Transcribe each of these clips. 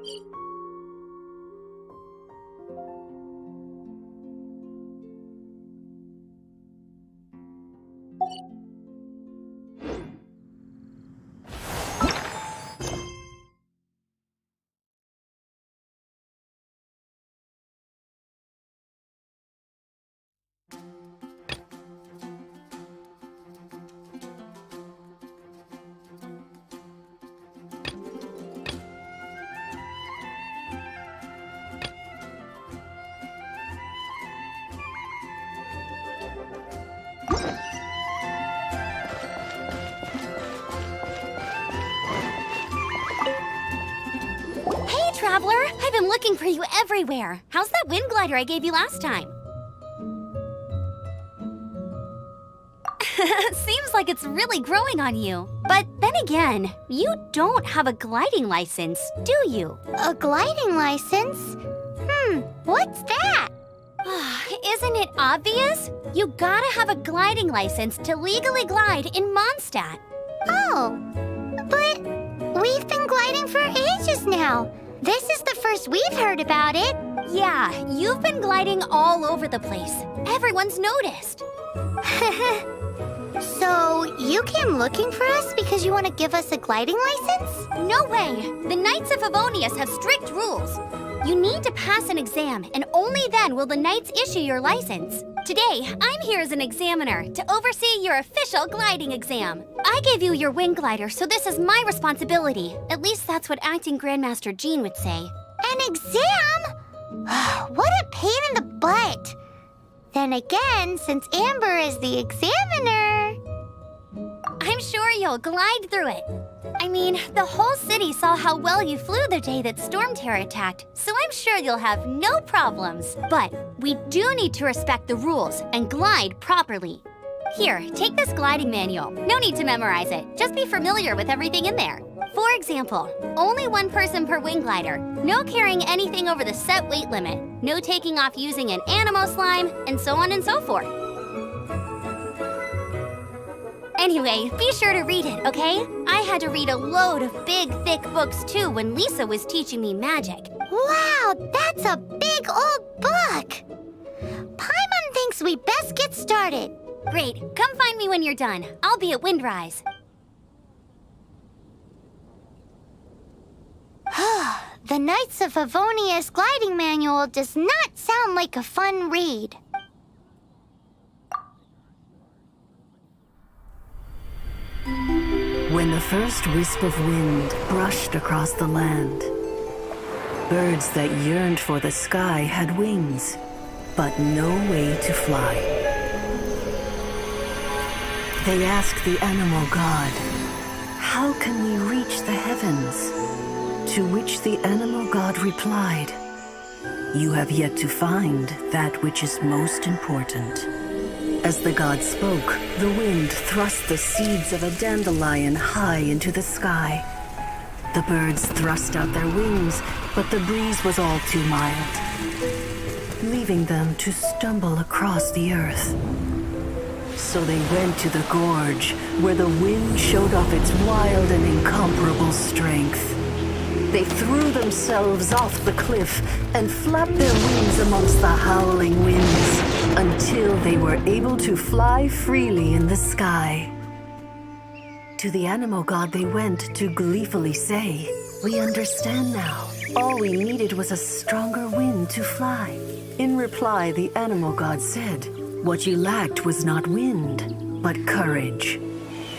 Hey, Traveler! I've been looking for you everywhere. How's that wind glider I gave you last time? Seems like it's really growing on you. But then again, you don't have a gliding license, do you? A gliding license? What's that? Isn't it obvious? You gotta have a gliding license to legally glide in Mondstadt. Oh, but we've been gliding for ages now. This is the first we've heard about it. Yeah, you've been gliding all over the place. Everyone's noticed. So, you came looking for us because you want to give us a gliding license? No way! The Knights of Favonius have strict rules. You need to pass an exam, and only then will the Knights issue your license. Today, I'm here as an examiner to oversee your official gliding exam. I gave you your wing glider, so this is my responsibility. At least that's what Acting Grandmaster Jean would say. An exam? What a pain in the butt. Then again, since Amber is the examiner... I'm sure you'll glide through it. I mean, the whole city saw how well you flew the day that Storm Terror attacked, so I'm sure you'll have no problems. But we do need to respect the rules and glide properly. Here, take this gliding manual. No need to memorize it. Just be familiar with everything in there. For example, only one person per wing glider, no carrying anything over the set weight limit, no taking off using an animal slime, and so on and so forth. Anyway, be sure to read it, okay? I had to read a load of big, thick books too when Lisa was teaching me magic. Wow, that's a big old book! Paimon thinks we best get started. Great, come find me when you're done. I'll be at Windrise. The Knights of Favonius gliding manual does not sound like a fun read. When the first wisp of wind brushed across the land, birds that yearned for the sky had wings, but no way to fly. They asked the animal god, "How can we reach the heavens?" To which the animal god replied, "You have yet to find that which is most important." As the god spoke, the wind thrust the seeds of a dandelion high into the sky. The birds thrust out their wings, but the breeze was all too mild, leaving them to stumble across the earth. So they went to the gorge, where the wind showed off its wild and incomparable strength. They threw themselves off the cliff and flapped their wings amongst the howling winds until they were able to fly freely in the sky. To the animal god they went to gleefully say, "We understand now. All we needed was a stronger wind to fly." In reply, the animal god said, "What you lacked was not wind, but courage.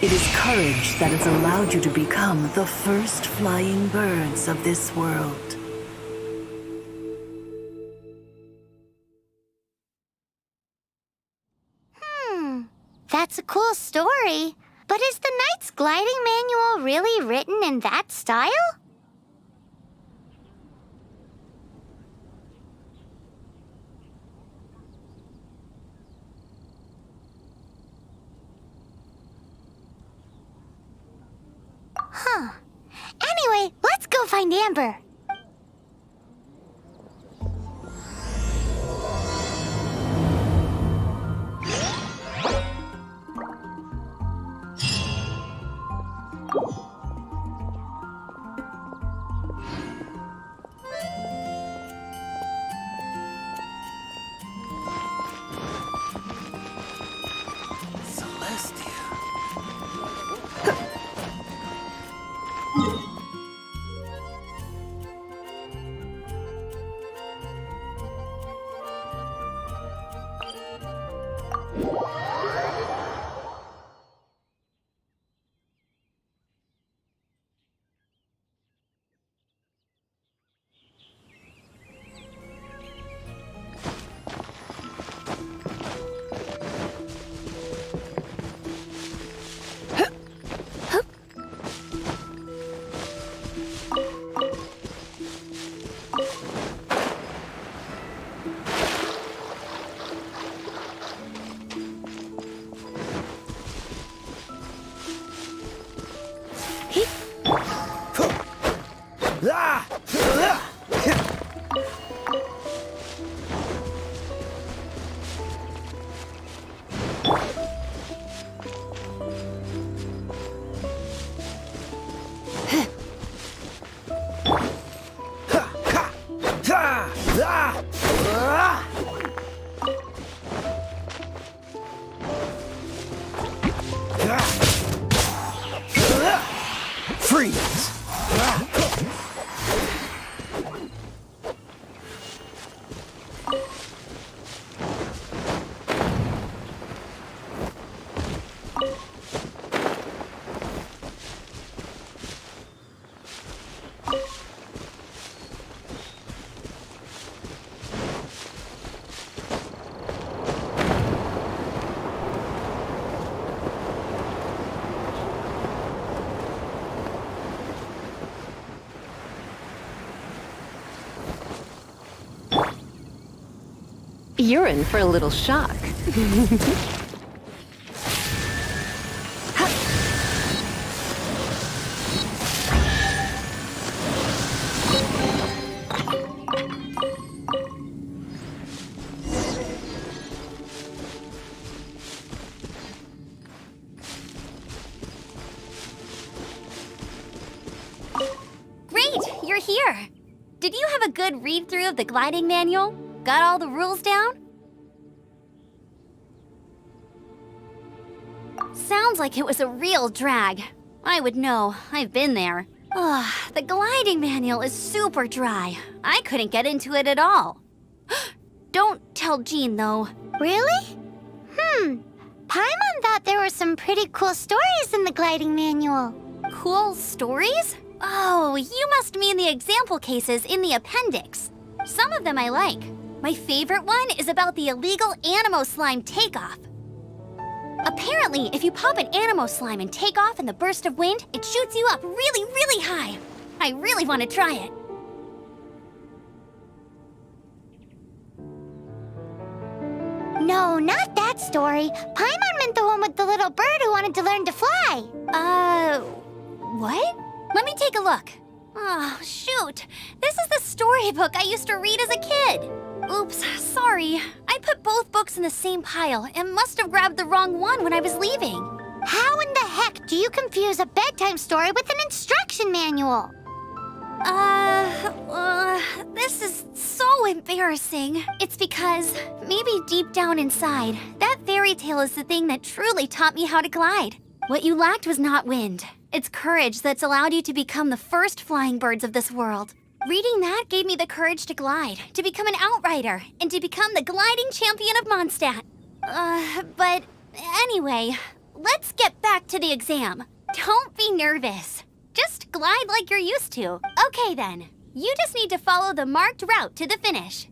It is courage that has allowed you to become the first flying birds of this world." That's a cool story. But is the Knight's gliding manual really written in that style? Anyway, let's go find Amber. Freeze! You're in for a little shock. Great, you're here. Did you have a good read-through of the gliding manual? Got all the rules down? Sounds like it was a real drag. I would know. I've been there. Ugh, the gliding manual is super dry. I couldn't get into it at all. Don't tell Jean, though. Really? Paimon thought there were some pretty cool stories in the gliding manual. Cool stories? Oh, you must mean the example cases in the appendix. Some of them I like. My favorite one is about the illegal Animo slime takeoff. Apparently, if you pop an Animo slime and take off in the burst of wind, it shoots you up really, really high. I really want to try it. No, not that story. Paimon meant the one with the little bird who wanted to learn to fly. What? Let me take a look. Oh, shoot. This is the storybook I used to read as a kid. Oops, sorry. I put both books in the same pile and must have grabbed the wrong one when I was leaving. How in the heck do you confuse a bedtime story with an instruction manual? This is so embarrassing. It's because maybe deep down inside, that fairy tale is the thing that truly taught me how to glide. What you lacked was not wind. It's courage that's allowed you to become the first flying birds of this world. Reading that gave me the courage to glide, to become an outrider, and to become the gliding champion of Mondstadt. But anyway, let's get back to the exam. Don't be nervous. Just glide like you're used to. Okay then, you just need to follow the marked route to the finish.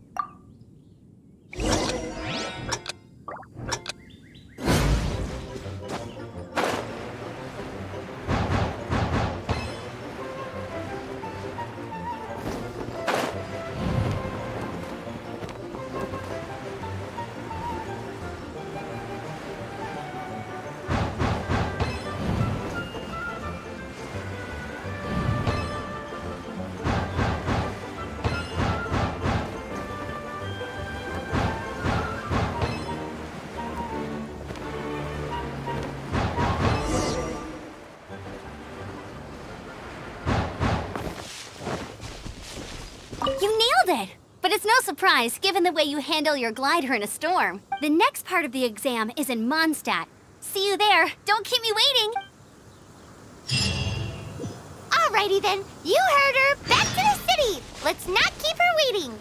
You nailed it! But it's no surprise, given the way you handle your glider in a storm. The next part of the exam is in Mondstadt. See you there. Don't keep me waiting. Alrighty then, you heard her. Back to the city. Let's not keep her waiting.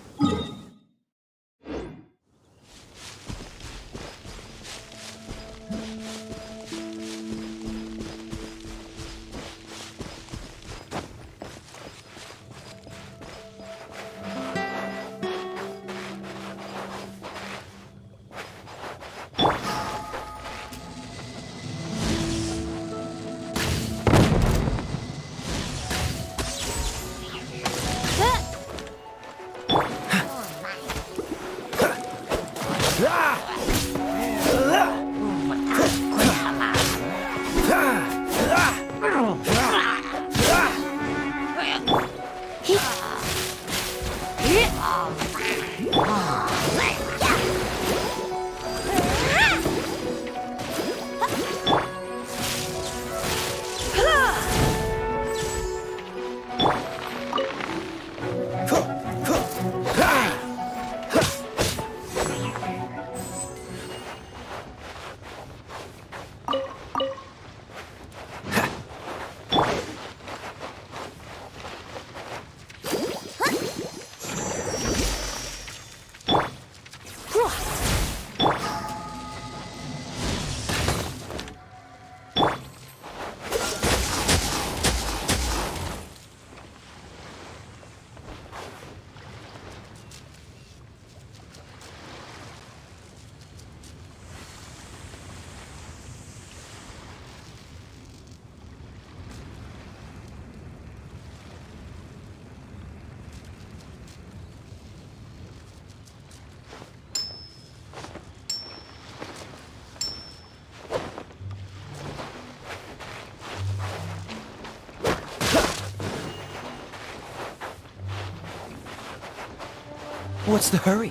What's the hurry?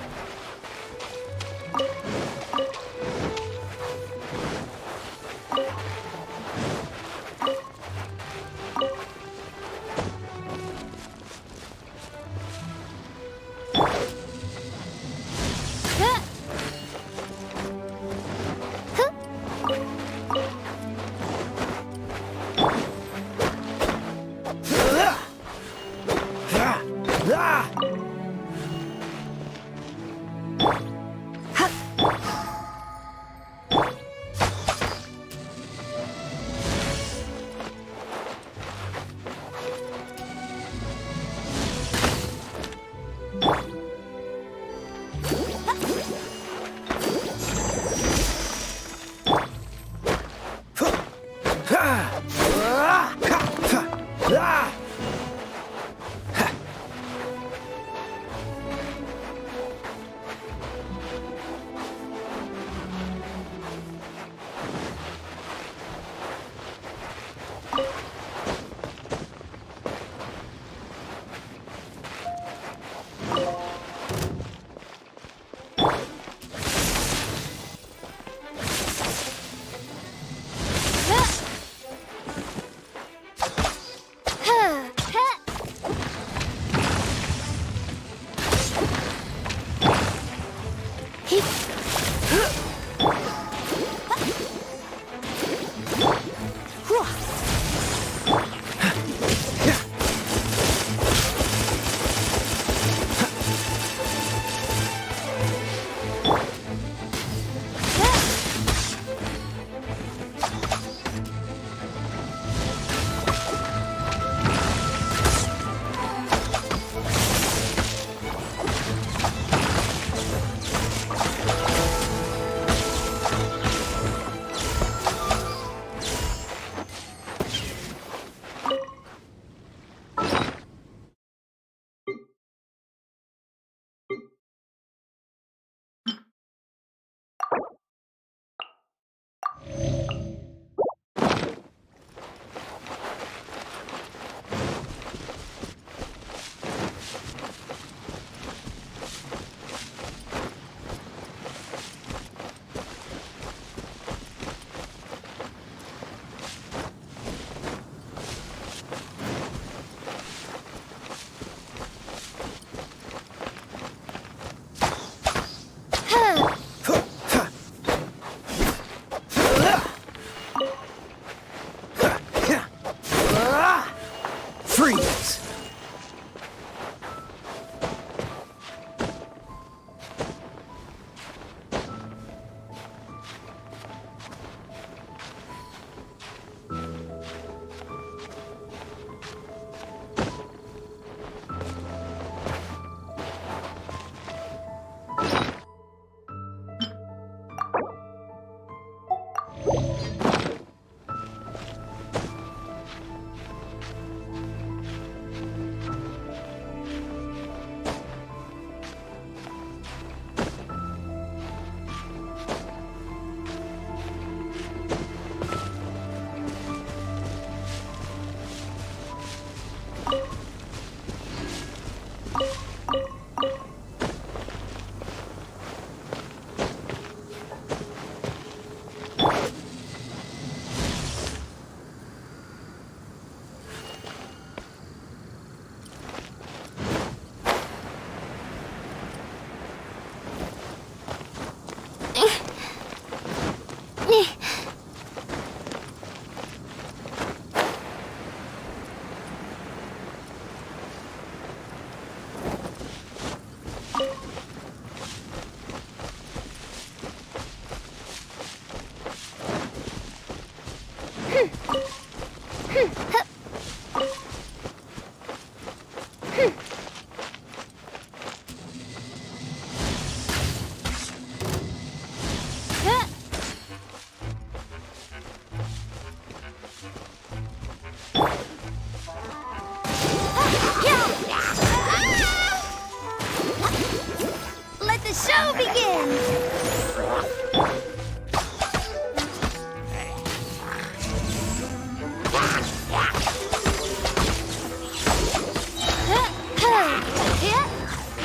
Freeze!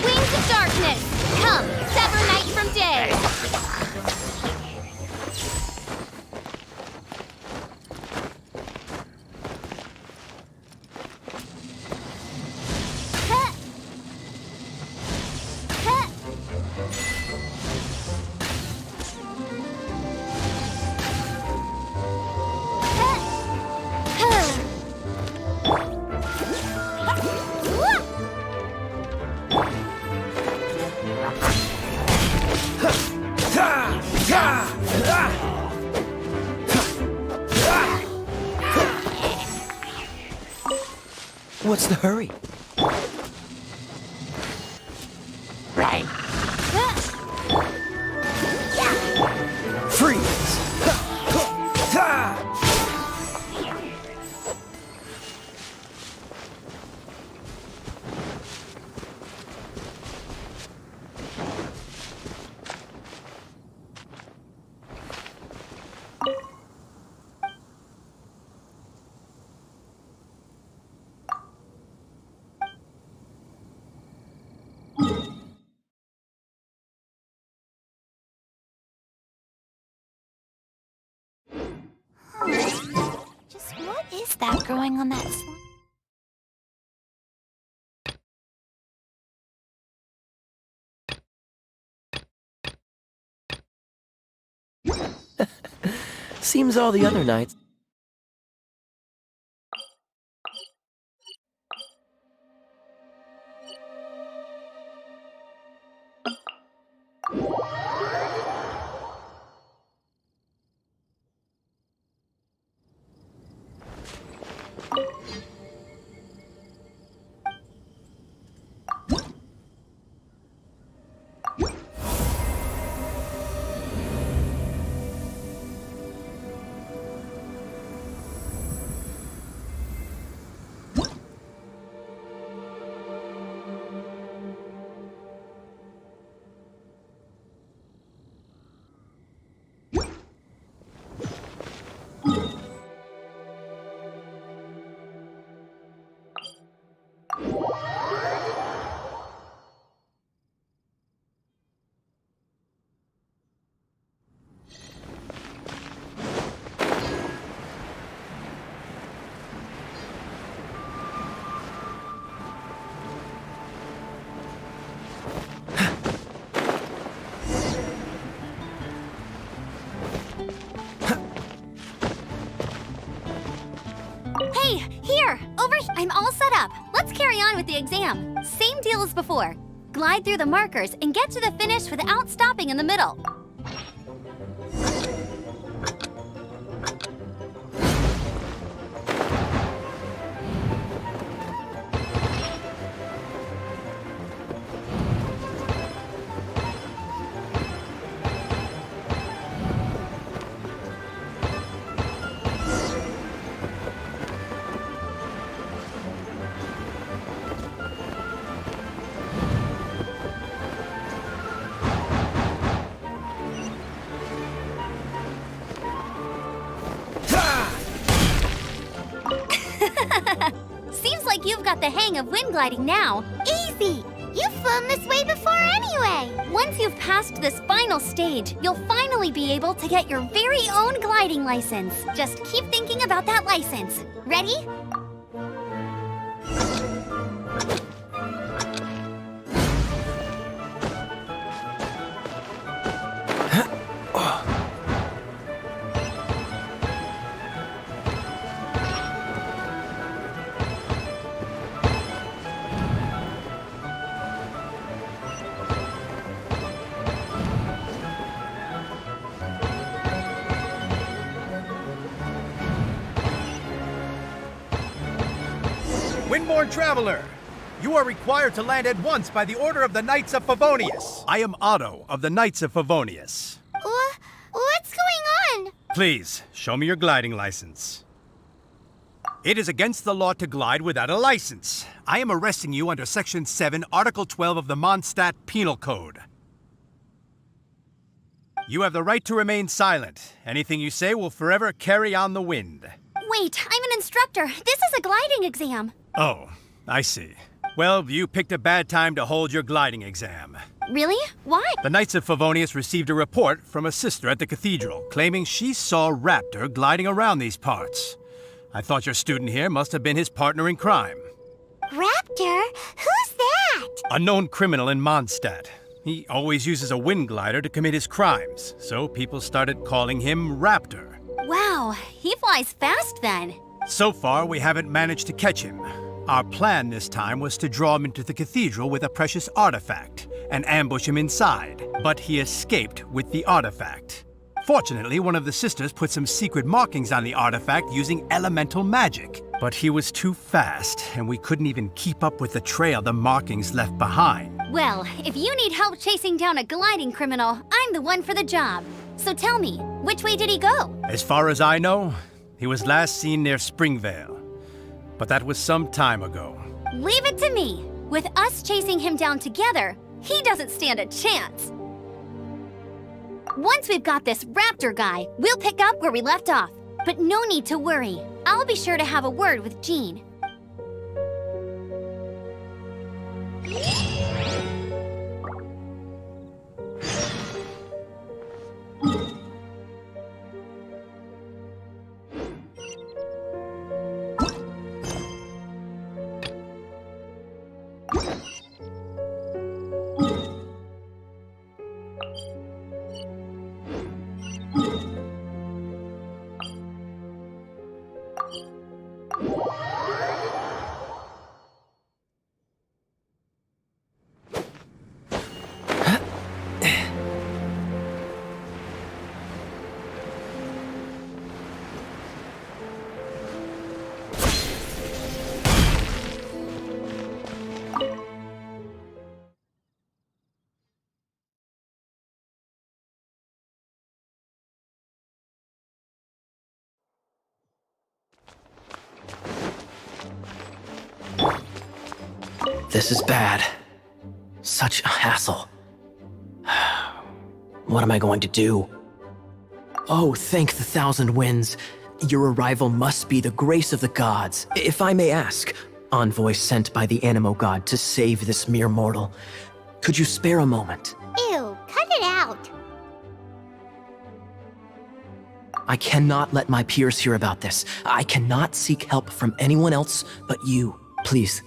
Wings of darkness! What's the hurry? Right. Freeze! Ha! Just what is that growing on that slime? Seems all the other nights. Hey, here! Over here! I'm all set up. Let's carry on with the exam. Same deal as before. Glide through the markers and get to the finish without stopping in the middle. Seems like you've got the hang of wind gliding now. Easy! You've flown this way before anyway! Once you've passed this final stage, you'll finally be able to get your very own gliding license. Just keep thinking about that license. Ready? Windborne Traveler, you are required to land at once by the order of the Knights of Favonius. I am Otto of the Knights of Favonius. What's going on? Please, show me your gliding license. It is against the law to glide without a license. I am arresting you under Section 7, Article 12 of the Mondstadt Penal Code. You have the right to remain silent. Anything you say will forever carry on the wind. Wait, I'm an instructor. This is a gliding exam. Oh, I see. Well, you picked a bad time to hold your gliding exam. Really? Why? The Knights of Favonius received a report from a sister at the cathedral claiming she saw Raptor gliding around these parts. I thought your student here must have been his partner in crime. Raptor? Who's that? A known criminal in Mondstadt. He always uses a wind glider to commit his crimes, so people started calling him Raptor. Wow, he flies fast then. So far, we haven't managed to catch him. Our plan this time was to draw him into the cathedral with a precious artifact and ambush him inside, but he escaped with the artifact. Fortunately, one of the sisters put some secret markings on the artifact using elemental magic. But he was too fast, and we couldn't even keep up with the trail the markings left behind. Well, if you need help chasing down a gliding criminal, I'm the one for the job. So tell me, which way did he go? As far as I know, he was last seen near Springvale. But that was some time ago. Leave it to me. With us chasing him down together, he doesn't stand a chance. Once we've got this raptor guy, we'll pick up where we left off. But no need to worry. I'll be sure to have a word with Jean. This is bad. Such a hassle. What am I going to do? Oh, thank the thousand winds. Your arrival must be the grace of the gods. If I may ask, envoy sent by the Animo God to save this mere mortal, could you spare a moment? Ew, cut it out. I cannot let my peers hear about this. I cannot seek help from anyone else but you. Please,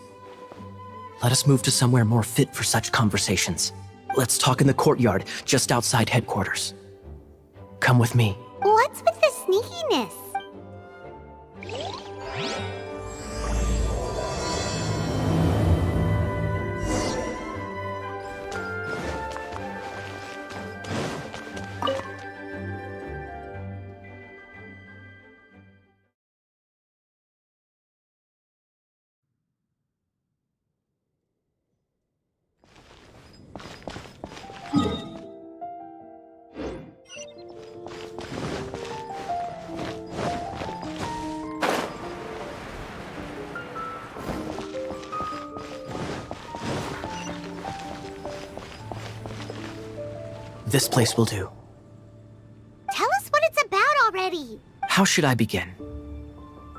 let us move to somewhere more fit for such conversations. Let's talk in the courtyard, just outside headquarters. Come with me. What's with the sneakiness? This place will do. Tell us what it's about already. How should I begin?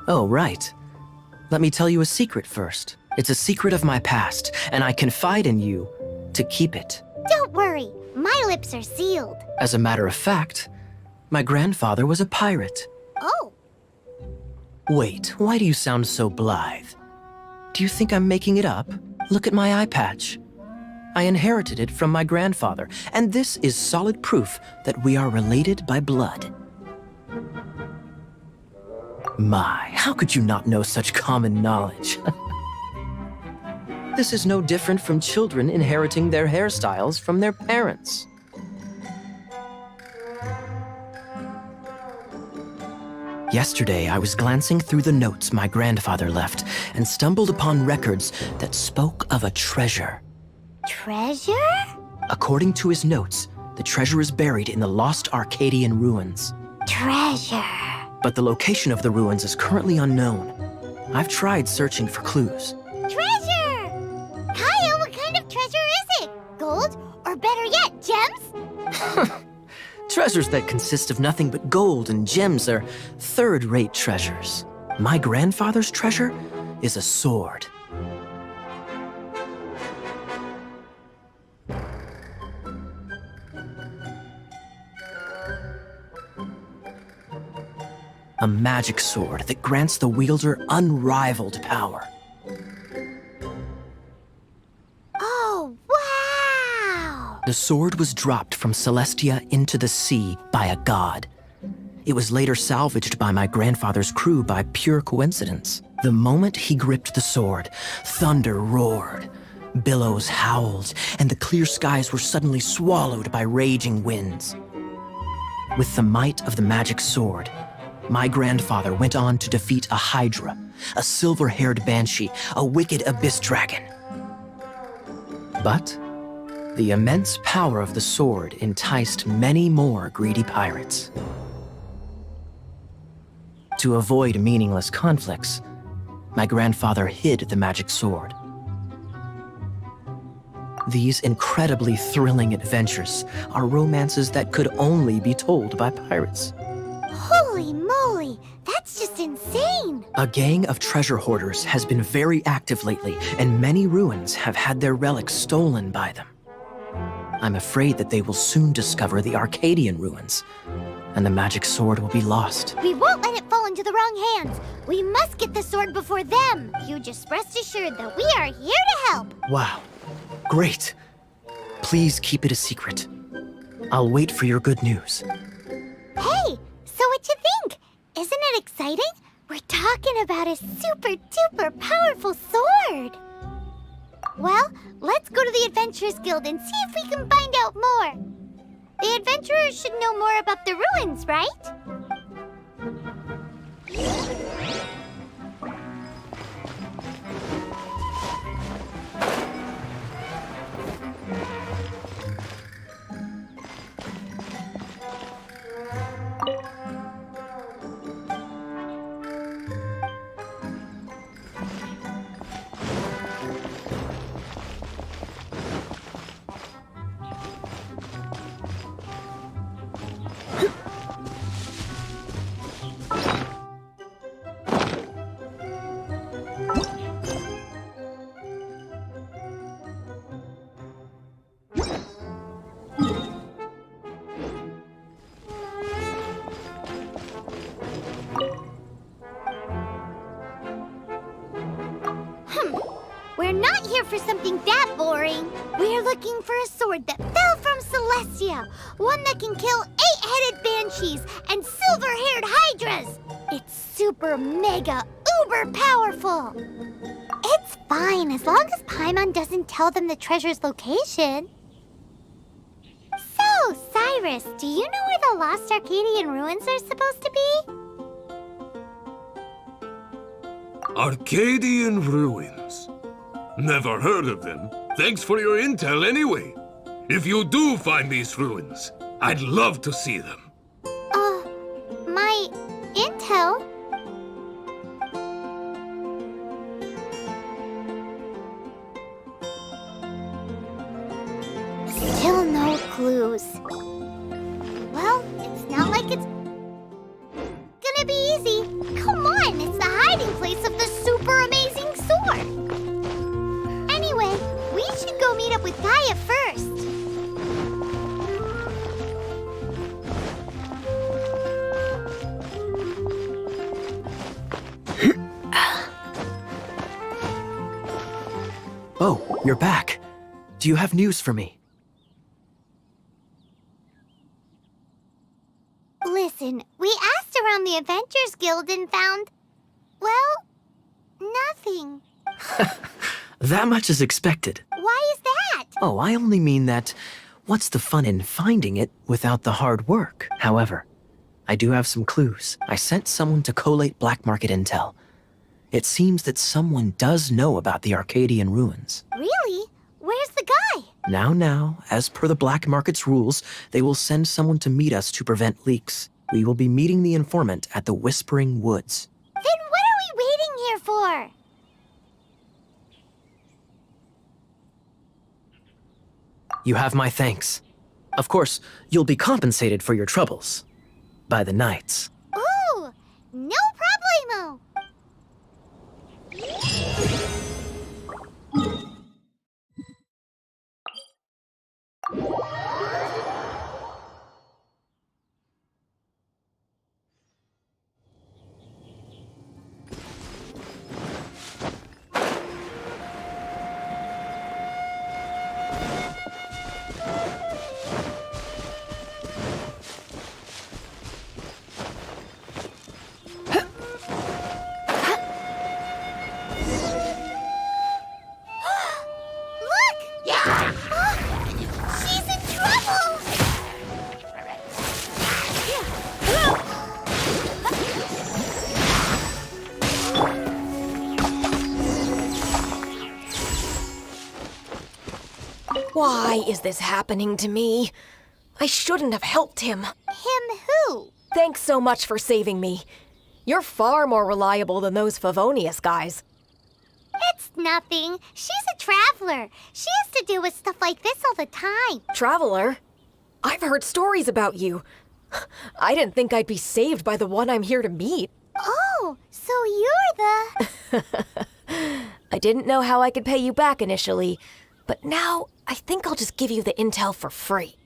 Oh, right. Let me tell you a secret first. It's a secret of my past, and I confide in you to keep it. Don't worry, my lips are sealed. As a matter of fact, my grandfather was a pirate. Oh, Wait, why do you sound so blithe? Do you think I'm making it up? Look at my eye patch. I inherited it from my grandfather, and this is solid proof that we are related by blood. My, how could you not know such common knowledge? This is no different from children inheriting their hairstyles from their parents. Yesterday, I was glancing through the notes my grandfather left and stumbled upon records that spoke of a treasure. treasure? According to his notes, the treasure is buried in the lost Arcadian ruins. Treasure. But the location of the ruins is currently unknown. I've tried searching for clues. Treasure! Kaya, what kind of treasure is it? Gold? Or better yet, gems? Treasures that consist of nothing but gold and gems are third-rate treasures. My grandfather's treasure is a sword. A magic sword that grants the wielder unrivaled power. Oh, wow! The sword was dropped from Celestia into the sea by a god. It was later salvaged by my grandfather's crew by pure coincidence. The moment he gripped the sword, thunder roared, billows howled, and the clear skies were suddenly swallowed by raging winds. With the might of the magic sword, my grandfather went on to defeat a hydra a silver-haired banshee, a wicked abyss dragon. But the immense power of the sword enticed many more greedy pirates. To avoid meaningless conflicts, my grandfather hid the magic sword. These incredibly thrilling adventures are romances that could only be told by pirates. Holy moly, that's just insane! A gang of treasure hoarders has been very active lately, and many ruins have had their relics stolen by them. I'm afraid that they will soon discover the Arcadian ruins, and the magic sword will be lost. We won't let it fall into the wrong hands. We must get the sword before them. You just rest assured that we are here to help. Wow, great. Please keep it a secret. I'll wait for your good news. Hey, so what you think? Isn't it exciting? We're talking about a super duper powerful sword. Well, let's go to the Adventurers Guild and see if we can find out more. The adventurers should know more about the ruins, right? We're not here for something that boring. We're looking for a sword that fell from Celestia. One that can kill 8-headed banshees and silver-haired hydras. It's super mega uber powerful. It's fine as long as Paimon doesn't tell them the treasure's location. So, Cyrus, do you know where the lost Arcadian ruins are supposed to be? Arcadian ruins. Never heard of them. Thanks for your intel anyway. If you do find these ruins, I'd love to see them. My intel? Still no clues. Well, it's not like it's gonna be easy. Come on, it's the hiding place of the super amazing sword. Anyway, we should go meet up with Gaia first. Oh, you're back. Do you have news for me? Listen, we asked around the Adventurers Guild and found, well, nothing. That much is expected. Why is that? Oh, I only mean that what's the fun in finding it without the hard work? However, I do have some clues. I sent someone to collate black market intel. It seems that someone does know about the Arcadian ruins. Really? Where's the guy? Now, as per the black market's rules, they will send someone to meet us to prevent leaks. We will be meeting the informant at the Whispering Woods. Then what are we waiting here for? You have my thanks. Of course, you'll be compensated for your troubles. By the knights. Ooh, no problemo. Why is this happening to me? I shouldn't have helped him. Him who? Thanks so much for saving me. You're far more reliable than those Favonius guys. It's nothing. She's a traveler. She has to deal with stuff like this all the time. Traveler? I've heard stories about you. I didn't think I'd be saved by the one I'm here to meet. Oh, so you're the... I didn't know how I could pay you back initially, but now I think I'll just give you the intel for free.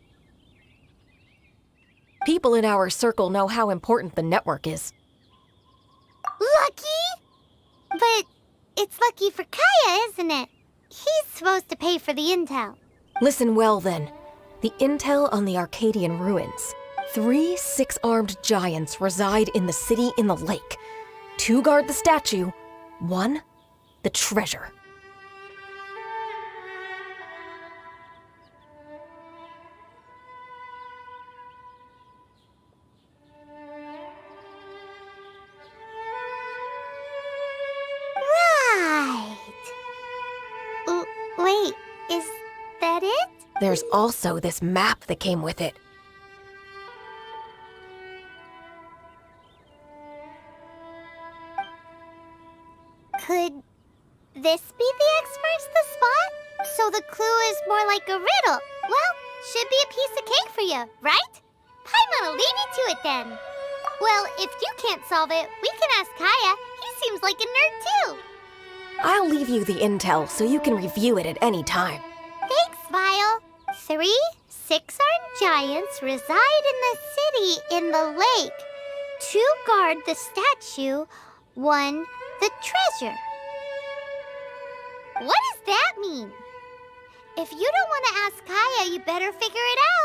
People in our circle know how important the network is. Lucky? But it's lucky for Kaya, isn't it? He's supposed to pay for the intel. Listen well then. The intel on the Arcadian ruins. 3 six-armed giants reside in the city in the lake. 2 guard the statue, 1 the treasure. Right. Wait, is that it? There's also this map that came with it. Could this be the X marks the spot? So the clue is more like a riddle. Well, should be a piece of cake for you, right? Paimon'll leave you to it then. Well, if you can't solve it, we can ask Kaya. He seems like a nerd too. I'll leave you the intel so you can review it at any time. Thanks, Vile. 3 six-armed giants reside in the city in the lake. 2 guard the statue, 1 the treasure. What does that mean? If you don't want to ask Kaya, you better figure it out.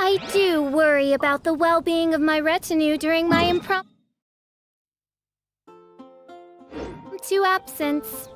I do worry about the well-being of my retinue during my impromptu absence.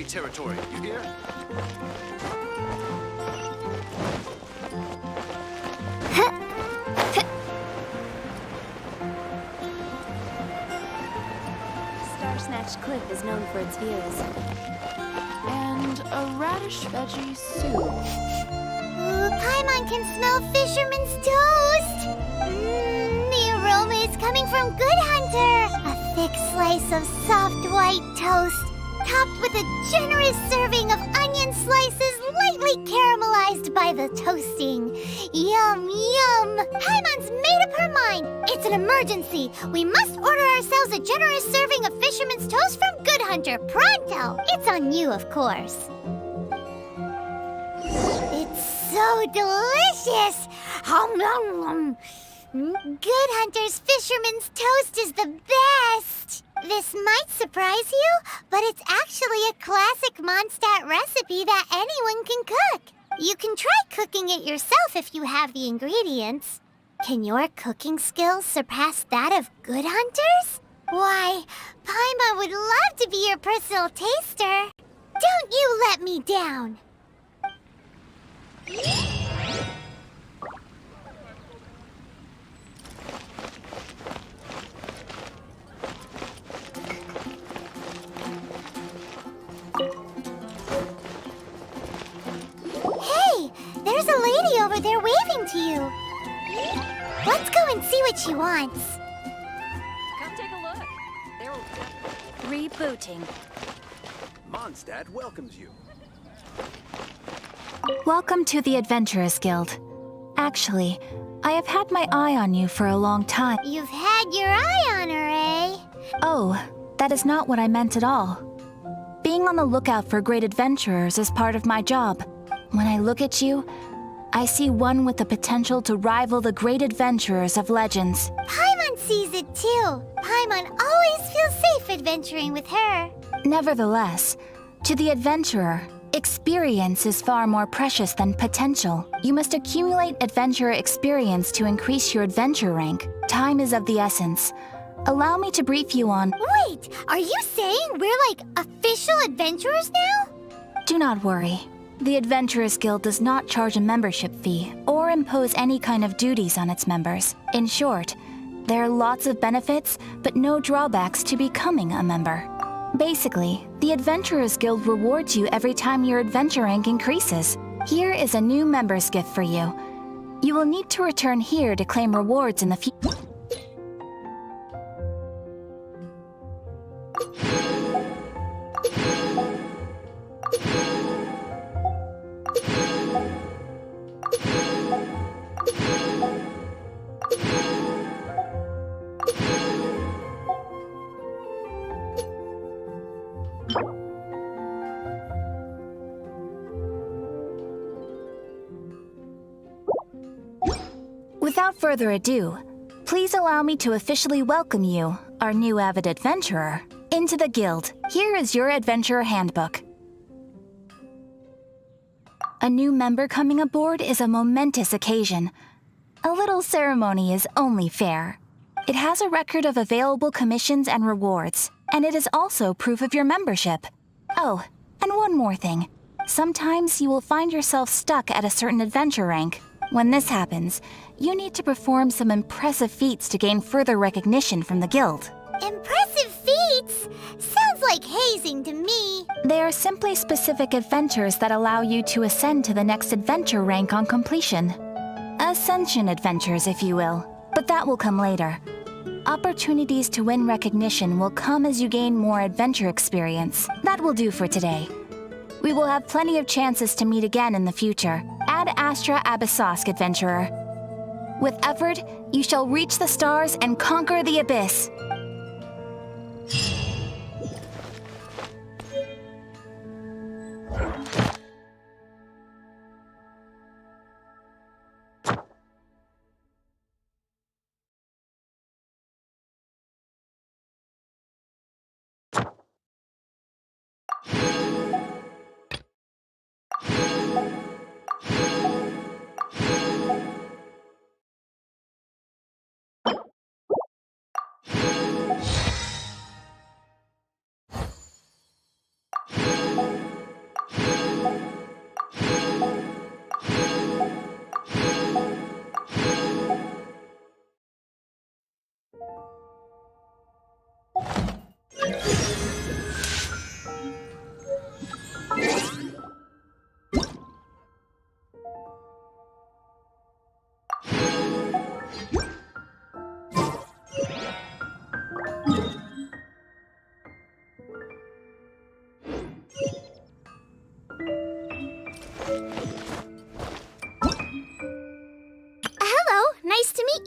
Territory, you hear? Star Snatched Cliff is known for its views. And a radish veggie soup. Ooh, Paimon can smell fisherman's toast! The aroma is coming from Good Hunter! A thick slice of soft white toast, topped with a generous serving of onion slices lightly caramelized by the toasting. Yum, yum! Paimon's made up her mind! It's an emergency! We must order ourselves a generous serving of fisherman's toast from Good Hunter, pronto! It's on you, of course. It's so delicious! Hum, nom, nom. Good Hunter's Fisherman's Toast is the best! This might surprise you, but it's actually a classic Mondstadt recipe that anyone can cook. You can try cooking it yourself if you have the ingredients. Can your cooking skills surpass that of Good Hunter's? Why, Paimon would love to be your personal taster. Don't you let me down! Hey, there's a lady over there waving to you. Let's go and see what she wants. Come take a look. They're rebooting. Mondstadt welcomes you. Welcome to the Adventurers Guild. Actually, I have had my eye on you for a long time. You've had your eye on her, eh? Oh, that is not what I meant at all. Being on the lookout for great adventurers is part of my job. When I look at you, I see one with the potential to rival the great adventurers of legends. Paimon sees it too. Paimon always feels safe adventuring with her. Nevertheless, to the adventurer, experience is far more precious than potential. You must accumulate adventurer experience to increase your adventure rank. Time is of the essence. Allow me to brief you on... Wait, are you saying we're like official adventurers now? Do not worry. The Adventurers Guild does not charge a membership fee or impose any kind of duties on its members. In short, there are lots of benefits, but no drawbacks to becoming a member. Basically, the Adventurers Guild rewards you every time your adventure rank increases. Here is a new member's gift for you. You will need to return here to claim rewards in the future. Without further ado, please allow me to officially welcome you, our new avid adventurer, into the guild. Here is your adventurer handbook. A new member coming aboard is a momentous occasion. A little ceremony is only fair. It has a record of available commissions and rewards, and it is also proof of your membership. Oh, and one more thing. Sometimes you will find yourself stuck at a certain adventure rank. When this happens, you need to perform some impressive feats to gain further recognition from the guild. Impressive feats? Sounds like hazing to me. They are simply specific adventures that allow you to ascend to the next adventure rank on completion. Ascension adventures, if you will. But that will come later. Opportunities to win recognition will come as you gain more adventure experience. That will do for today. We will have plenty of chances to meet again in the future. Ad Astra Abyssosk, adventurer. With effort, you shall reach the stars and conquer the abyss.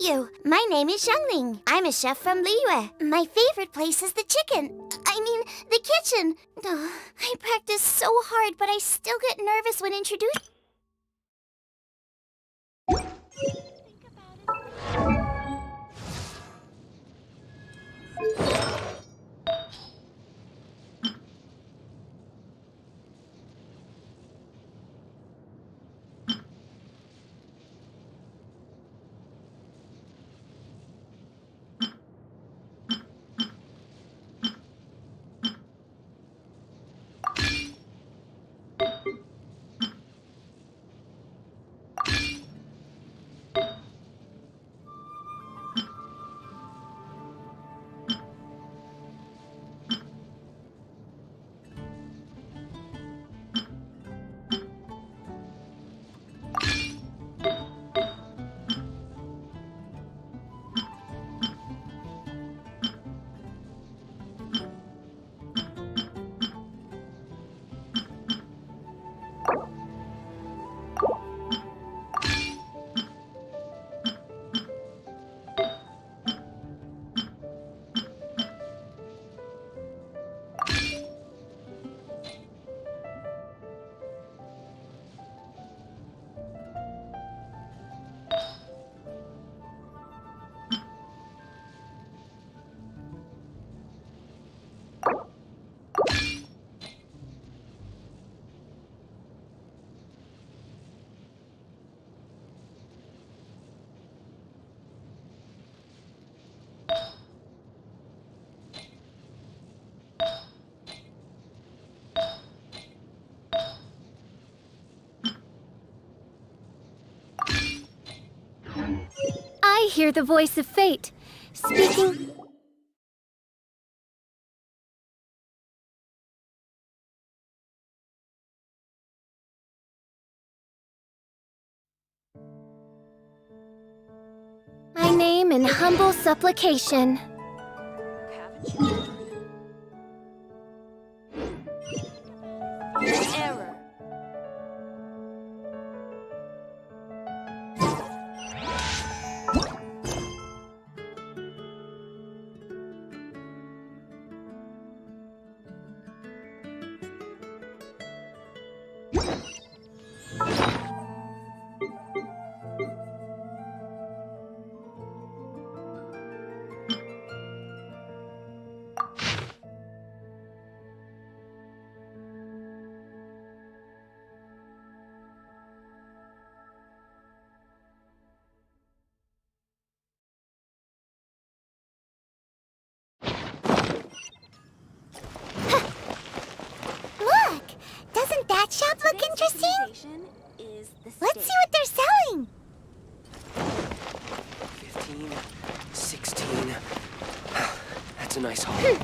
you. My name is Xiangling. I'm a chef from Liyue. My favorite place is the the kitchen. Oh, I practice so hard, but I still get nervous when introduced. I hear the voice of fate, speaking... my name in humble supplication. Error. Look! Doesn't that shop look interesting? Let's see what they're selling. 15, 16. That's a nice haul.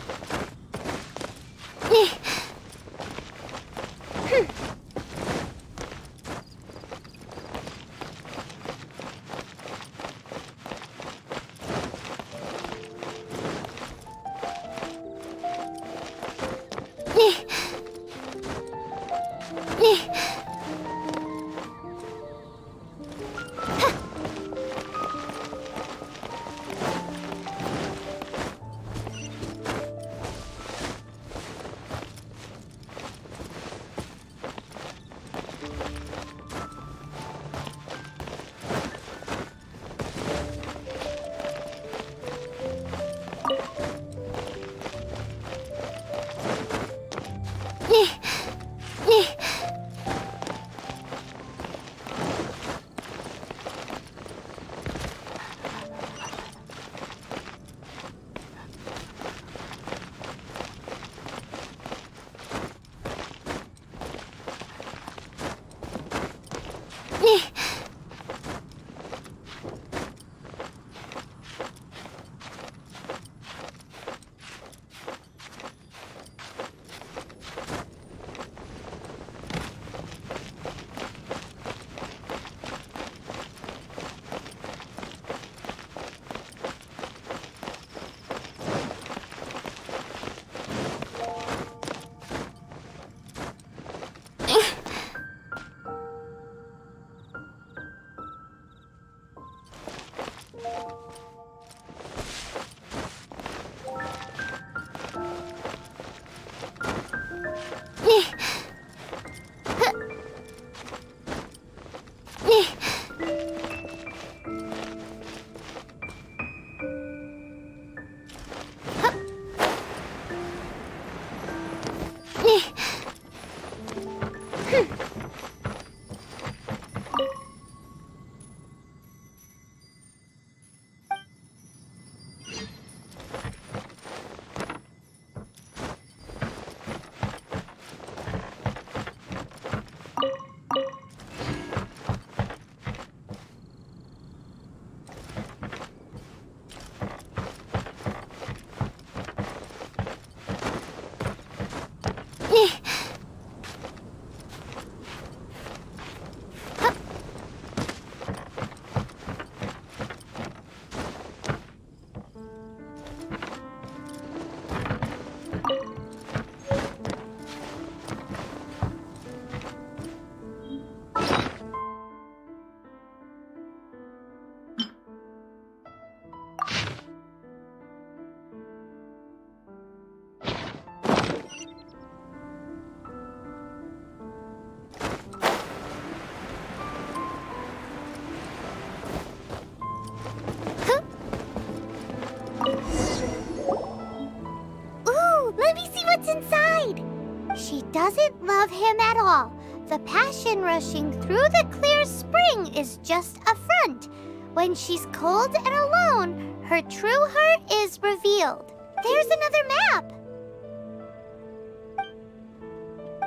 doesn't love him at all. The passion rushing through the clear spring is just a front. When she's cold and alone, her true heart is revealed. There's another map.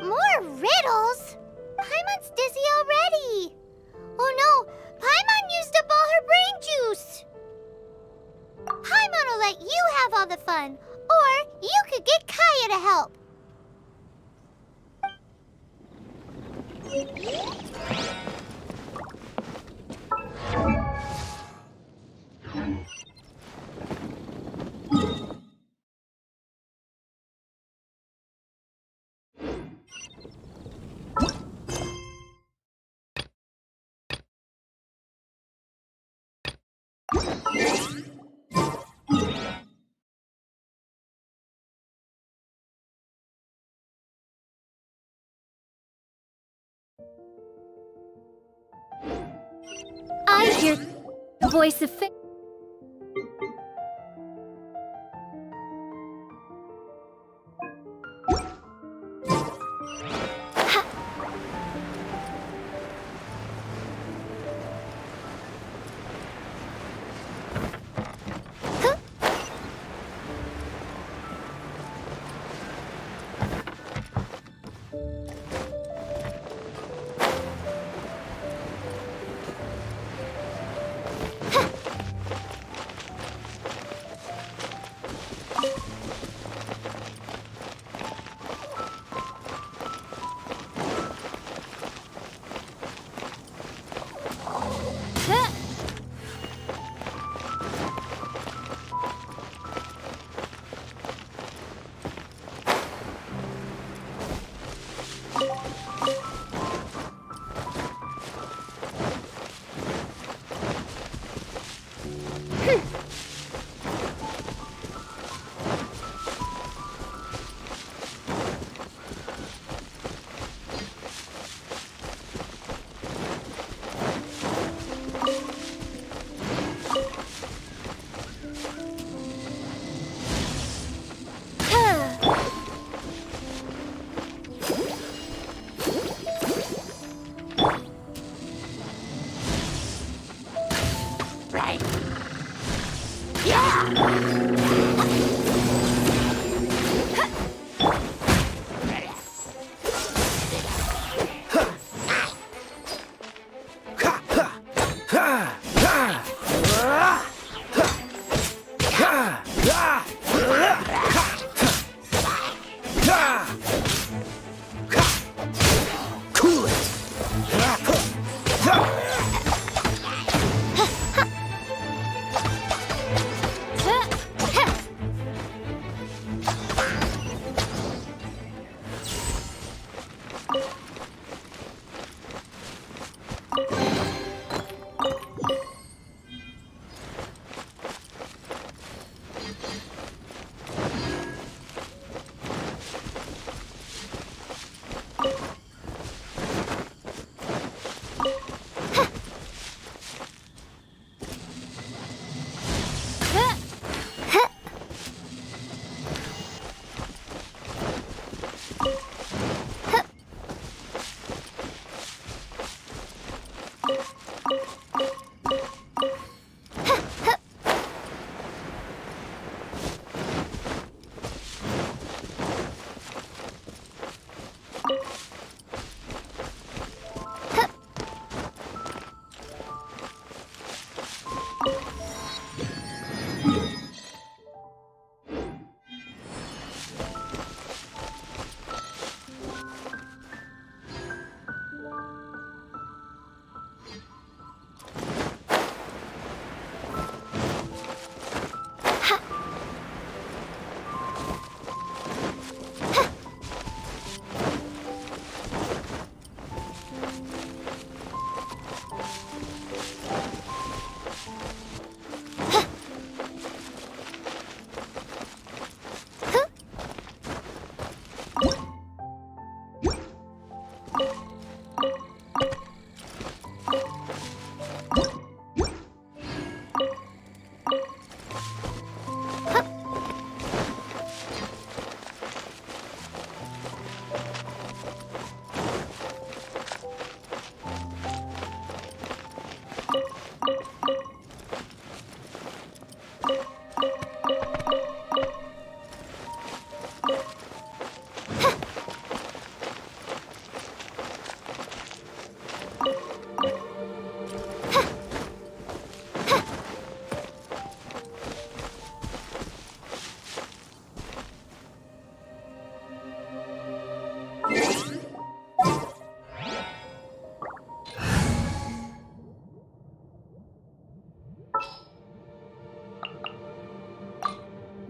More riddles? Paimon's dizzy already. Oh no, Paimon used up all her brain juice. Paimon will let you have all the fun, or you could get Kaya to help. I hear the voice of faith.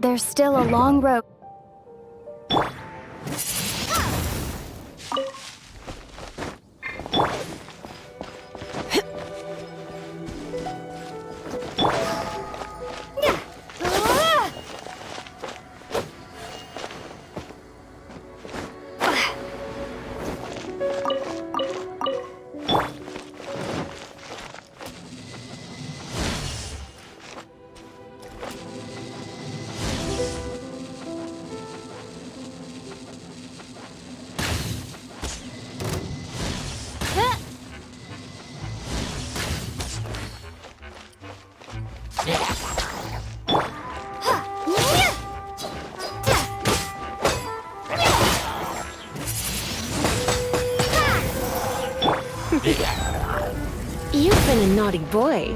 There's still a long road. You've been a naughty boy.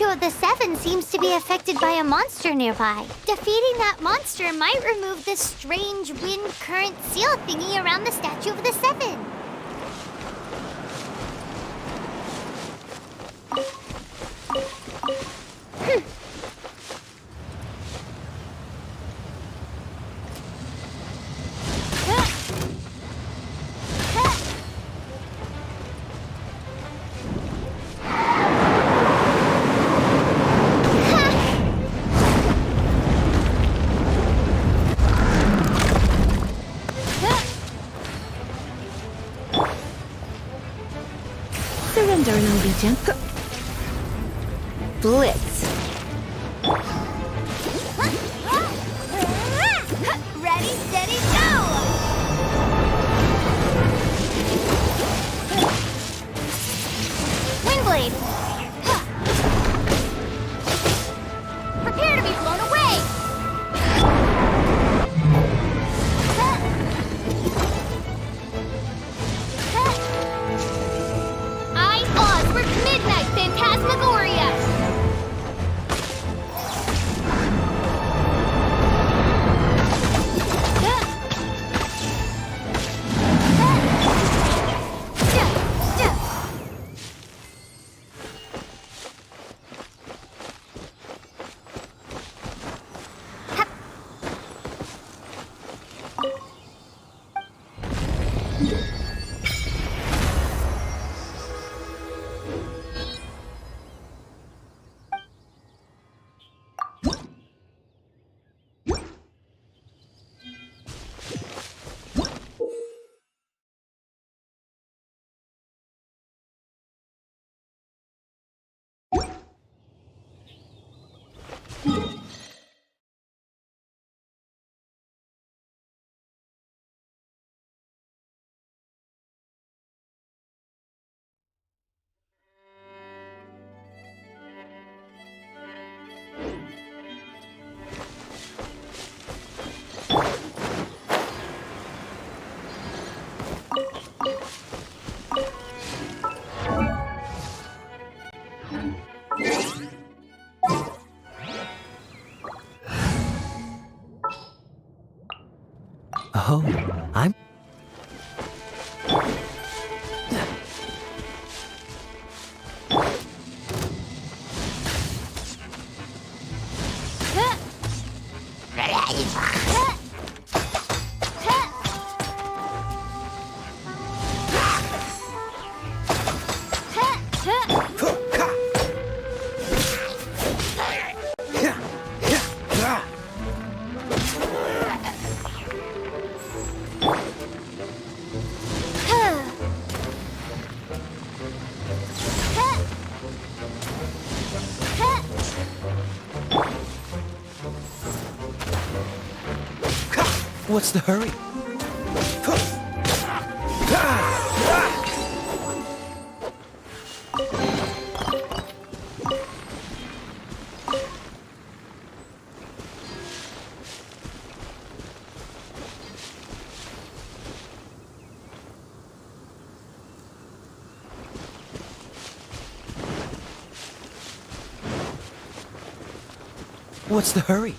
Statue of the Seven seems to be affected by a monster nearby. Defeating that monster might remove this strange wind current seal thingy around the Statue of the Seven. Surrender and I'll be gentle. Blitz. Ready, steady, go! Windblade! Prepare to be blown away! Eyes Osric Midnight Phantasmagoria! Oh, I'm... What's the hurry? What's the hurry?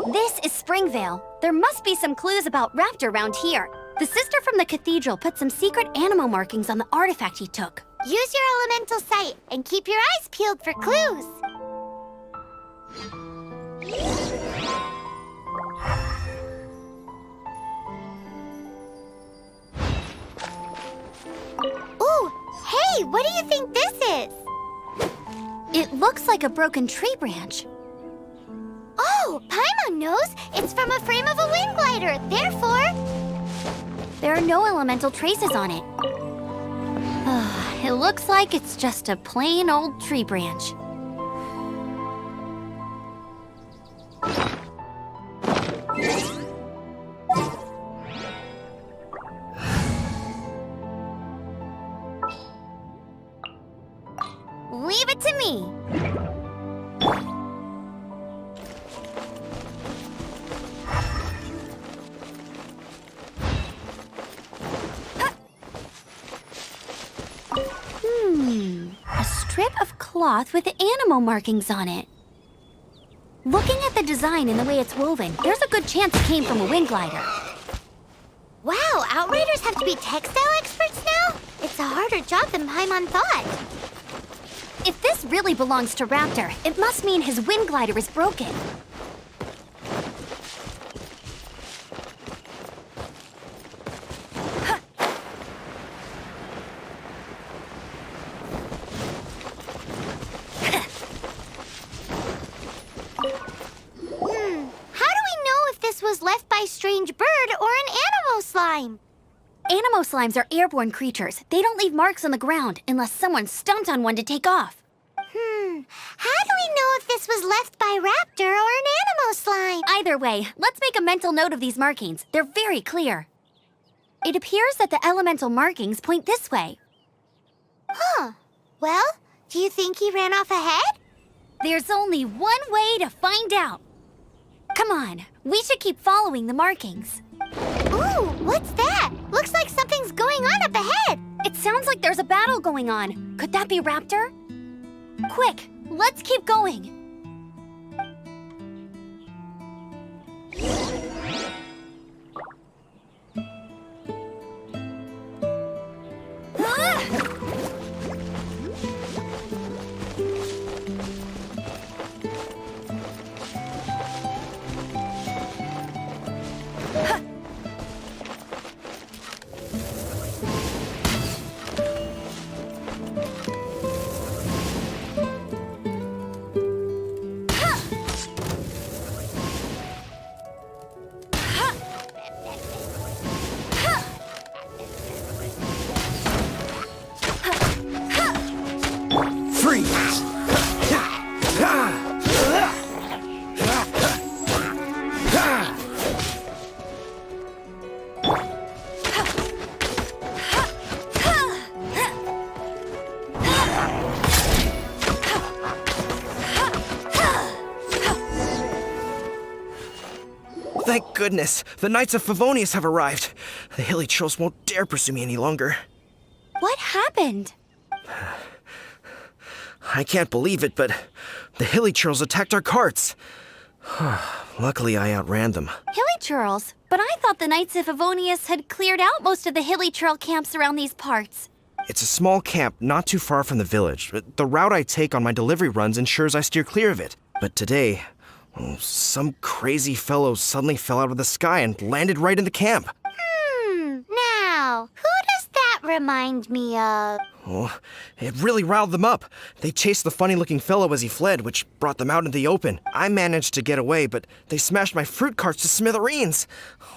This is Springvale. There must be some clues about Raptor around here. The sister from the cathedral put some secret animal markings on the artifact he took. Use your elemental sight and keep your eyes peeled for clues. Ooh, hey, what do you think this is? It looks like a broken tree branch. Oh, Paimon knows. It's from a frame of a wind glider. Therefore... There are no elemental traces on it. It looks like it's just a plain old tree branch. Leave it to me. A strip of cloth with animal markings on it. Looking at the design and the way it's woven, there's a good chance it came from a wind glider. Wow, Outriders have to be textile experts now? It's a harder job than Paimon thought. If this really belongs to Raptor, it must mean his wind glider is broken. How do we know if this was left by strange bird or an animal slime? Animo slimes are airborne creatures. They don't leave marks on the ground unless someone stomped on one to take off. How do we know if this was left by Raptor or an animal slime? Either way, let's make a mental note of these markings. They're very clear. It appears that the elemental markings point this way. Huh. Well, do you think he ran off ahead? There's only one way to find out. Come on, we should keep following the markings. Ooh, what's that? Looks like something's going on up ahead. It sounds like there's a battle going on. Could that be Raptor? Quick, let's keep going. Thank goodness, the Knights of Favonius have arrived. The hilly trolls won't dare pursue me any longer. What happened? I can't believe it, but the hilly trolls attacked our carts. Luckily, I outran them. Hilly churls? But I thought the Knights of Favonius had cleared out most of the hilly churl camps around these parts. It's a small camp not too far from the village. The route I take on my delivery runs ensures I steer clear of it. But today, some crazy fellow suddenly fell out of the sky and landed right in the camp. Now, who does that remind me of? Oh, it really riled them up. They chased the funny-looking fellow as he fled, which brought them out in the open. I managed to get away, but they smashed my fruit carts to smithereens.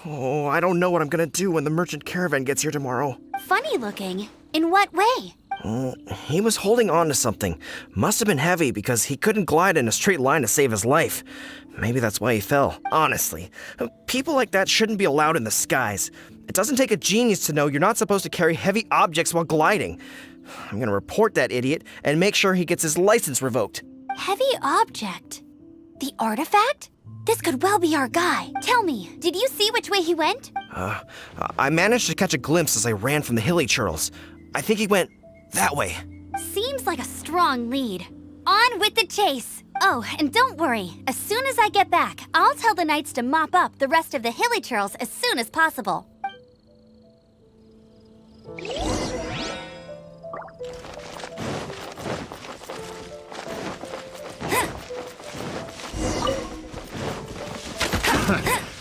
Oh, I don't know what I'm gonna do when the merchant caravan gets here tomorrow. Funny looking? In what way? He was holding on to something. Must have been heavy because he couldn't glide in a straight line to save his life. Maybe that's why he fell. Honestly, people like that shouldn't be allowed in the skies. It doesn't take a genius to know you're not supposed to carry heavy objects while gliding. I'm gonna report that idiot and make sure he gets his license revoked. Heavy object? The artifact? This could well be our guy. Tell me, did you see which way he went? I managed to catch a glimpse as I ran from the hilly churls. I think he went that way. Seems like a strong lead. On with the chase. Oh, and don't worry. As soon as I get back, I'll tell the knights to mop up the rest of the hilly churls as soon as possible.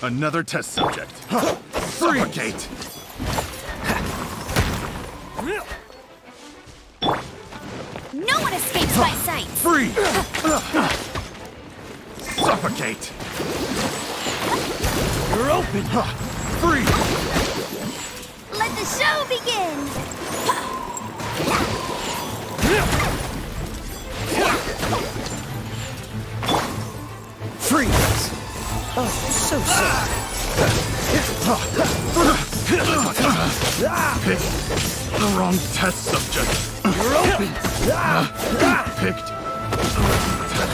Another test subject. Suffocate! No one escapes my sight! Free! Suffocate! You're open! Free! let the show begin! Freeze! Oh, so sad. Picked the wrong test subject. You're open. Picked the wrong test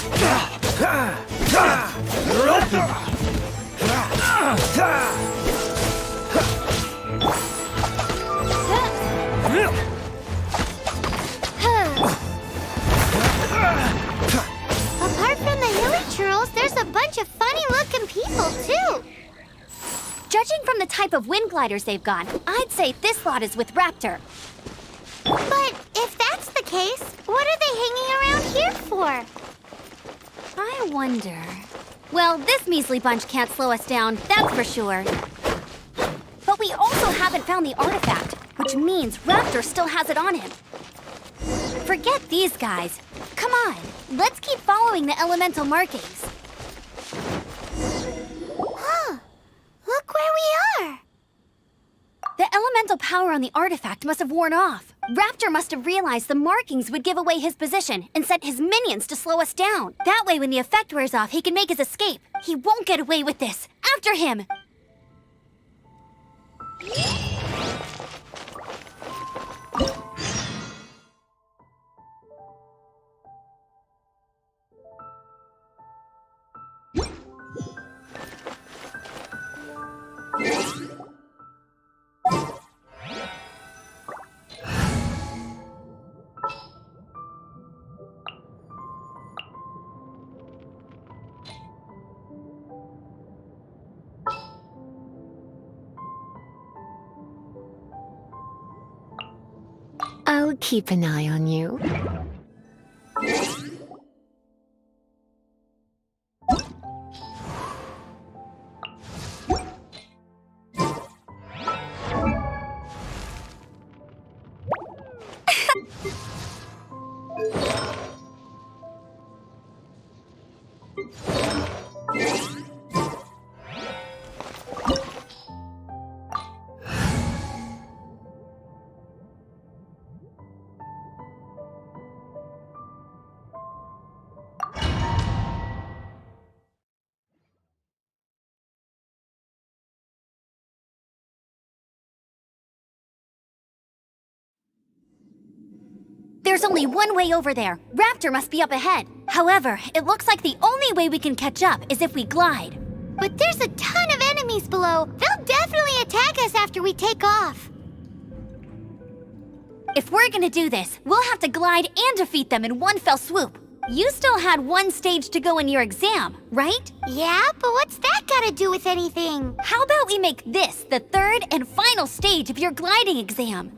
subject. You're open. Apart from the hilly churls, there's a bunch of funny-looking people, too. Judging from the type of wind gliders they've got, I'd say this lot is with Raptor. But if that's the case, what are they hanging around here for? I wonder... Well, this measly bunch can't slow us down, that's for sure. But we also haven't found the artifact, which means Raptor still has it on him. Forget these guys. Come on, let's keep following the elemental markings. Huh. Look where we are. The elemental power on the artifact must have worn off. Raptor must have realized the markings would give away his position and sent his minions to slow us down. That way, when the effect wears off, he can make his escape. He won't get away with this. After him! I'll keep an eye on you. There's only one way over there. Raptor must be up ahead. However, it looks like the only way we can catch up is if we glide. But there's a ton of enemies below. They'll definitely attack us after we take off. If we're gonna do this, we'll have to glide and defeat them in one fell swoop. You still had one stage to go in your exam, right? Yeah, but what's that got to do with anything? How about we make this the third and final stage of your gliding exam?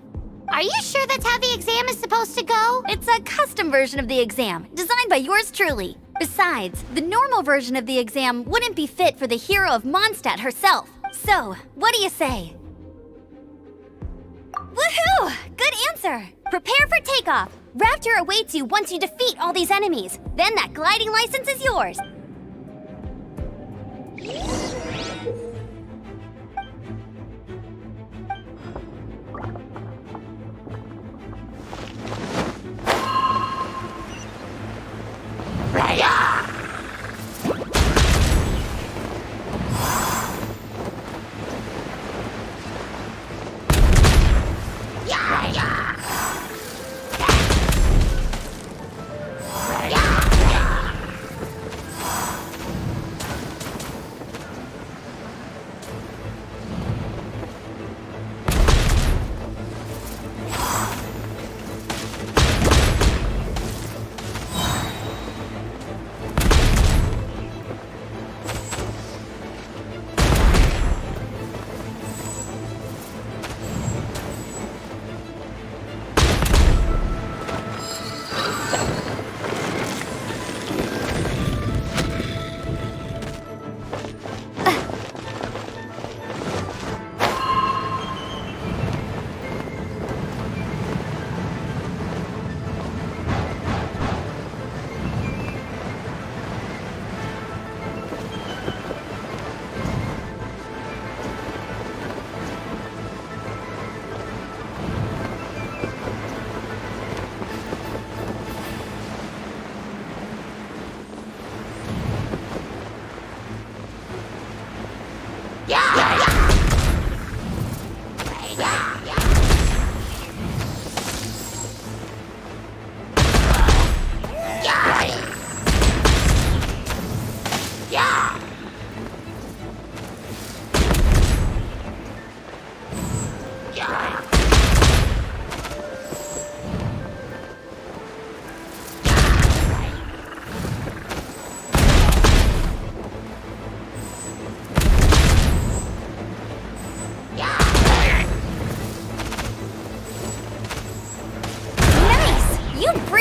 Are you sure that's how the exam is supposed to go? It's a custom version of the exam, designed by yours truly. Besides, the normal version of the exam wouldn't be fit for the hero of Mondstadt herself. So, what do you say? Woohoo! Good answer! Prepare for takeoff. Raptor awaits you once you defeat all these enemies. Then that gliding license is yours.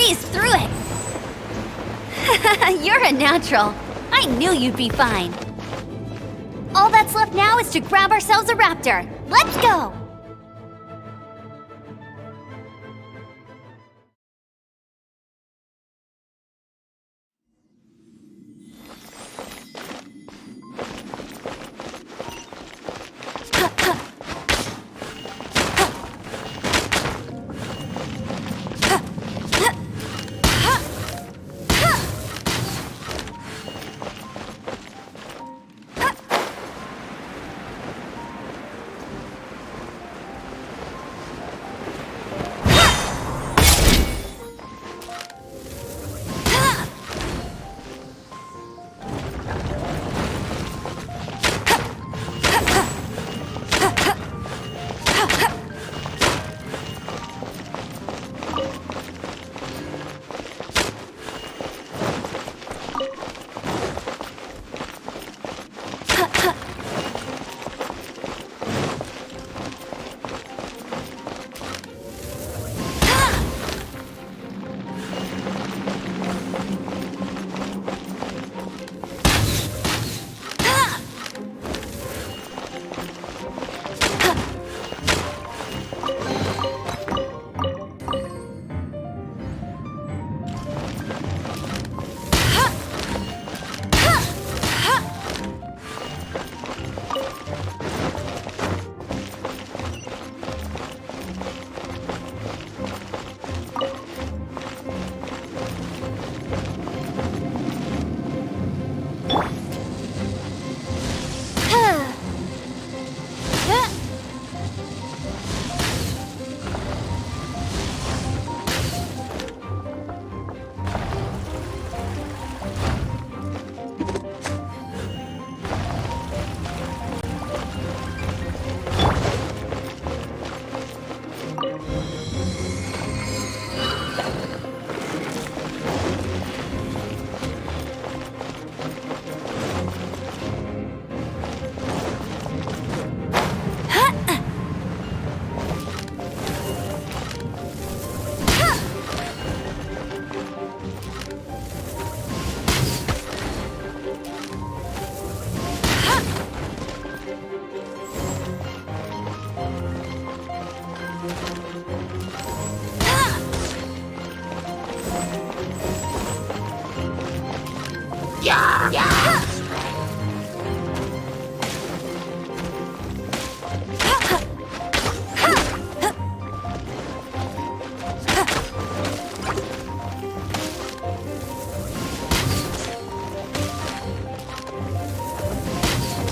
breeze through it. You're a natural. I knew you'd be fine. All that's left now is to grab ourselves a raptor. Let's go!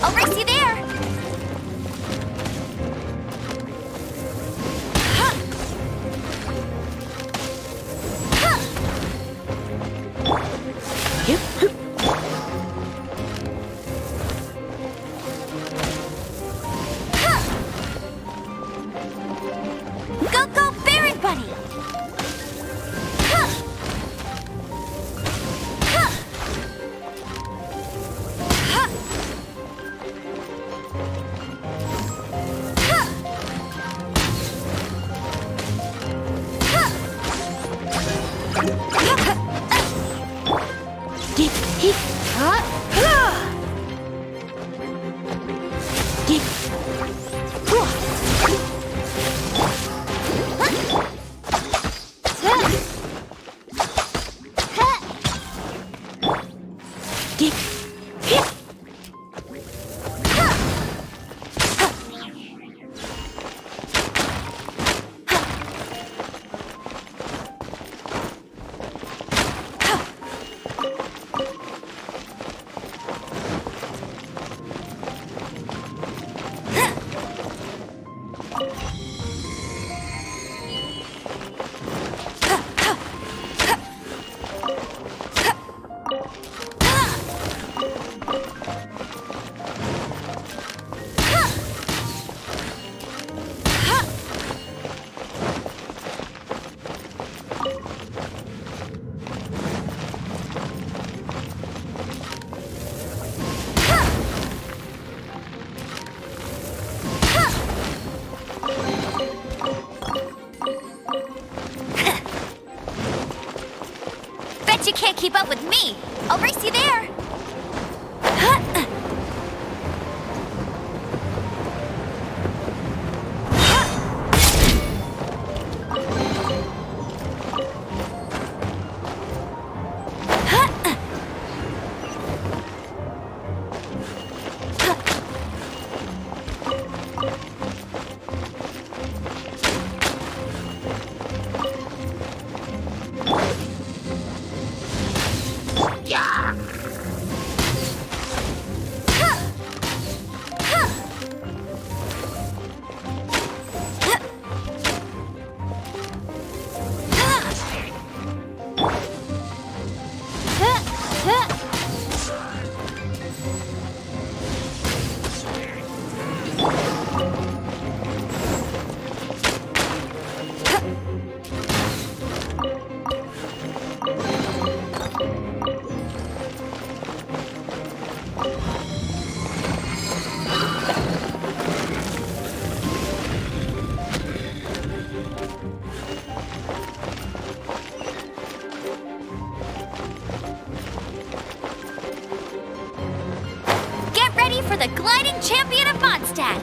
I'll race you there! you can't keep up with me. I'll race you there. For the gliding champion of Mondstadt!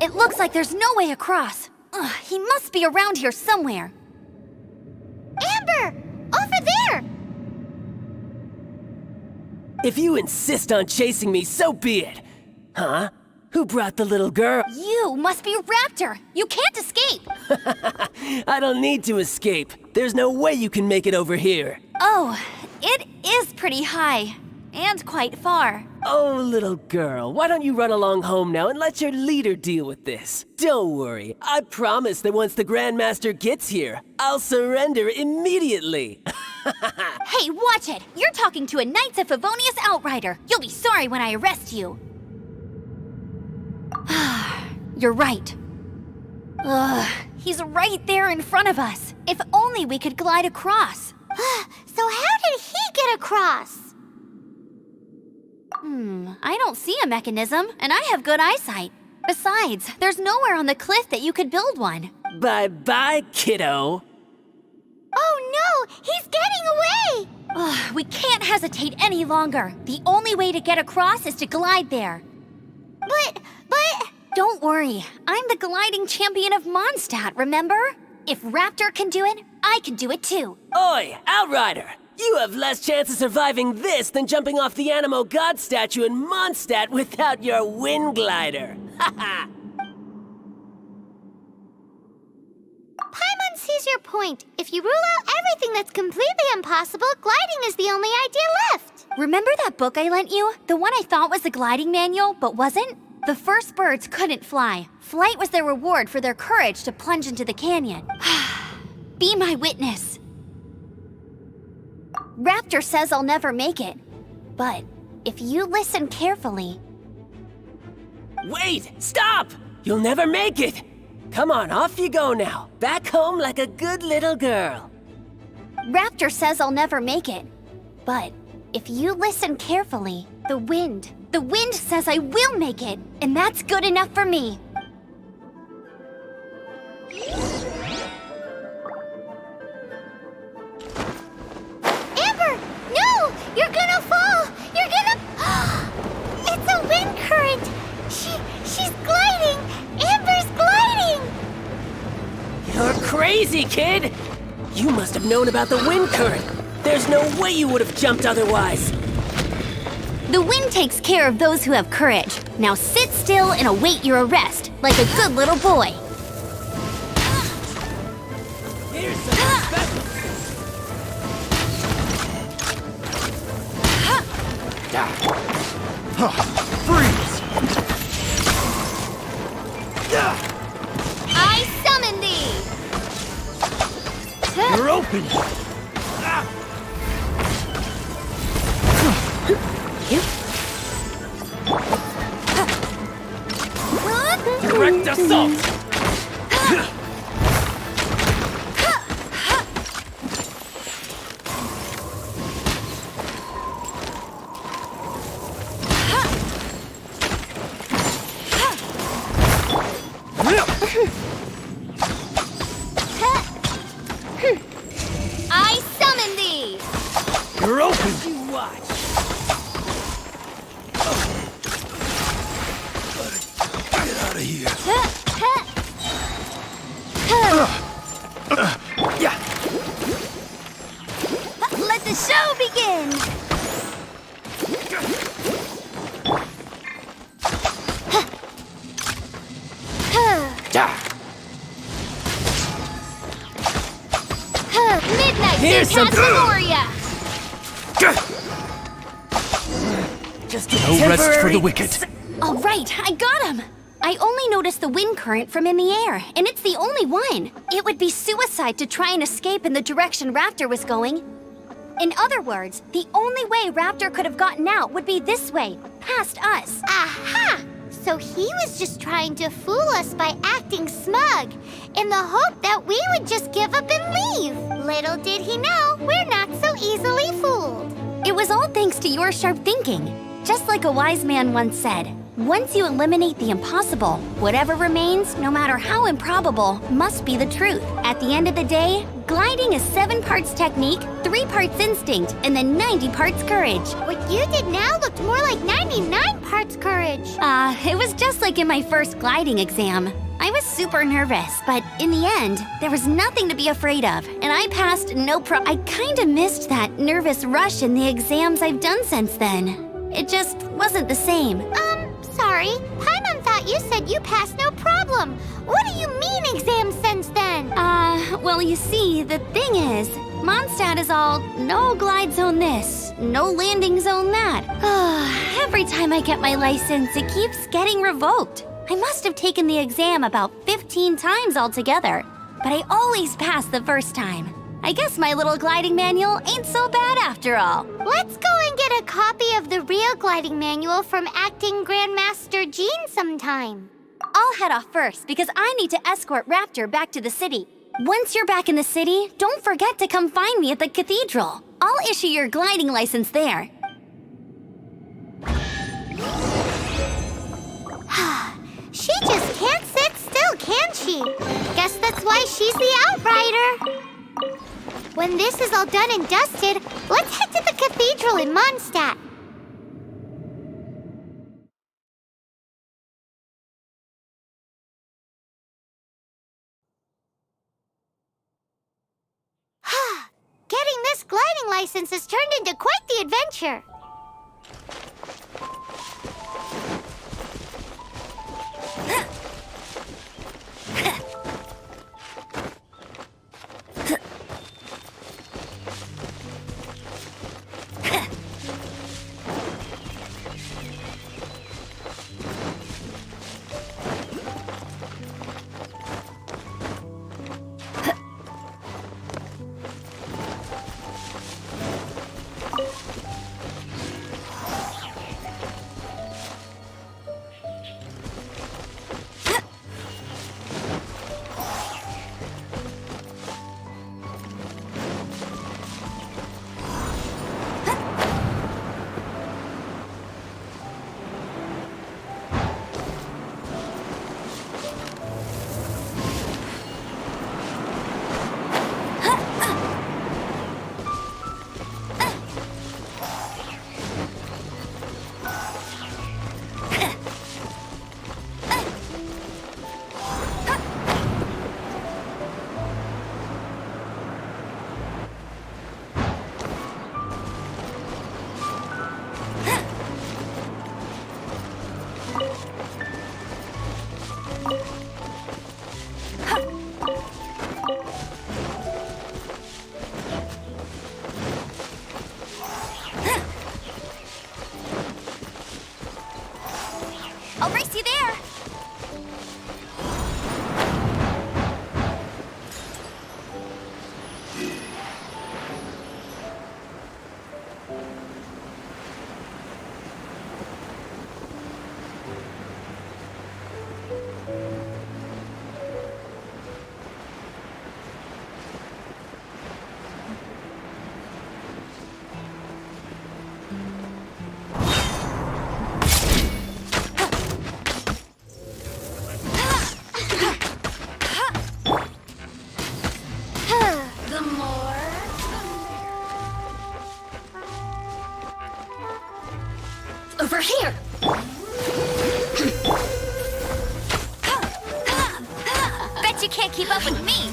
It looks like there's no way across. Ugh, he must be around here somewhere. Amber! Over there! If you insist on chasing me, so be it. Huh? Who brought the little girl? You must be Raptor. You can't escape. I don't need to escape. There's no way you can make it over here. Oh, it is pretty high. And quite far. Oh, little girl, why don't you run along home now and let your leader deal with this? Don't worry, I promise that once the Grandmaster gets here, I'll surrender immediately. Hey, watch it! You're talking to a Knights of Favonius outrider. You'll be sorry when I arrest you. You're right. Ugh, he's right there in front of us. If only we could glide across. So how did he get across? I don't see a mechanism, and I have good eyesight. Besides, there's nowhere on the cliff that you could build one. Bye-bye, kiddo. Oh no, he's getting away! Ugh, we can't hesitate any longer. The only way to get across is to glide there. But... Don't worry, I'm the gliding champion of Mondstadt, remember? If Raptor can do it, I can do it too. Oi, Outrider! You have less chance of surviving this than jumping off the Animo God statue in Mondstadt without your wind glider. Haha! Paimon sees your point. If you rule out everything that's completely impossible, gliding is the only idea left. Remember that book I lent you? The one I thought was the gliding manual, but wasn't? The first birds couldn't fly. Flight was their reward for their courage to plunge into the canyon. Be my witness. Raptor says I'll never make it. But if you listen carefully... Wait! Stop! You'll never make it! Come on, off you go now. Back home like a good little girl. Raptor says I'll never make it. But if you listen carefully, the wind says I will make it, and that's good enough for me. Amber! No! You're gonna fall! You're gonna... It's a wind current! She's gliding! Amber's gliding! You're crazy, kid! You must have known about the wind current. There's no way you would have jumped otherwise. The wind takes care of those who have courage. Now sit still and await your arrest, like a good little boy. Here's some special. Direct assault! I summon thee! You're open! You watch! Get out of here. Let the show begin! Midnight Here's some- Gloria! Just a No rest for temporary- the wicked. All right, I got him! I only noticed the wind current from in the air, and it's the only one. It would be suicide to try and escape in the direction Raptor was going. In other words, the only way Raptor could have gotten out would be this way, past us. Aha! So he was just trying to fool us by acting smug, in the hope that we would just give up and leave. Little did he know, we're not so easily fooled. It was all thanks to your sharp thinking. Just like a wise man once said, once you eliminate the impossible, whatever remains, no matter how improbable, must be the truth. At the end of the day, gliding is 7 parts technique, 3 parts instinct, and then 90 parts courage. What you did now looked more like 99 parts courage. It was just like in my first gliding exam. I was super nervous, but in the end, there was nothing to be afraid of, and I passed I kinda missed that nervous rush in the exams I've done since then. It just wasn't the same. Sorry. Paimon thought you said you passed no problem. What do you mean exams since then? Well, you see, the thing is, Mondstadt is all no glide zone this, no landing zone that. Every time I get my license, it keeps getting revoked. I must have taken the exam about 15 times altogether, but I always pass the first time. I guess my little gliding manual ain't so bad after all. Let's go and get a copy of the real gliding manual from Acting Grandmaster Jean sometime. I'll head off first because I need to escort Raptor back to the city. Once you're back in the city, don't forget to come find me at the cathedral. I'll issue your gliding license there. She just can't sit still, can she? Guess that's why she's the Outrider. When this is all done and dusted, let's head to the cathedral in Mondstadt. Getting this gliding license has turned into quite the adventure. Over here! Bet you can't keep up with me!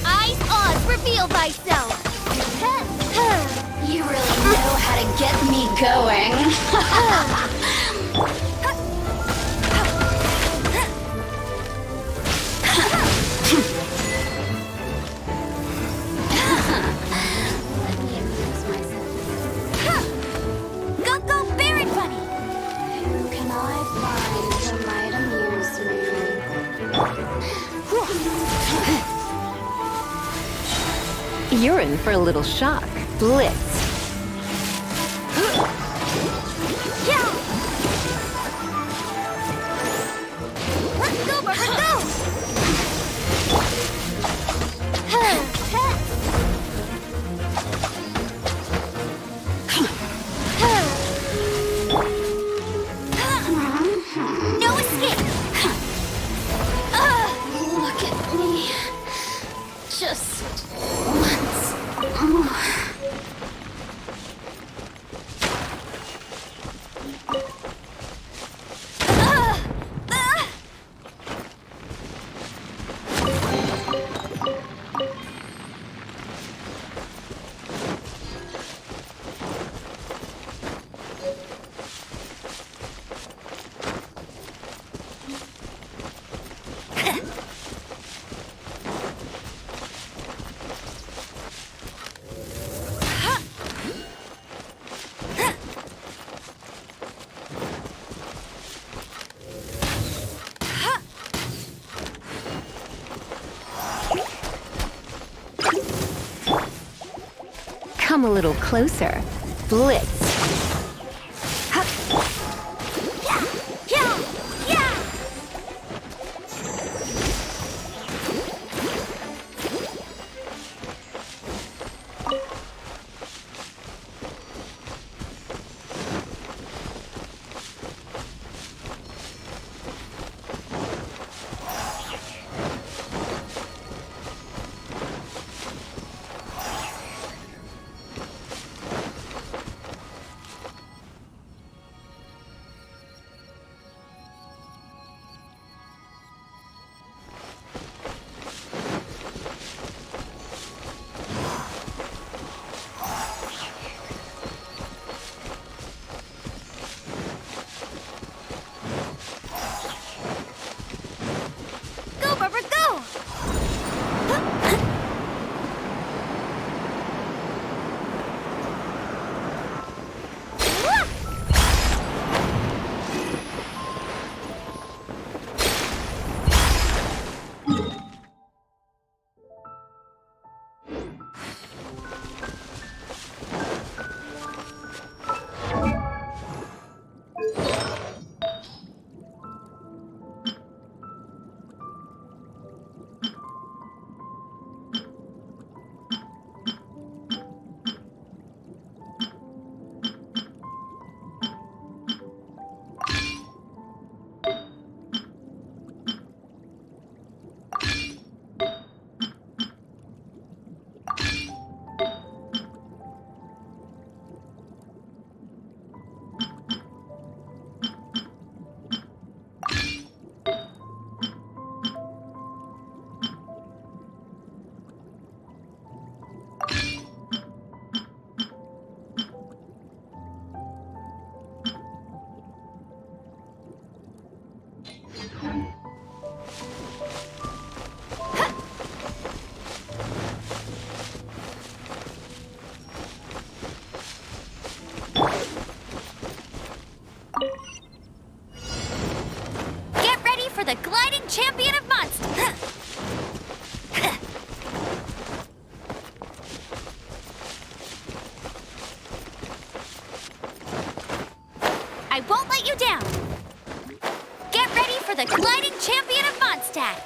Eyes on, reveal thyself! You really know how to get me going. Go, go, Barret Bunny! Who can I find that might amuse me? You're in for a little shock. Blitz. Go, Barbara, go! No escape! Look at me. Just once more. Come a little closer. Blitz. Go, Barbara, go! Get ready for the gliding champion of monsters! I won't let you down! Get ready for the gliding champion of Mondstadt!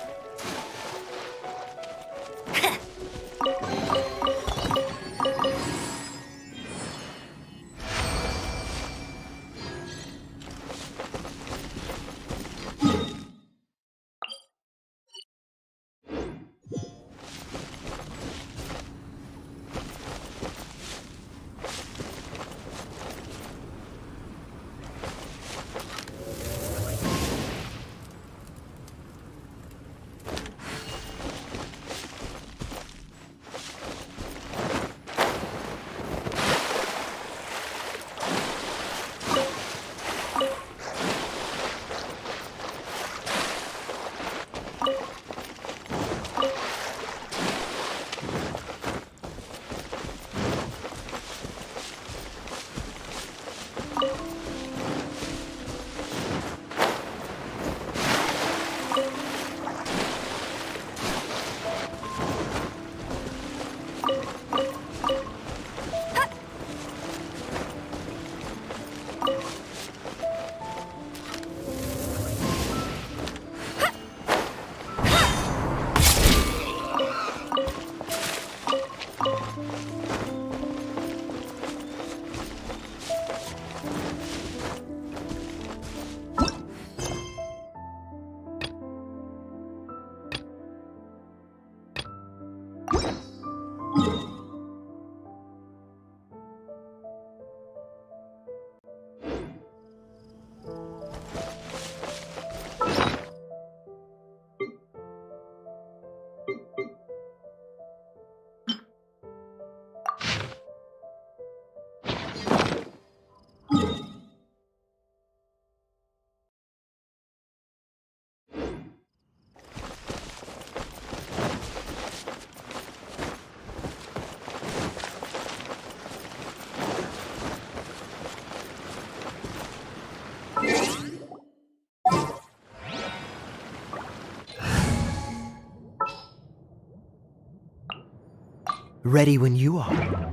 Ready when you are.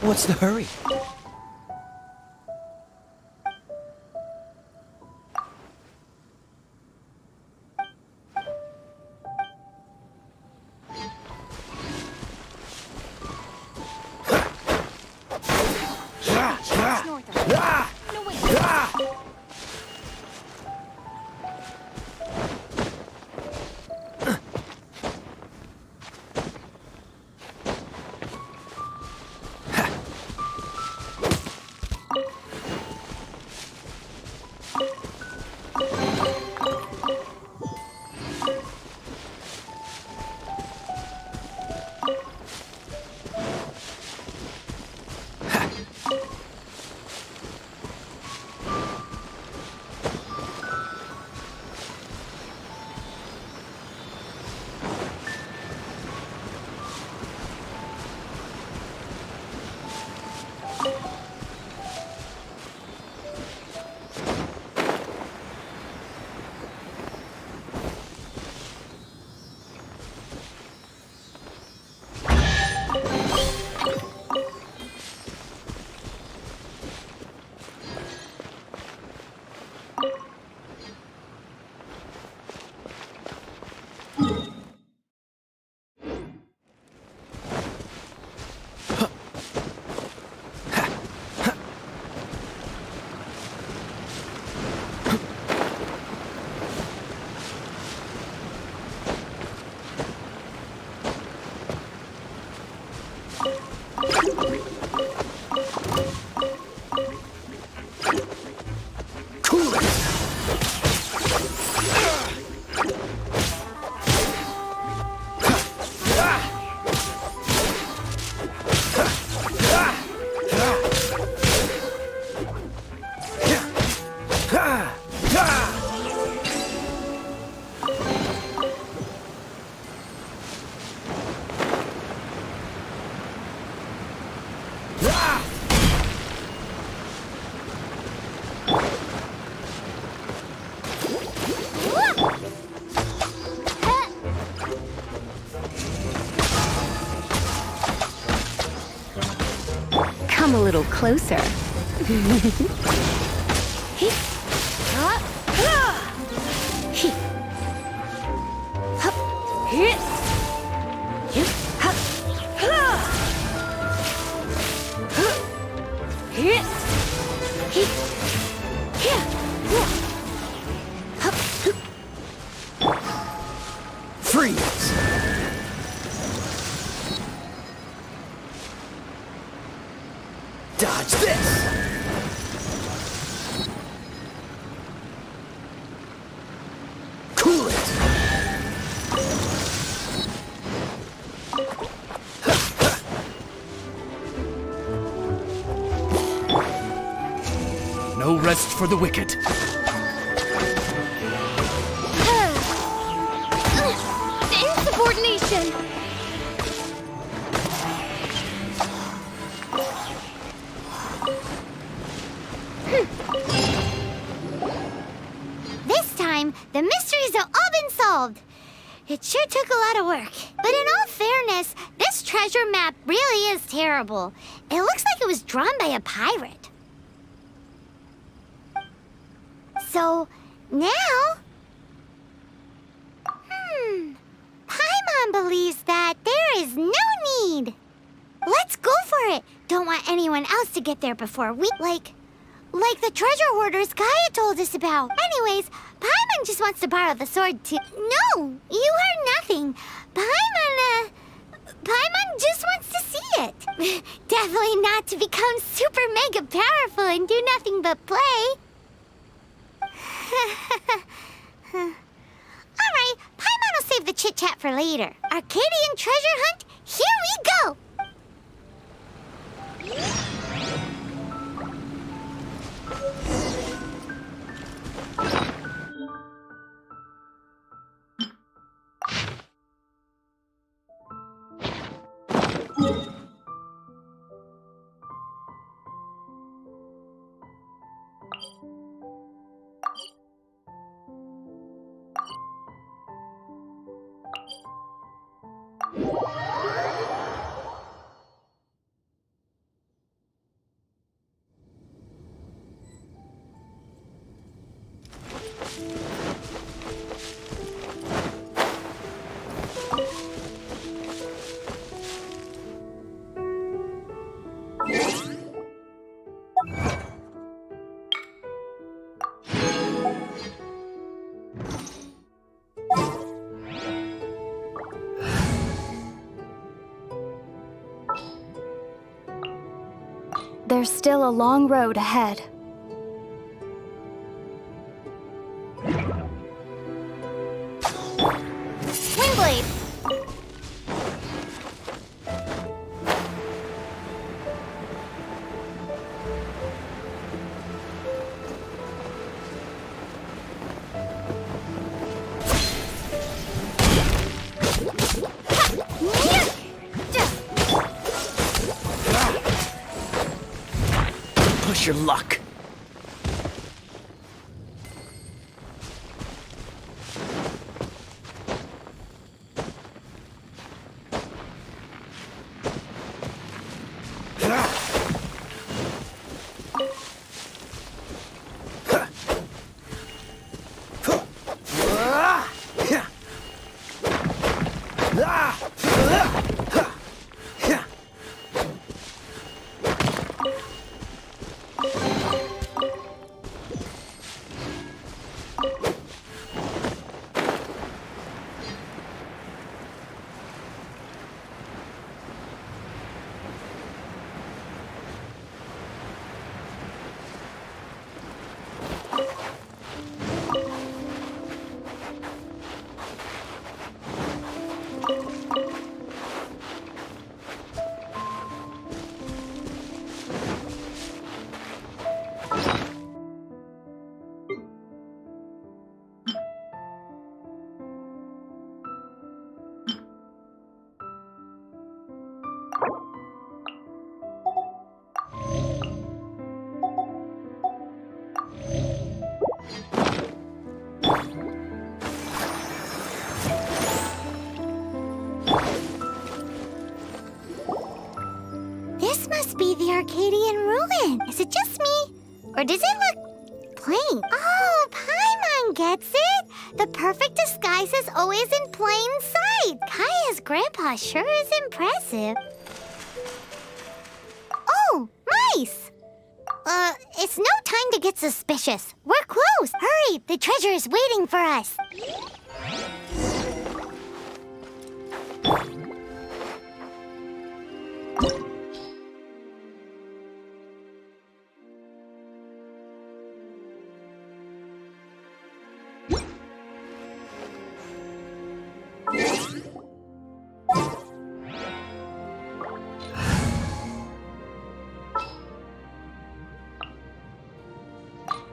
What's the hurry? Come a little closer. Freeze! Dodge this! Cool it! No rest for the wicked. Insubordination! This time, the mysteries have all been solved. It sure took a lot of work. But in all fairness, this treasure map really is terrible. It looks like it was drawn by a pirate. So, now... Paimon believes that there is no need. Let's go for it. Don't want anyone else to get there before we... Like the treasure hoarders Gaia told us about. Anyways, Paimon just wants to borrow the sword to... No, you heard nothing. Paimon just wants to see it. Definitely not to become super mega powerful and do nothing but play. Alright, Paimon will save the chit-chat for later. Arcadian treasure hunt, here we go! There's still a long road ahead. Windblade! Push your luck. This must be the Arcadian ruin. Is it just me? Or does it look plain? Oh, Paimon gets it. The perfect disguise is always in plain sight. Kaya's grandpa sure is impressive. Oh, mice! It's no time to get suspicious. We're close. Hurry, the treasure is waiting for us.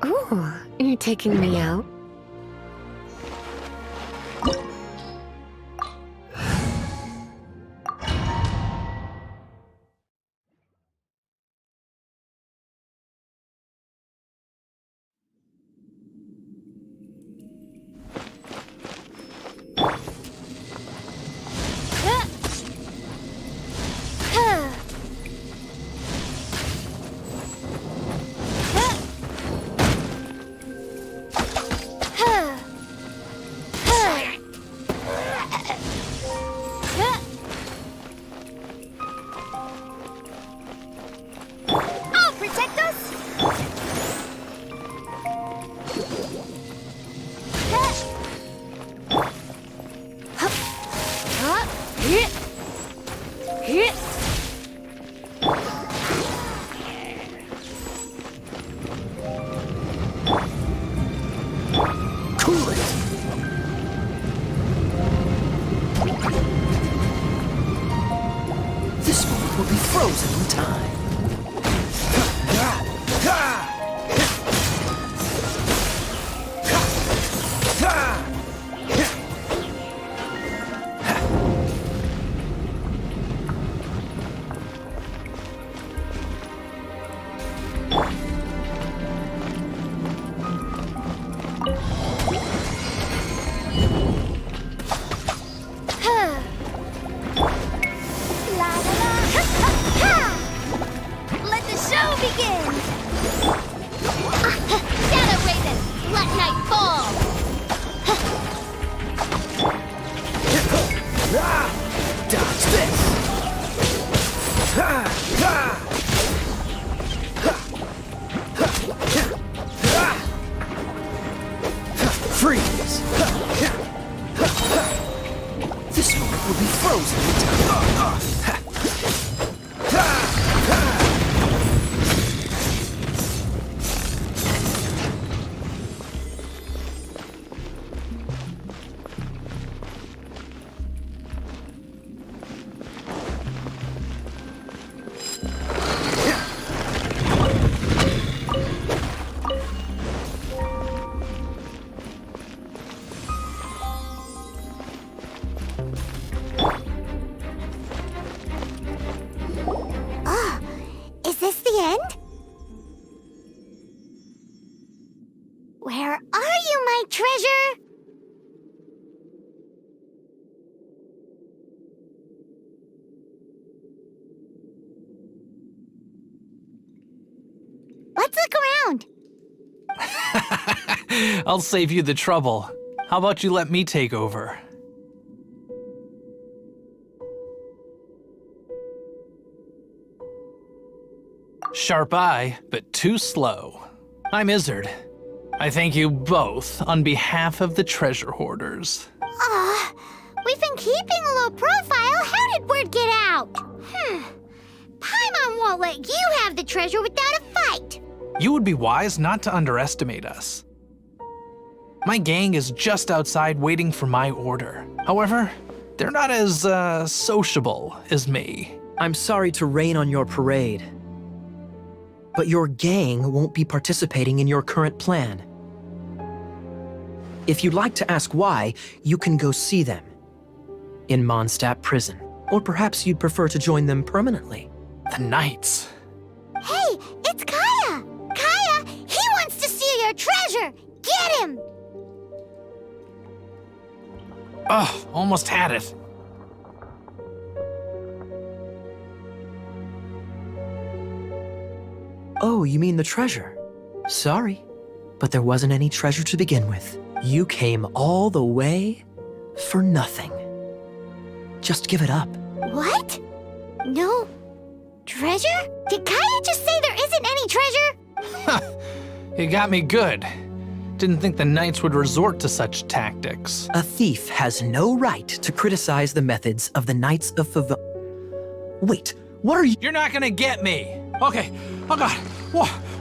Ooh, you're taking me out? frozen in time. Let the show begin! Shadow Raven, let night fall! Dodge this! Freeze! This moment will be frozen in time. Is this the end? Where are you, my treasure? Let's look around. I'll save you the trouble. How about you let me take over? Sharp eye, but too slow. I'm Izzard. I thank you both on behalf of the treasure hoarders. We've been keeping a low profile. How did word get out? Paimon won't let you have the treasure without a fight. You would be wise not to underestimate us. My gang is just outside waiting for my order. However, they're not as, sociable as me. I'm sorry to rain on your parade, but your gang won't be participating in your current plan. If you'd like to ask why, you can go see them in Mondstadt prison. Or perhaps you'd prefer to join them permanently. The Knights. Hey, it's Kaya! Kaya, he wants to steal your treasure! Get him! Ugh, almost had it. Oh, you mean the treasure? Sorry, but there wasn't any treasure to begin with. You came all the way for nothing. Just give it up. What? No treasure? Did Kaya just say there isn't any treasure? You got me good. Didn't think the Knights would resort to such tactics. A thief has no right to criticize the methods of the Knights of Favon. Wait, what are you— You're not gonna get me. Okay, oh god,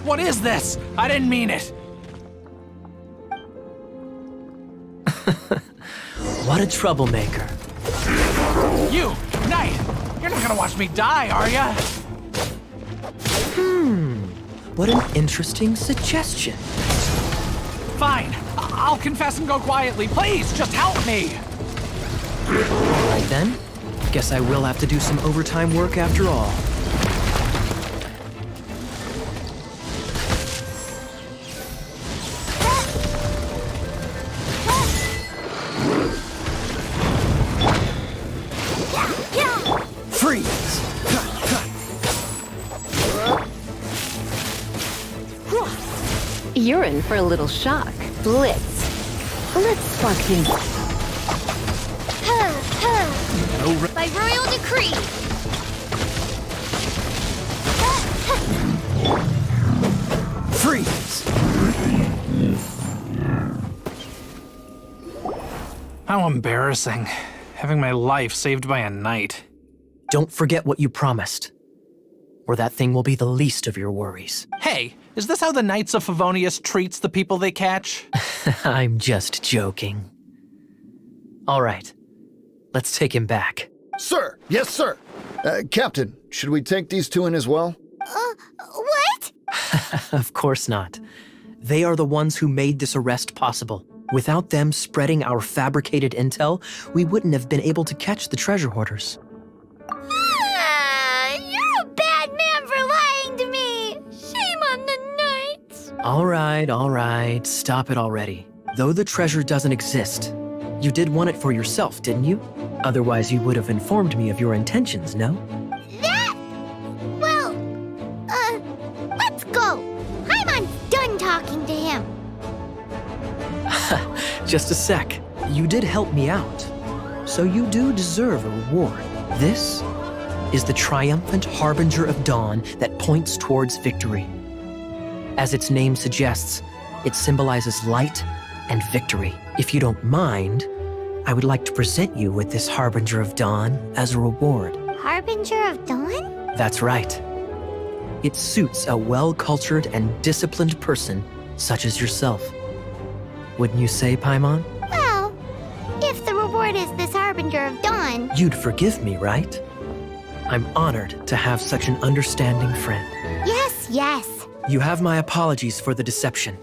what is this? I didn't mean it. What a troublemaker. You, Knight, you're not gonna watch me die, are ya? What an interesting suggestion. Fine, I'll confess and go quietly. Please, just help me. All right then, guess I will have to do some overtime work after all. Freeze! You're in for a little shock. Blitz. Let's spark things. By royal decree. Freeze! How embarrassing, having my life saved by a knight. Don't forget what you promised, or that thing will be the least of your worries. Hey, is this how the Knights of Favonius treats the people they catch? I'm just joking. All right, let's take him back. Sir, yes, sir. Captain, should we take these two in as well? What? Of course not. They are the ones who made this arrest possible. Without them spreading our fabricated intel, we wouldn't have been able to catch the treasure hoarders. You're a bad man for lying to me. Shame on the knights. All right. Stop it already. Though the treasure doesn't exist, you did want it for yourself, didn't you? Otherwise, you would have informed me of your intentions, no? Well, let's go. Paimon's done talking to him. Just a sec. You did help me out. So you do deserve a reward. This is the triumphant harbinger of dawn that points towards victory. As its name suggests, it symbolizes light and victory. If you don't mind, I would like to present you with this harbinger of dawn as a reward. Harbinger of Dawn? That's right. It suits a well-cultured and disciplined person such as yourself. Wouldn't you say, Paimon? Well, if the reward is this Harbinger of Dawn... You'd forgive me, right? I'm honored to have such an understanding friend. Yes. You have my apologies for the deception.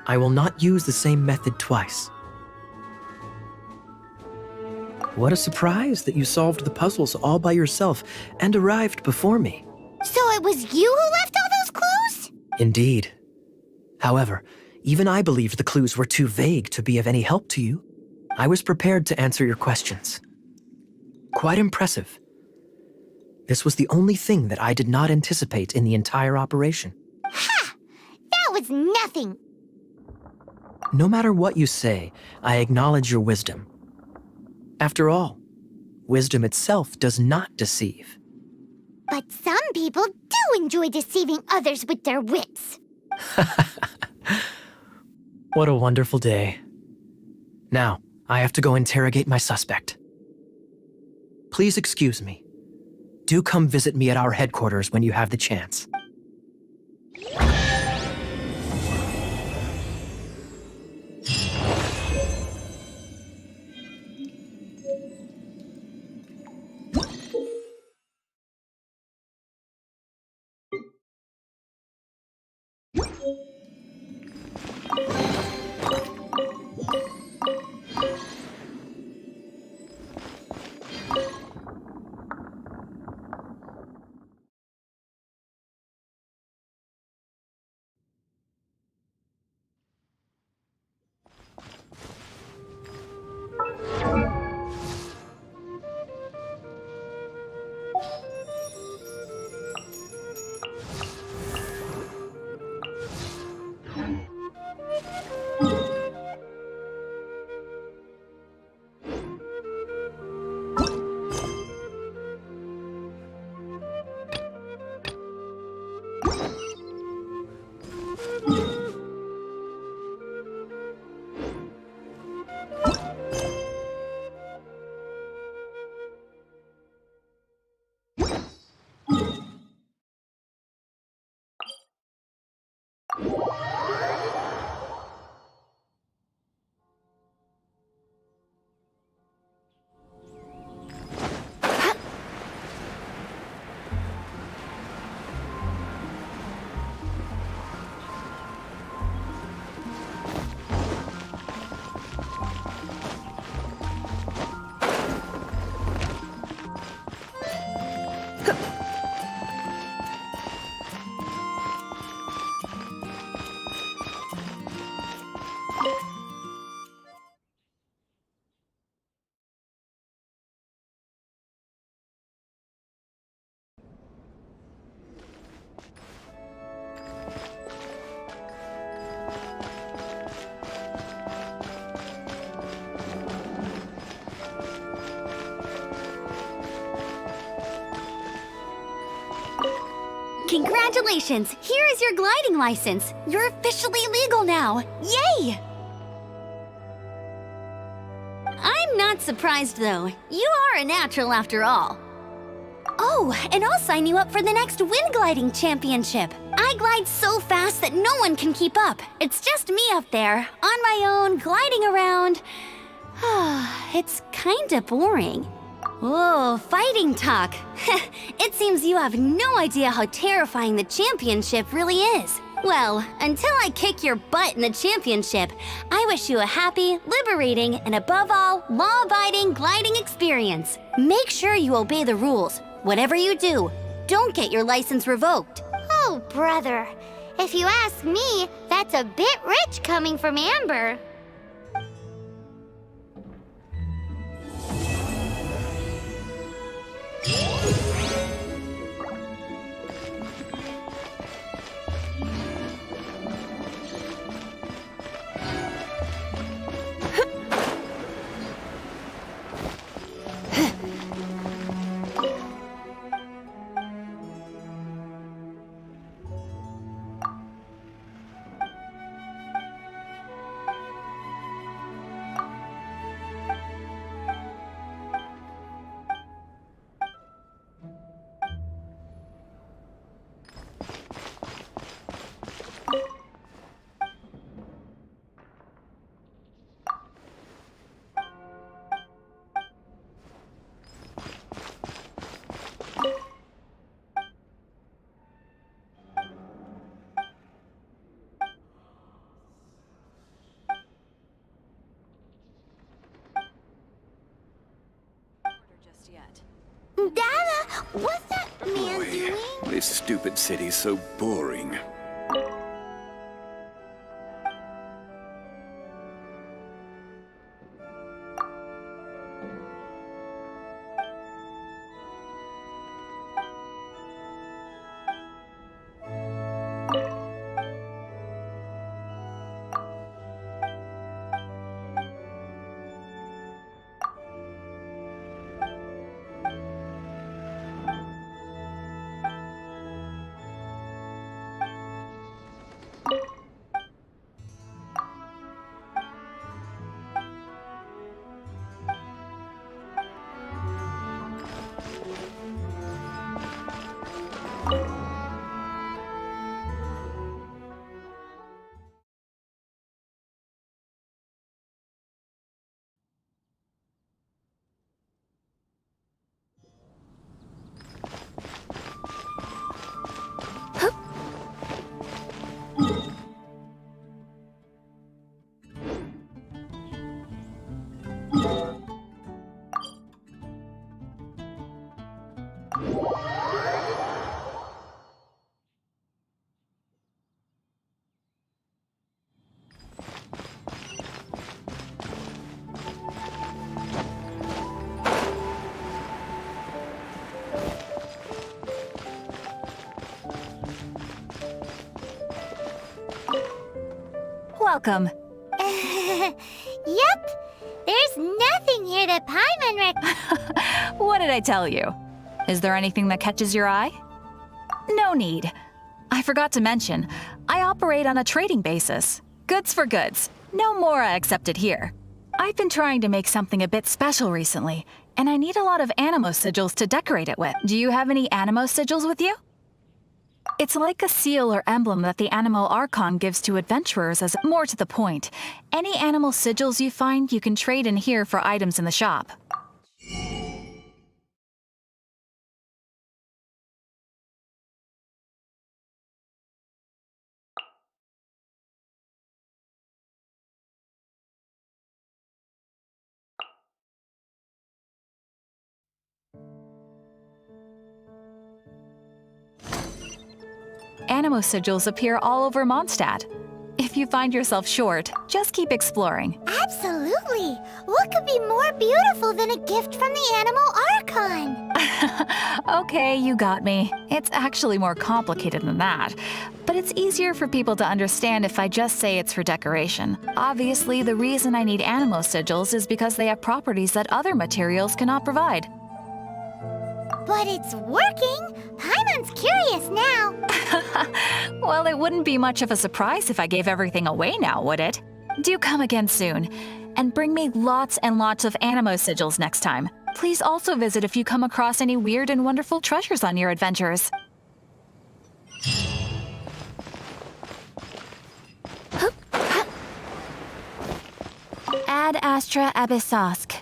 I will not use the same method twice. What a surprise that you solved the puzzles all by yourself and arrived before me. So it was you who left all those clues? Indeed. However, even I believed the clues were too vague to be of any help to you. I was prepared to answer your questions. Quite impressive. This was the only thing that I did not anticipate in the entire operation. Ha! That was nothing. No matter what you say, I acknowledge your wisdom. After all, wisdom itself does not deceive. But some people do enjoy deceiving others with their wits. What a wonderful day. Now, I have to go interrogate my suspect. Please excuse me. Do come visit me at our headquarters when you have the chance. Congratulations! Here is your gliding license. You're officially legal now. Yay! I'm not surprised, though. You are a natural after all. Oh, and I'll sign you up for the next wind gliding championship. I glide so fast that no one can keep up. It's just me up there, on my own, gliding around. It's kinda boring. Oh, fighting talk. It seems you have no idea how terrifying the championship really is. Well, until I kick your butt in the championship, I wish you a happy, liberating, and above all, law-abiding gliding experience. Make sure you obey the rules. Whatever you do, don't get your license revoked. Oh, brother. If you ask me, that's a bit rich coming from Amber. Dada, what's that man doing? This stupid city's so boring. Welcome. Yep. There's nothing here that Paimon What did I tell you? Is there anything that catches your eye? No need. I forgot to mention, I operate on a trading basis. Goods for goods. No Mora accepted here. I've been trying to make something a bit special recently, and I need a lot of animo sigils to decorate it with. Do you have any animo sigils with you? It's like a seal or emblem that the Animal Archon gives to adventurers as more to the point. Any animal sigils you find, you can trade in here for items in the shop. Animo sigils appear all over Mondstadt. If you find yourself short, just keep exploring. Absolutely. What could be more beautiful than a gift from the Animal Archon? Okay, you got me. It's actually more complicated than that. But it's easier for people to understand if I just say it's for decoration. Obviously, the reason I need animo sigils is because they have properties that other materials cannot provide. But it's working! Paimon's curious now. Well, it wouldn't be much of a surprise if I gave everything away now, would it? Do come again soon, and bring me lots and lots of animo sigils next time. Please also visit if you come across any weird and wonderful treasures on your adventures. Ad Astra Abyssosk.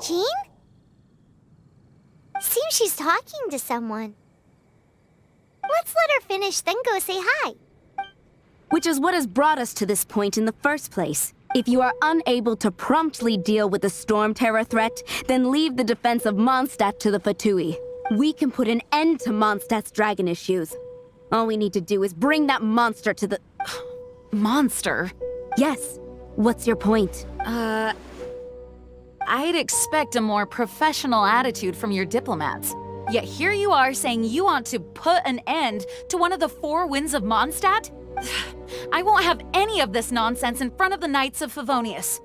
Jean? Seems she's talking to someone. Let's let her finish, then go say hi. Which is what has brought us to this point in the first place. If you are unable to promptly deal with the Storm Terror threat, then leave the defense of Mondstadt to the Fatui. We can put an end to Mondstadt's dragon issues. All we need to do is bring that monster to the... Monster? Yes. What's your point? I'd expect a more professional attitude from your diplomats. Yet here you are saying you want to put an end to one of the four winds of Mondstadt? I won't have any of this nonsense in front of the Knights of Favonius.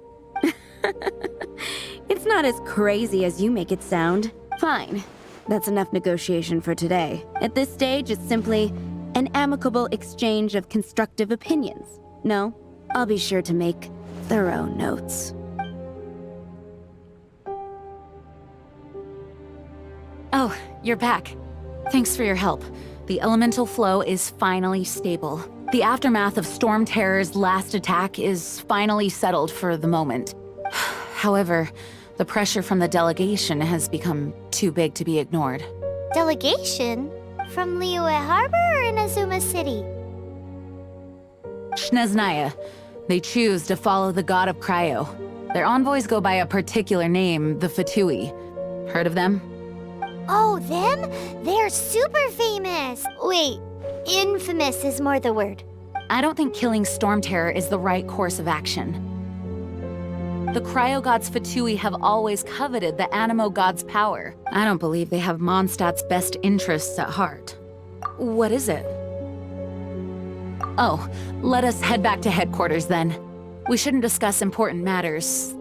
It's not as crazy as you make it sound. Fine. That's enough negotiation for today. At this stage, it's simply an amicable exchange of constructive opinions. No, I'll be sure to make thorough notes. Oh, you're back. Thanks for your help. The elemental flow is finally stable. The aftermath of Storm Terror's last attack is finally settled for the moment. However, the pressure from the delegation has become too big to be ignored. Delegation? From Liyue Harbor or Inazuma City? Snezhnaya. They choose to follow the god of Cryo. Their envoys go by a particular name, the Fatui. Heard of them? Oh, them? They're super famous! Wait, infamous is more the word. I don't think killing Storm Terror is the right course of action. The Cryo God's Fatui have always coveted the Animo God's power. I don't believe they have Mondstadt's best interests at heart. What is it? Oh, let us head back to headquarters then. We shouldn't discuss important matters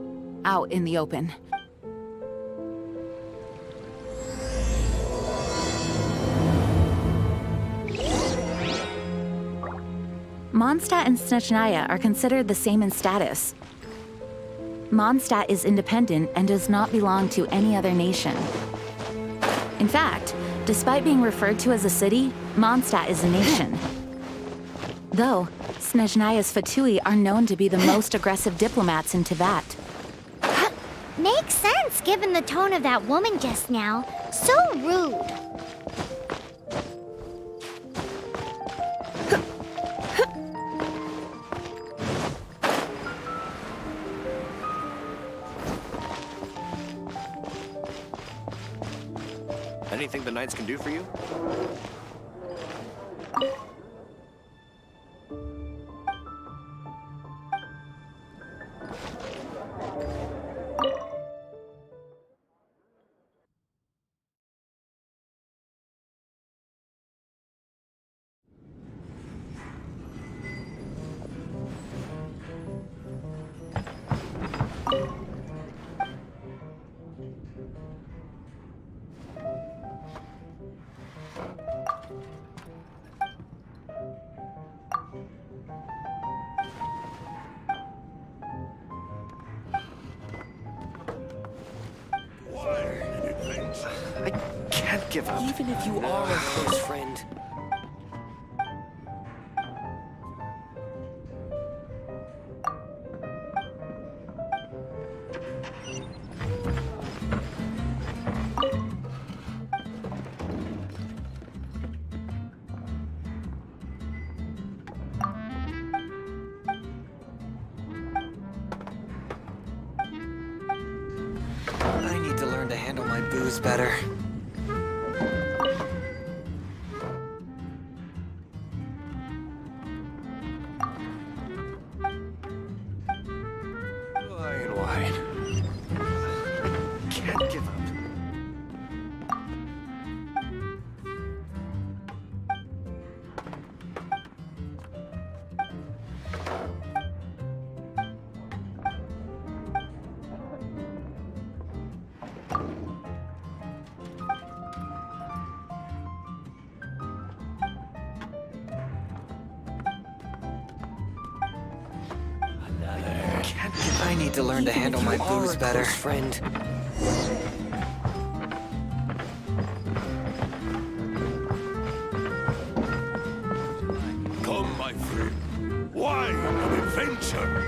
out in the open. Mondstadt and Snezhnaya are considered the same in status. Mondstadt is independent and does not belong to any other nation. In fact, despite being referred to as a city, Mondstadt is a nation. Though, Snezhnaya's Fatui are known to be the most aggressive diplomats in Teyvat. Makes sense given the tone of that woman just now. So rude. Anything the Knights can do for you? I can't give up. Even if you are a close friend. I need to learn to handle my booze better. Wine. I can't give up. I need to learn to handle my booze better. Friend. Come, my friend. Wine and adventure.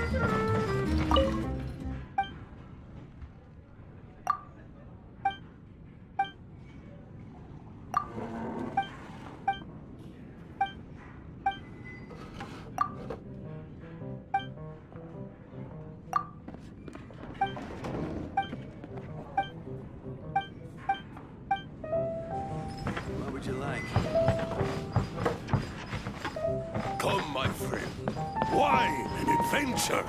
would you like? Come, my friend. Wine and adventure.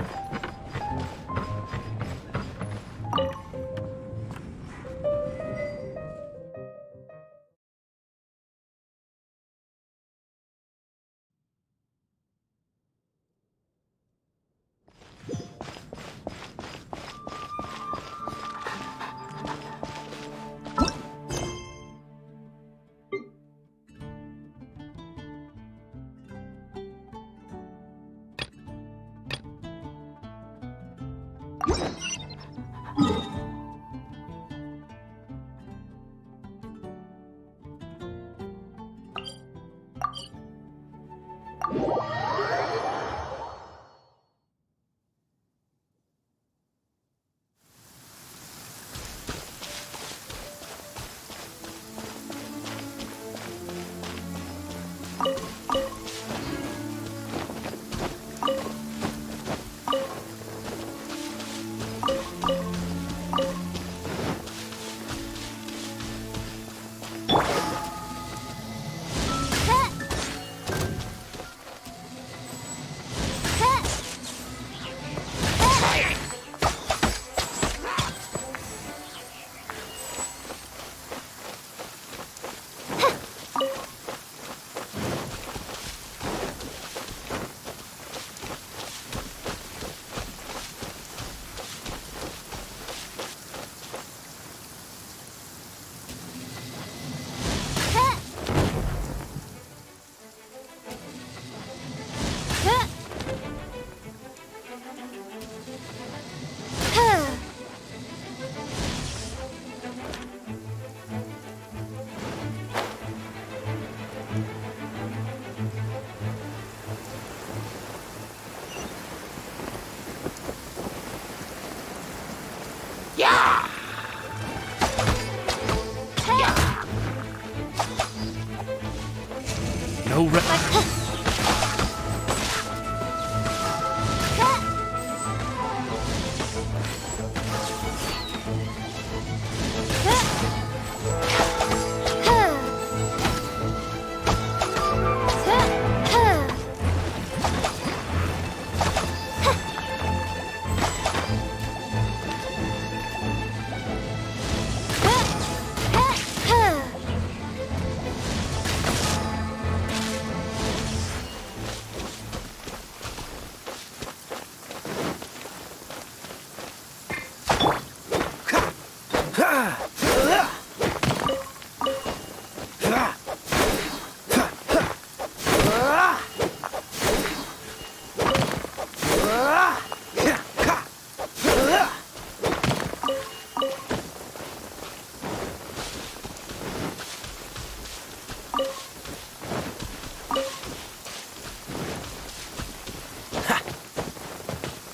No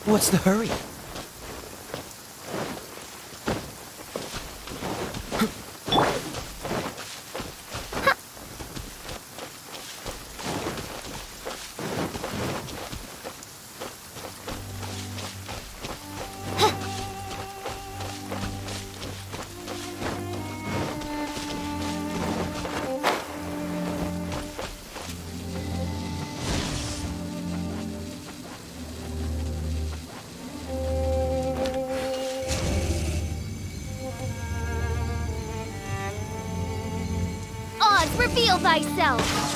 What's the hurry? Reveal thyself!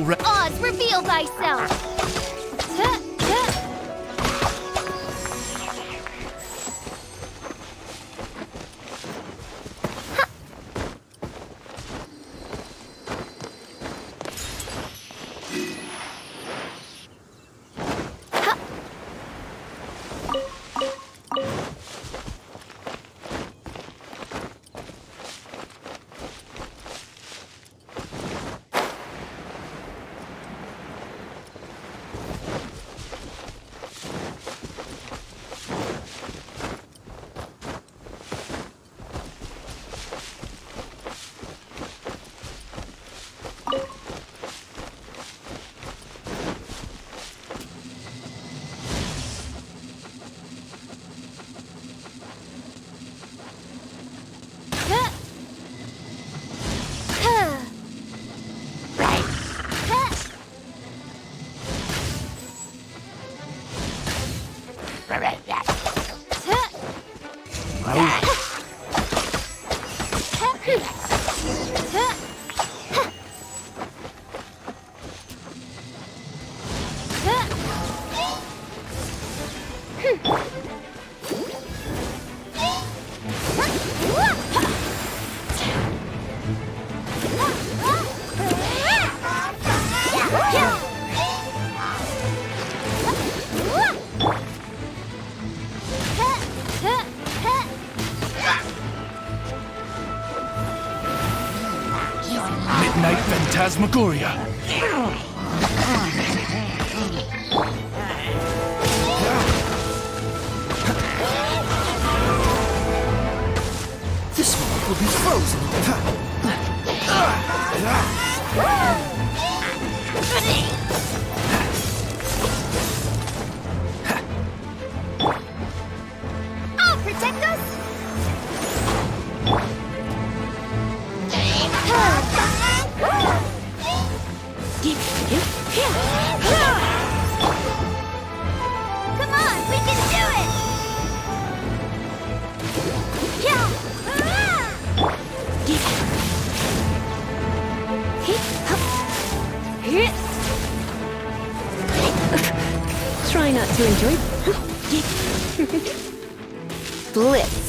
Oz, reveal thyself! Midnight Phantasmagoria. This one will be frozen. I'll protect us! Come on, we can do it! Try not to enjoy Blitz.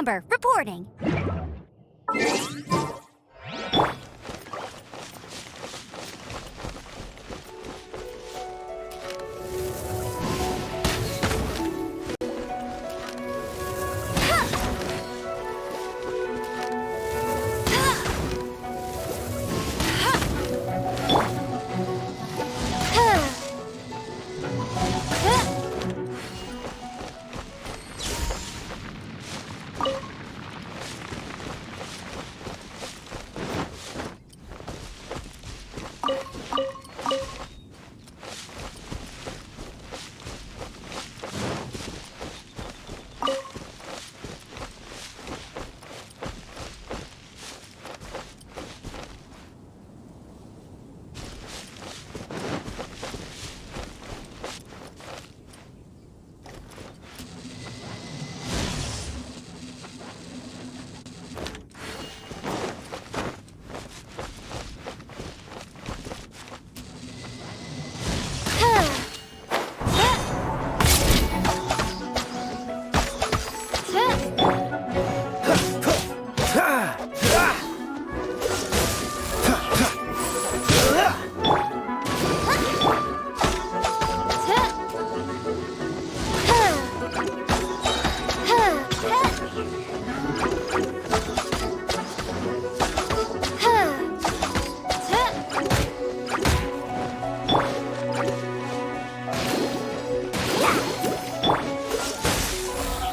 Amber, reporting.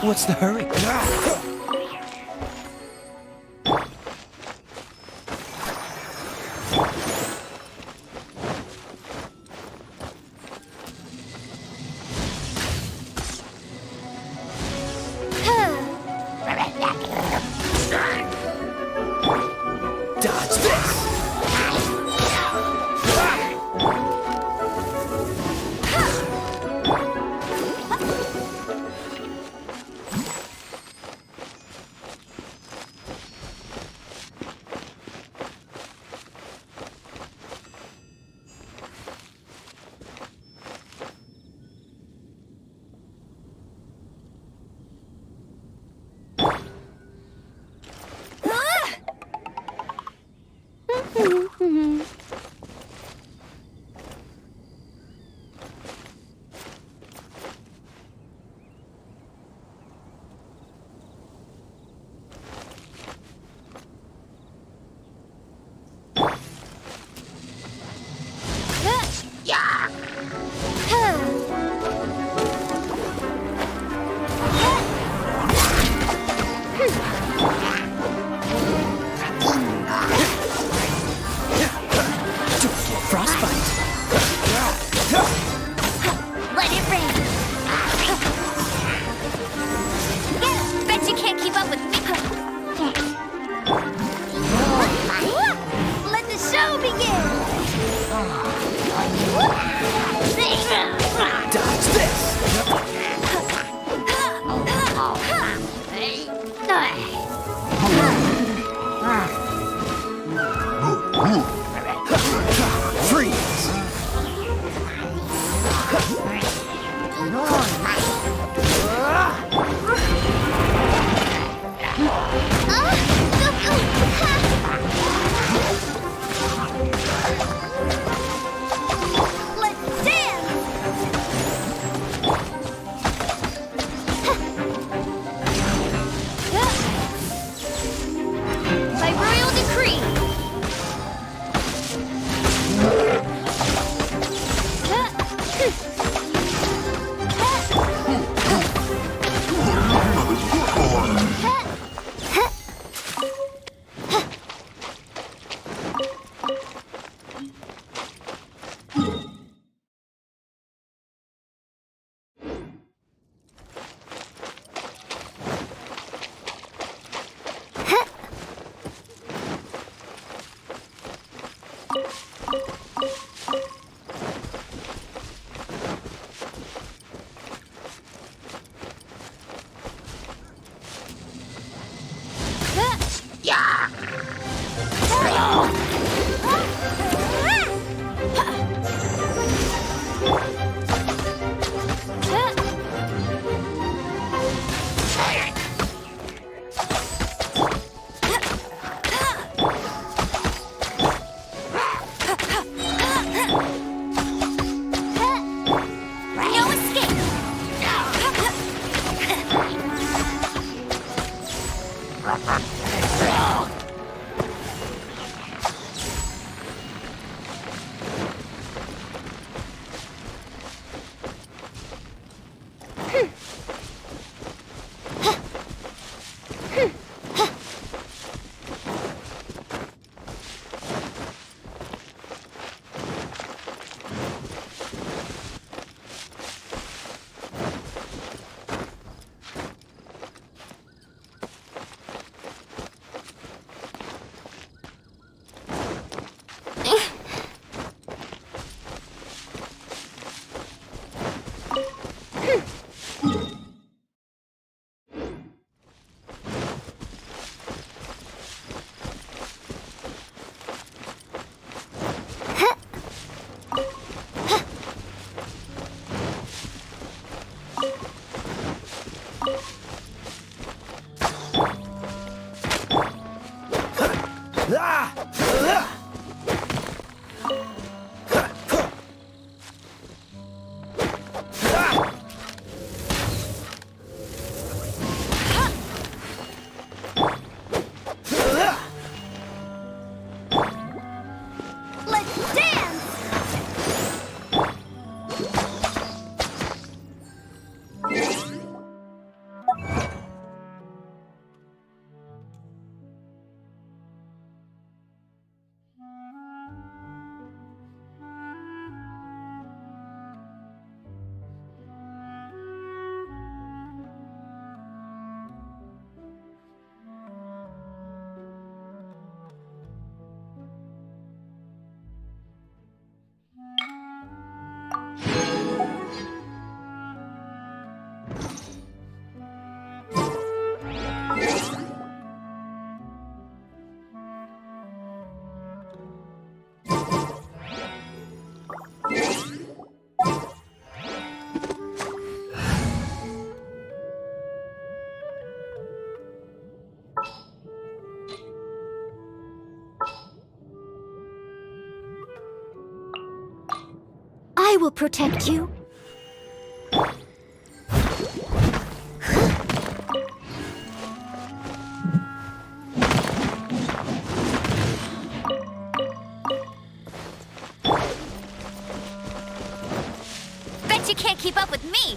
What's the hurry? Dodge this! I will protect you. Bet you can't keep up with me!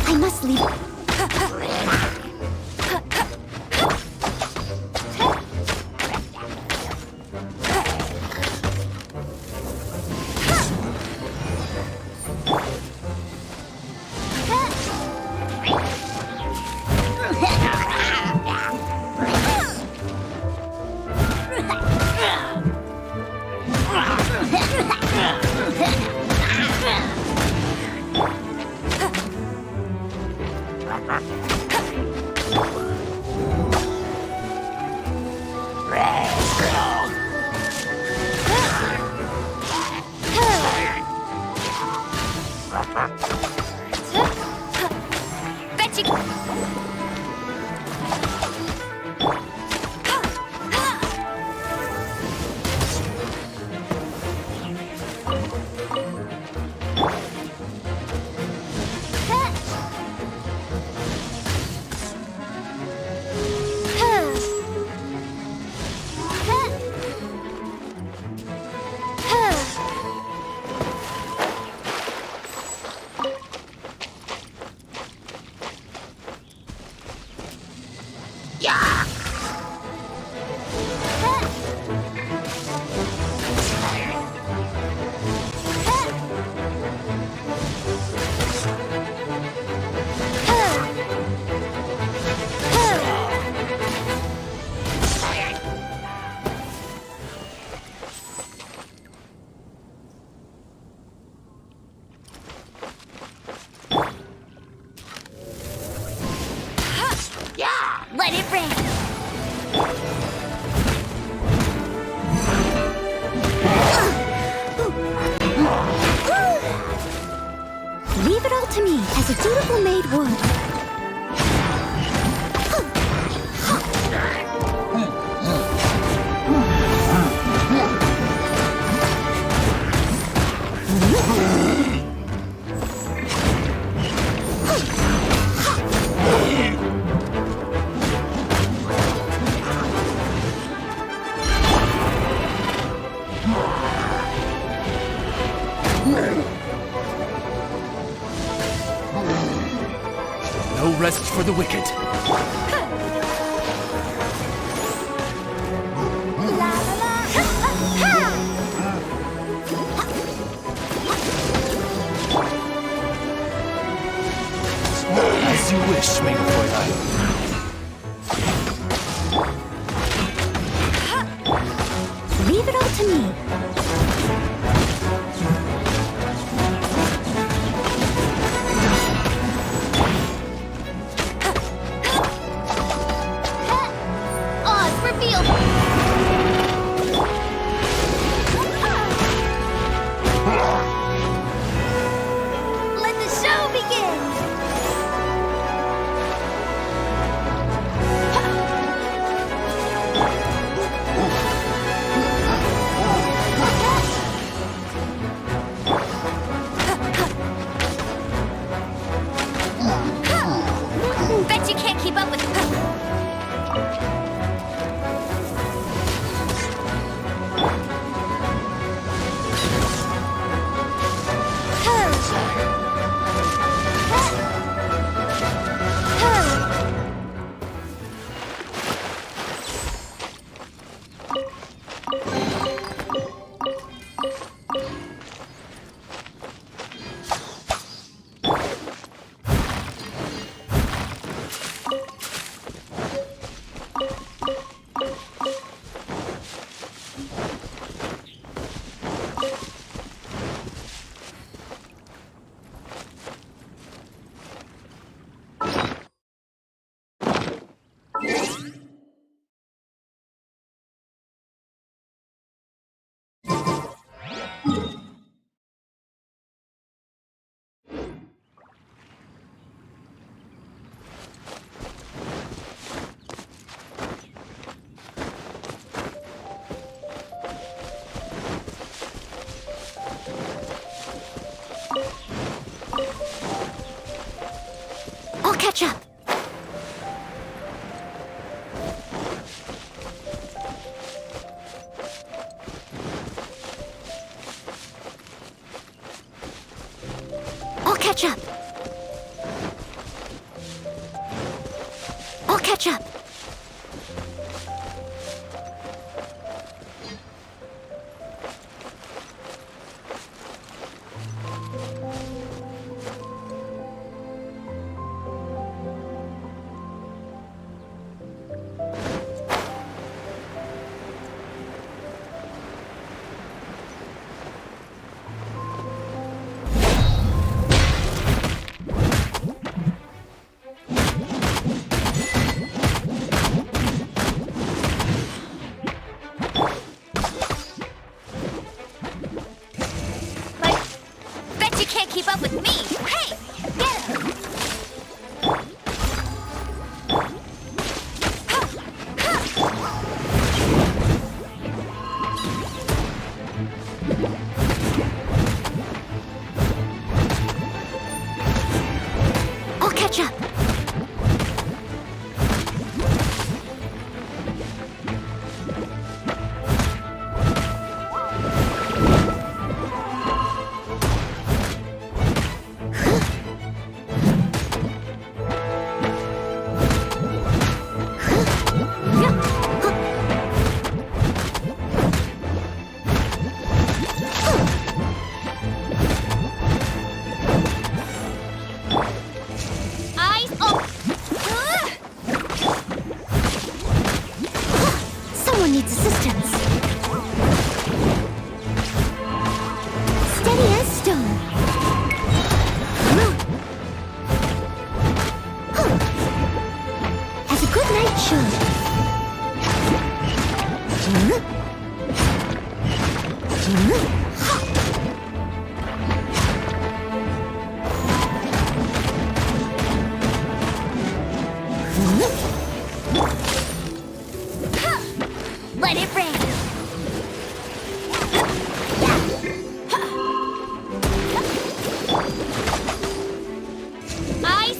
I must leave. Let it rain! Leave it all to me, as a dutiful maid would. No rest for the wicked. As you wish, Maiden Fräulein. Leave it all to me. Bet you can't keep up with I'll catch up. I'll catch up. catch up. Bet you can't keep up with me. Hey, get him! I'll catch up. Eyes open. Someone needs assistance. Steady as stone. As a good knight should. Let it rain. Eyes.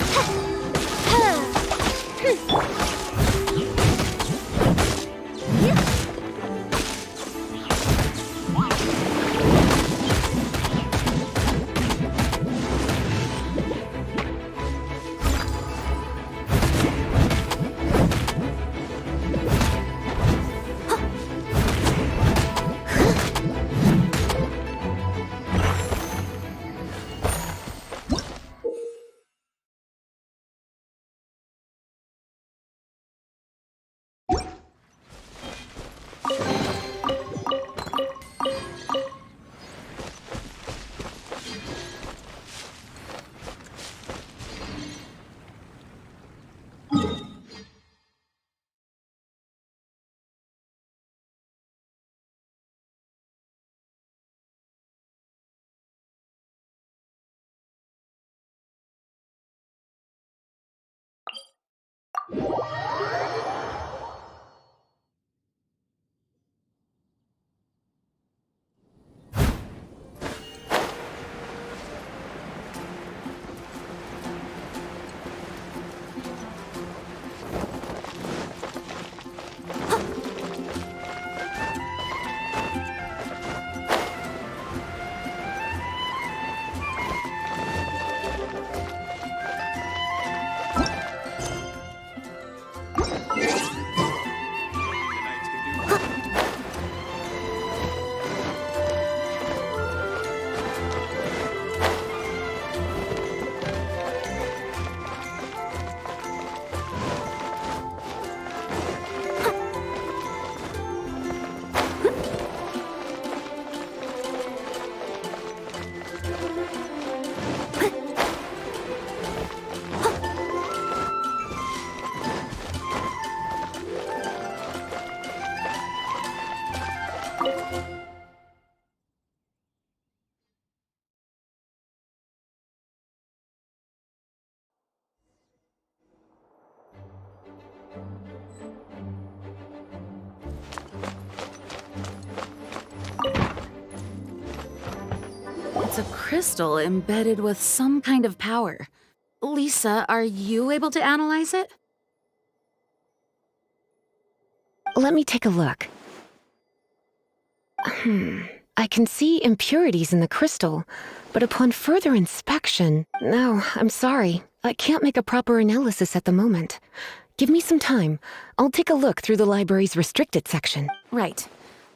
It's a crystal embedded with some kind of power. Lisa, are you able to analyze it? Let me take a look. I can see impurities in the crystal, but upon further inspection... No, I'm sorry. I can't make a proper analysis at the moment. Give me some time. I'll take a look through the library's restricted section. Right.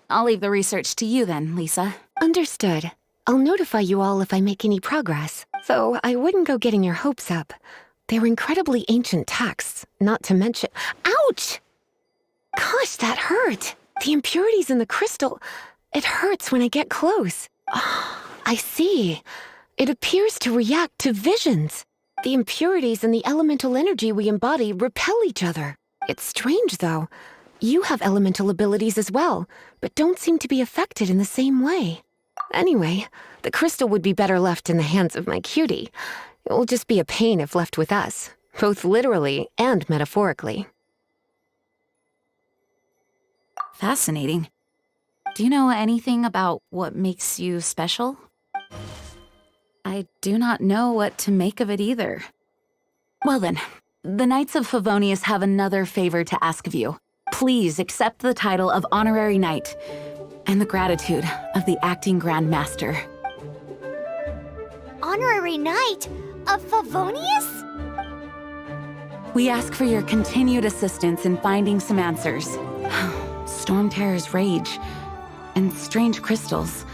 I'll leave the research to you then, Lisa. Understood. I'll notify you all if I make any progress. Though I wouldn't go getting your hopes up. They're incredibly ancient texts, not to mention— Ouch! Gosh, that hurt. The impurities in the crystal— it hurts when I get close. I see. It appears to react to visions. The impurities and the elemental energy we embody repel each other. It's strange, though. You have elemental abilities as well, but don't seem to be affected in the same way. Anyway, the crystal would be better left in the hands of my cutie. It will just be a pain if left with us, both literally and metaphorically. Fascinating. Do you know anything about what makes you special? I do not know what to make of it either. Well then, the Knights of Favonius have another favor to ask of you. Please accept the title of Honorary Knight and the gratitude of the Acting Grand Master. Honorary Knight of Favonius? We ask for your continued assistance in finding some answers. Storm Terror's rage and strange crystals.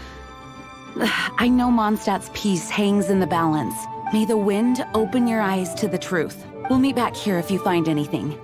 I know Mondstadt's peace hangs in the balance. May the wind open your eyes to the truth. We'll meet back here if you find anything.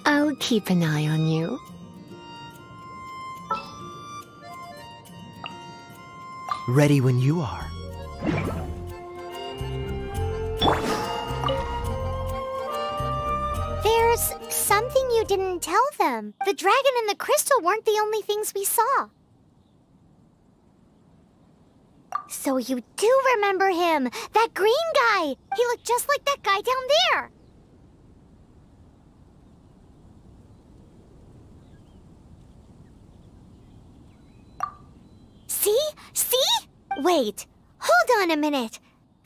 I'll keep an eye on you. Ready when you are. There's something you didn't tell them. The dragon and the crystal weren't the only things we saw. So you do remember him, that green guy. He looked just like that guy down there. See? See? Wait, hold on a minute.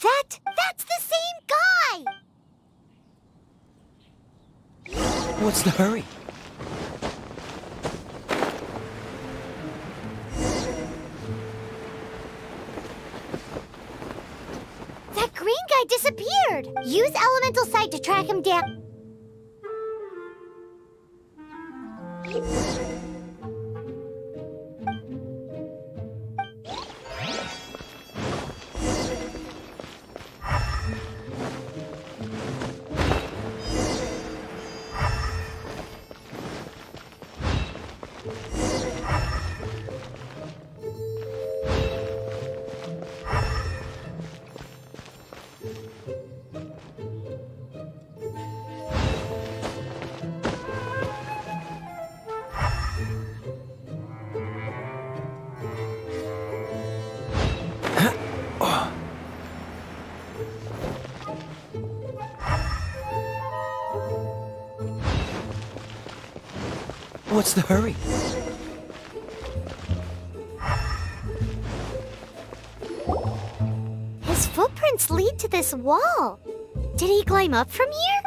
That's the same guy! What's the hurry? That green guy disappeared! Use Elemental Sight to track him down. What's the hurry? His footprints lead to this wall. Did he climb up from here?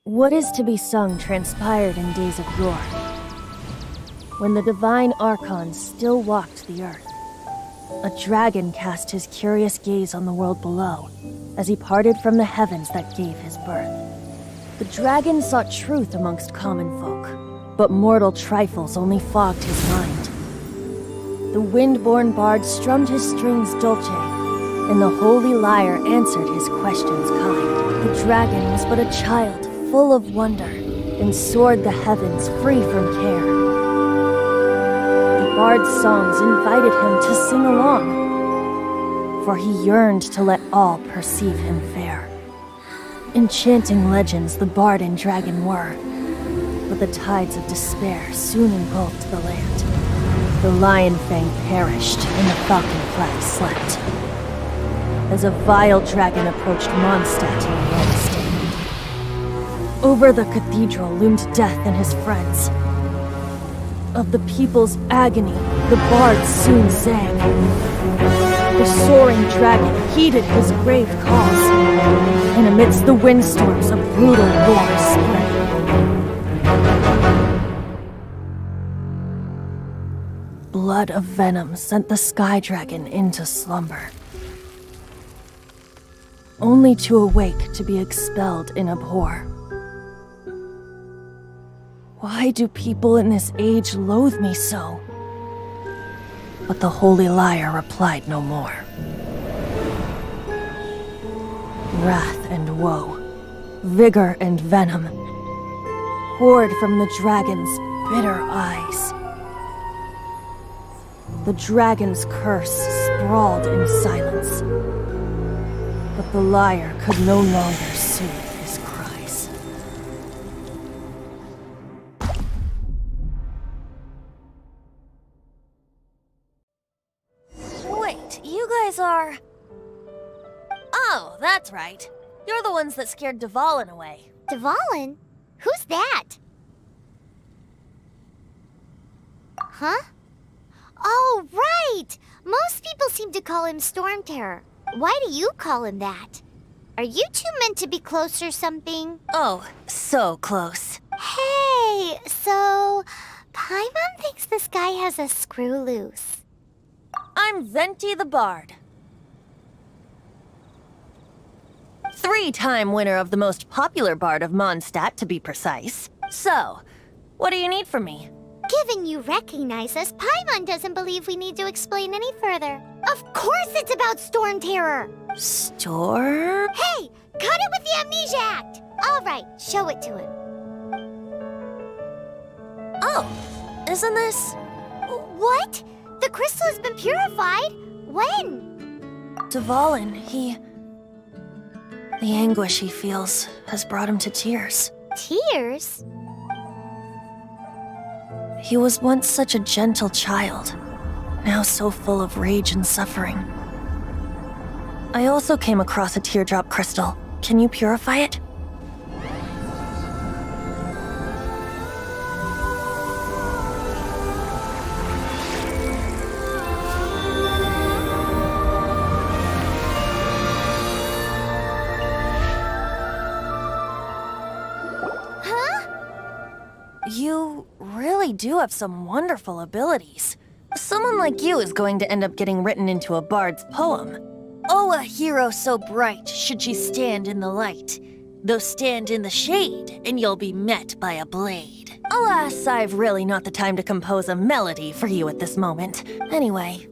What is to be sung transpired in days of yore, when the divine archons still walked the earth. A dragon cast his curious gaze on the world below, as he parted from the heavens that gave his birth. The dragon sought truth amongst common folk, but mortal trifles only fogged his mind. The wind-born bard strummed his strings dolce, and the holy lyre answered his questions kind. The dragon was but a child, full of wonder, and soared the heavens free from care. The bard's songs invited him to sing along, for he yearned to let all perceive him fair. Enchanting legends the bard and dragon were, but the tides of despair soon engulfed the land. The lion fang perished, and the falcon-clad slept, as a vile dragon approached Mondstadt in a red state. Over the cathedral loomed death and his friends. Of the people's agony, the bard soon sang. The soaring dragon heeded his grave calls, and amidst the windstorms a brutal war spread. Blood of venom sent the sky dragon into slumber, only to awake to be expelled in abhor. Why do people in this age loathe me so? But the holy lyre replied no more. Wrath and woe, vigor and venom, poured from the dragon's bitter eyes. The dragon's curse sprawled in silence, but the lyre could no longer soothe his cries. Wait, you guys are... Oh, that's right. You're the ones that scared Dvalin away. Dvalin? Who's that? Huh? Oh, right! Most people seem to call him Storm Terror. Why do you call him that? Are you two meant to be close or something? Oh, so close. Hey, so... Paimon thinks this guy has a screw loose. I'm Venti the Bard. 3-time winner of the most popular bard of Mondstadt, to be precise. So, what do you need from me? Given you recognize us, Paimon doesn't believe we need to explain any further. Of course it's about Storm Terror! Storm? Hey! Cut it with the Amnesia Act! Alright, show it to him. Oh, isn't this... What? The crystal has been purified? When? Dvalin, he... The anguish he feels has brought him to tears. Tears? He was once such a gentle child, now so full of rage and suffering. I also came across a teardrop crystal. Can you purify it? You really do have some wonderful abilities. Someone like you is going to end up getting written into a bard's poem. Oh, a hero so bright should she stand in the light, though stand in the shade, and you'll be met by a blade. Alas, I've really not the time to compose a melody for you at this moment. Anyway,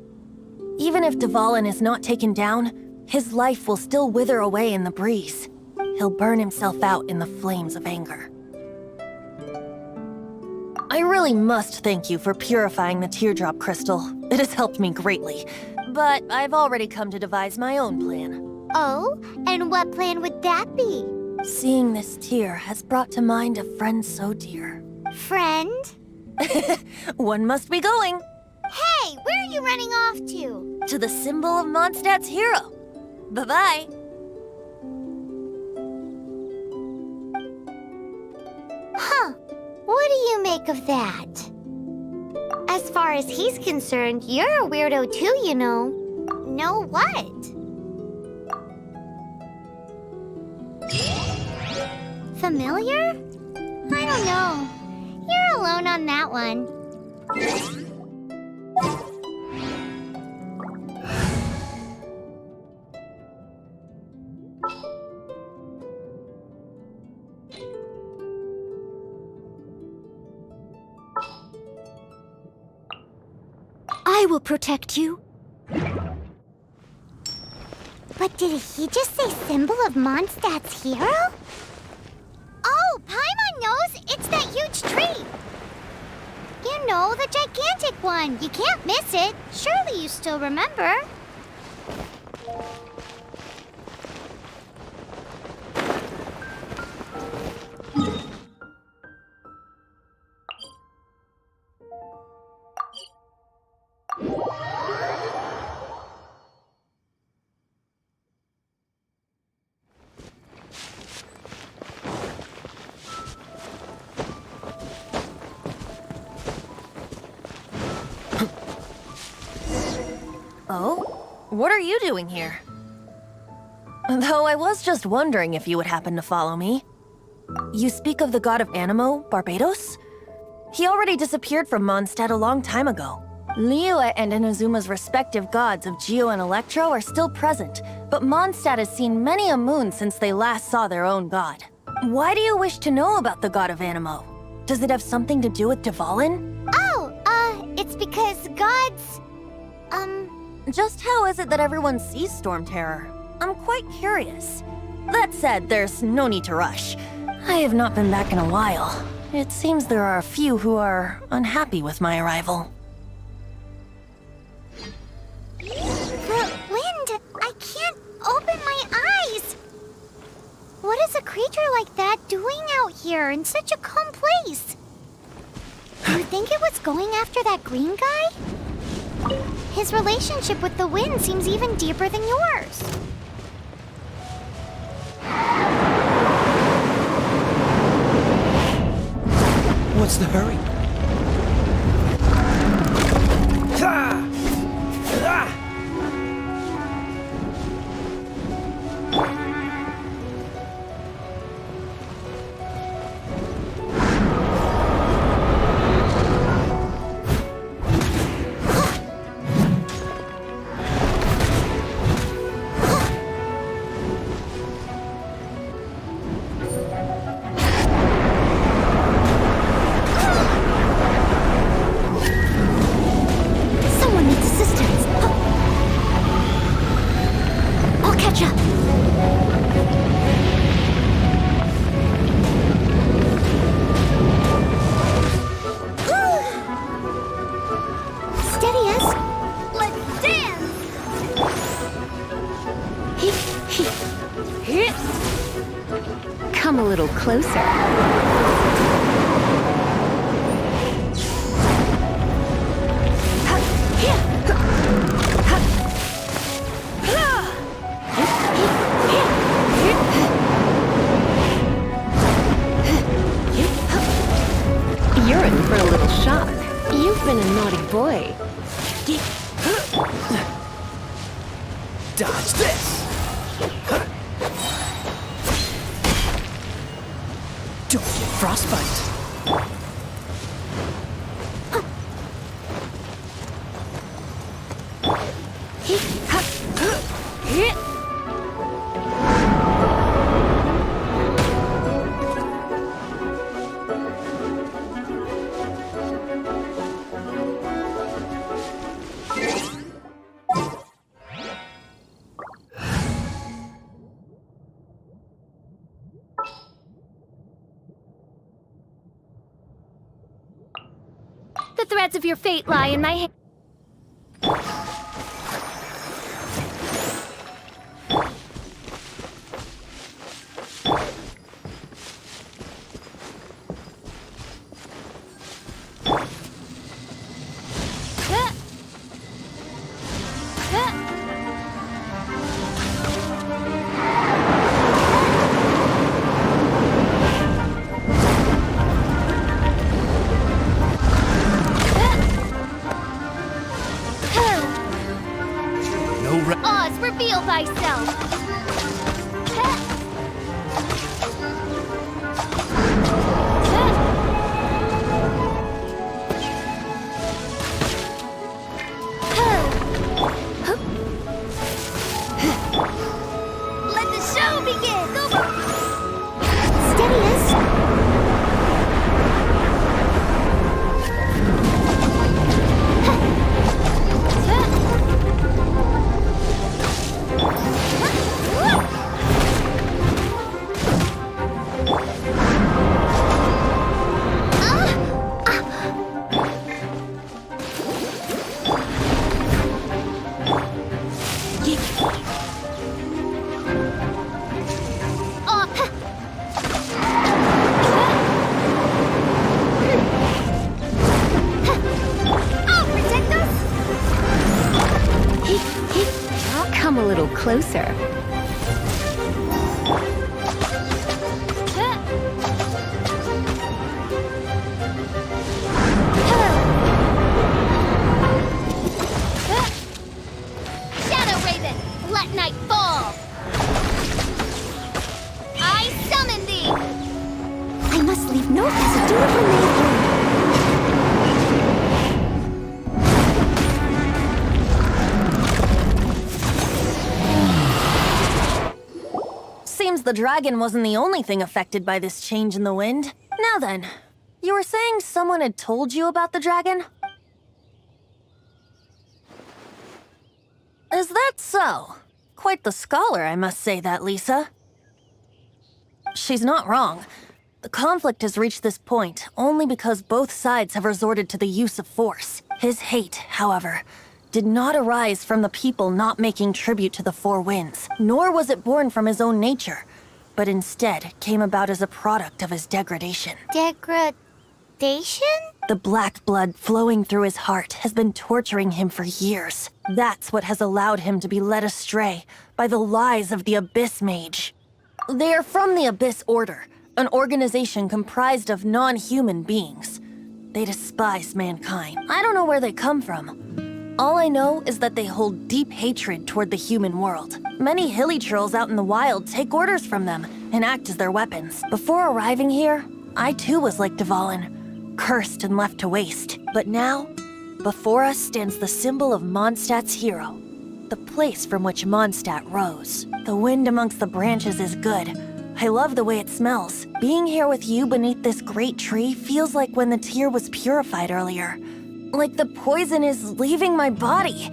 even if Dvalin is not taken down, his life will still wither away in the breeze. He'll burn himself out in the flames of anger. I really must thank you for purifying the teardrop crystal. It has helped me greatly. But I've already come to devise my own plan. Oh? And what plan would that be? Seeing this tear has brought to mind a friend so dear. Friend? One must be going. Hey, where are you running off to? To the symbol of Mondstadt's hero. Bye-bye. Huh. What do you make of that? As far as he's concerned, you're a weirdo too, you know. Know what? familiar? I don't know. You're alone on that one. I will protect you. But did he just say symbol of Mondstadt's hero? Oh, Paimon knows! It's that huge tree! You know, the gigantic one. You can't miss it. Surely you still remember. Oh? What are you doing here? Though I was just wondering if you would happen to follow me. You speak of the god of Animo, Barbados? He already disappeared from Mondstadt a long time ago. Liyue and Inazuma's respective gods of Geo and Electro are still present, but Mondstadt has seen many a moon since they last saw their own god. Why do you wish to know about the god of Animo? Does it have something to do with Dvalin? Oh, it's because gods... Just how is it that everyone sees Storm Terror? I'm quite curious. That said, there's no need to rush. I have not been back in a while. It seems there are a few who are unhappy with my arrival. The wind! I can't open my eyes! What is a creature like that doing out here in such a calm place? Do you think it was going after that green guy? His relationship with the wind seems even deeper than yours. What's the hurry? Someone needs assistance. I'll catch up. Steady us. Let's dance. Come a little closer. You're in for a little shock. You've been a naughty boy. Dodge this! Don't get frostbite. The threads of your fate lie in my hand. little closer. Shadow Raven, let night fall! I summon thee! I must leave no residue of remain. Seems the dragon wasn't the only thing affected by this change in the wind. Now then, you were saying someone had told you about the dragon? Is that so? Quite the scholar, I must say that, Lisa. She's not wrong. The conflict has reached this point only because both sides have resorted to the use of force. His hate, however, did not arise from the people not making tribute to the Four Winds, nor was it born from his own nature, but instead came about as a product of his degradation. Degradation? The black blood flowing through his heart has been torturing him for years. That's what has allowed him to be led astray by the lies of the Abyss Mage. They are from the Abyss Order, an organization comprised of non-human beings. They despise mankind. I don't know where they come from. All I know is that they hold deep hatred toward the human world. Many hilly trolls out in the wild take orders from them and act as their weapons. Before arriving here, I too was like Dvalin, cursed and left to waste. But now, before us stands the symbol of Mondstadt's hero, the place from which Mondstadt rose. The wind amongst the branches is good. I love the way it smells. Being here with you beneath this great tree feels like when the tear was purified earlier. Like the poison is leaving my body.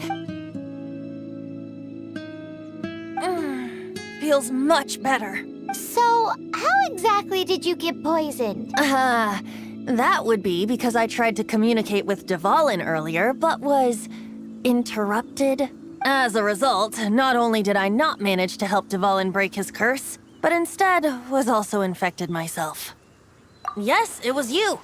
Feels much better. So, how exactly did you get poisoned? That would be because I tried to communicate with Dvalin earlier, but was interrupted. As a result, not only did I not manage to help Dvalin break his curse, but instead was also infected myself. Yes, it was you.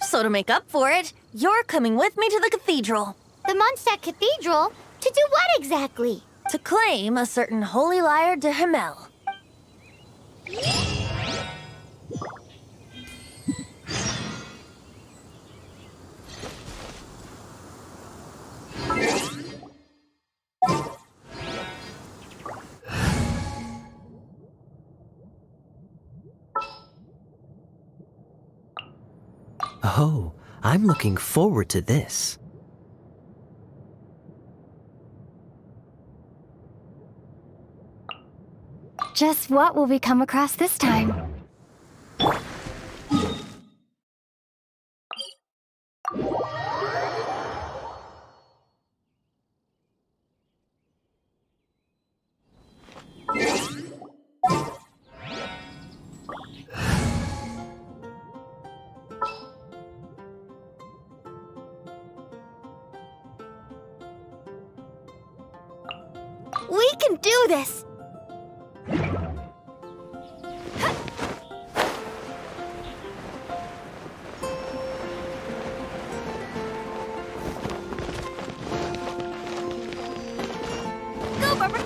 So to make up for it, you're coming with me to the cathedral. The Mondstadt Cathedral? To do what exactly? To claim a certain holy lyre de Himmel. Oh, I'm looking forward to this. Just what will we come across this time? We can do this! Go, Barbara!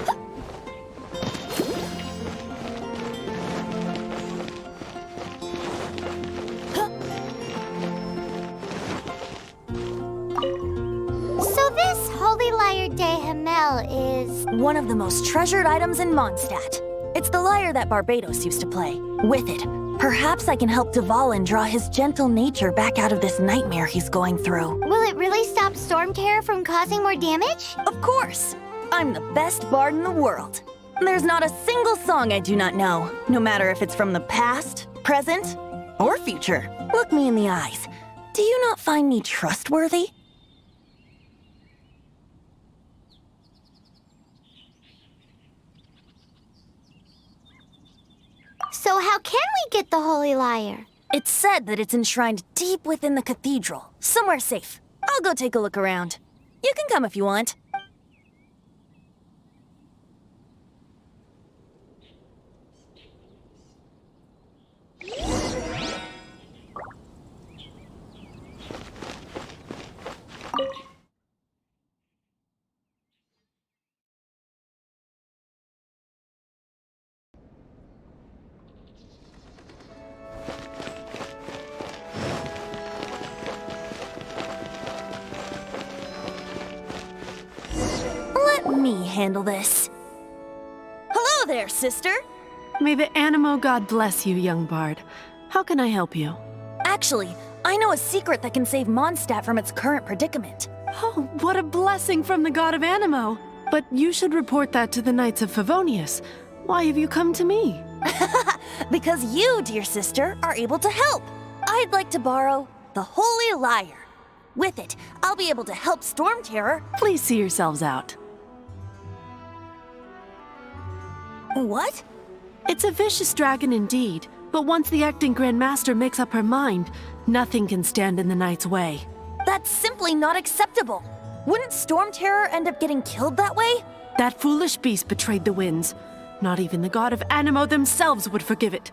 So this Holy Lyre de Himmel is... one of the most treasured items in Mondstadt. It's the lyre that Barbados used to play. With it, perhaps I can help Dvalin draw his gentle nature back out of this nightmare he's going through. Will it really stop Storm Terror from causing more damage? Of course! I'm the best bard in the world. There's not a single song I do not know, no matter if it's from the past, present, or future. Look me in the eyes. Do you not find me trustworthy? So how can we get the Holy Lyre? It's said that it's enshrined deep within the cathedral, somewhere safe. I'll go take a look around. You can come if you want. handle this. Hello there, sister! May the Animo God bless you, young bard. How can I help you? Actually, I know a secret that can save Mondstadt from its current predicament. Oh, what a blessing from the God of Animo! But you should report that to the Knights of Favonius. Why have you come to me? Because you, dear sister, are able to help. I'd like to borrow the Holy Lyre. With it, I'll be able to help Storm Terror. Please see yourselves out. What? It's a vicious dragon indeed, but once the acting Grandmaster makes up her mind, nothing can stand in the Knight's way. That's simply not acceptable. Wouldn't Storm Terror end up getting killed that way? That foolish beast betrayed the winds. Not even the God of Animo themselves would forgive it.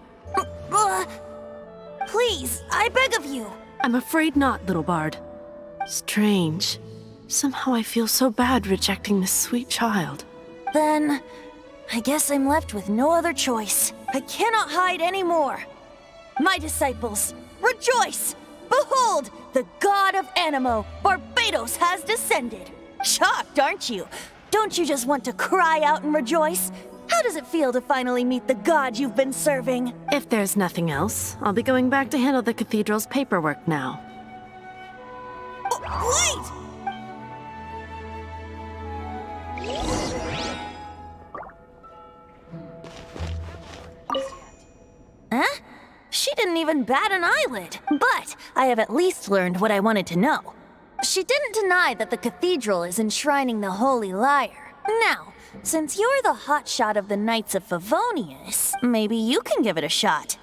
Please, I beg of you. I'm afraid not, little bard. Strange. Somehow I feel so bad rejecting this sweet child. Then, I guess I'm left with no other choice. I cannot hide anymore. My disciples, rejoice! Behold, the God of Animo, Barbados, has descended. Shocked, aren't you? Don't you just want to cry out and rejoice? How does it feel to finally meet the God you've been serving? If there's nothing else, I'll be going back to handle the cathedral's paperwork now. Wait! Huh? She didn't even bat an eyelid. But I have at least learned what I wanted to know. She didn't deny that the cathedral is enshrining the Holy Lyre. Now, since you're the hotshot of the Knights of Favonius, maybe you can give it a shot.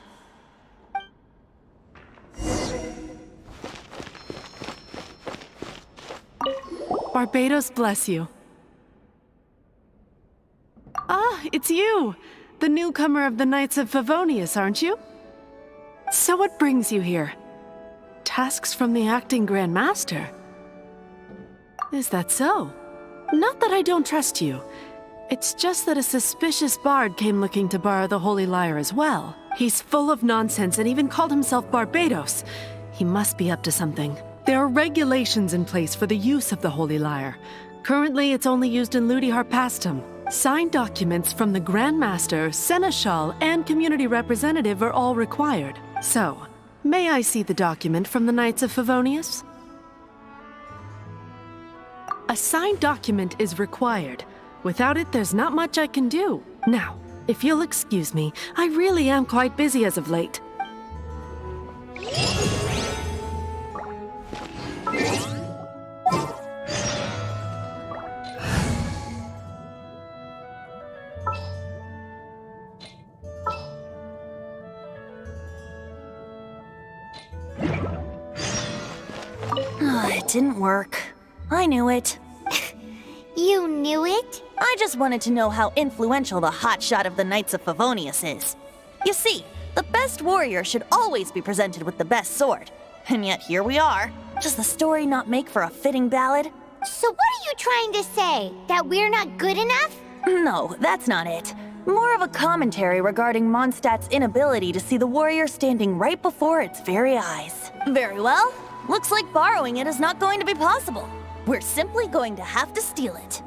Barbados bless you. Ah, it's you! The newcomer of the Knights of Favonius, aren't you? So what brings you here? Tasks from the acting Grand Master? Is that so? Not that I don't trust you. It's just that a suspicious bard came looking to borrow the Holy Lyre as well. He's full of nonsense and even called himself Barbados. He must be up to something. There are regulations in place for the use of the Holy Lyre. Currently, it's only used in Ludi Harpastum. Signed documents from the Grand Master, Seneschal, and community representative are all required. So, may I see the document from the Knights of Favonius? A signed document is required. Without it, there's not much I can do. Now, if you'll excuse me, I really am quite busy as of late. It didn't work. I knew it. You knew it? I just wanted to know how influential the hotshot of the Knights of Favonius is. You see, the best warrior should always be presented with the best sword. And yet here we are. Does the story not make for a fitting ballad? So what are you trying to say? That we're not good enough? No, that's not it. More of a commentary regarding Mondstadt's inability to see the warrior standing right before its very eyes. Very well. Looks like borrowing it is not going to be possible. We're simply going to have to steal it.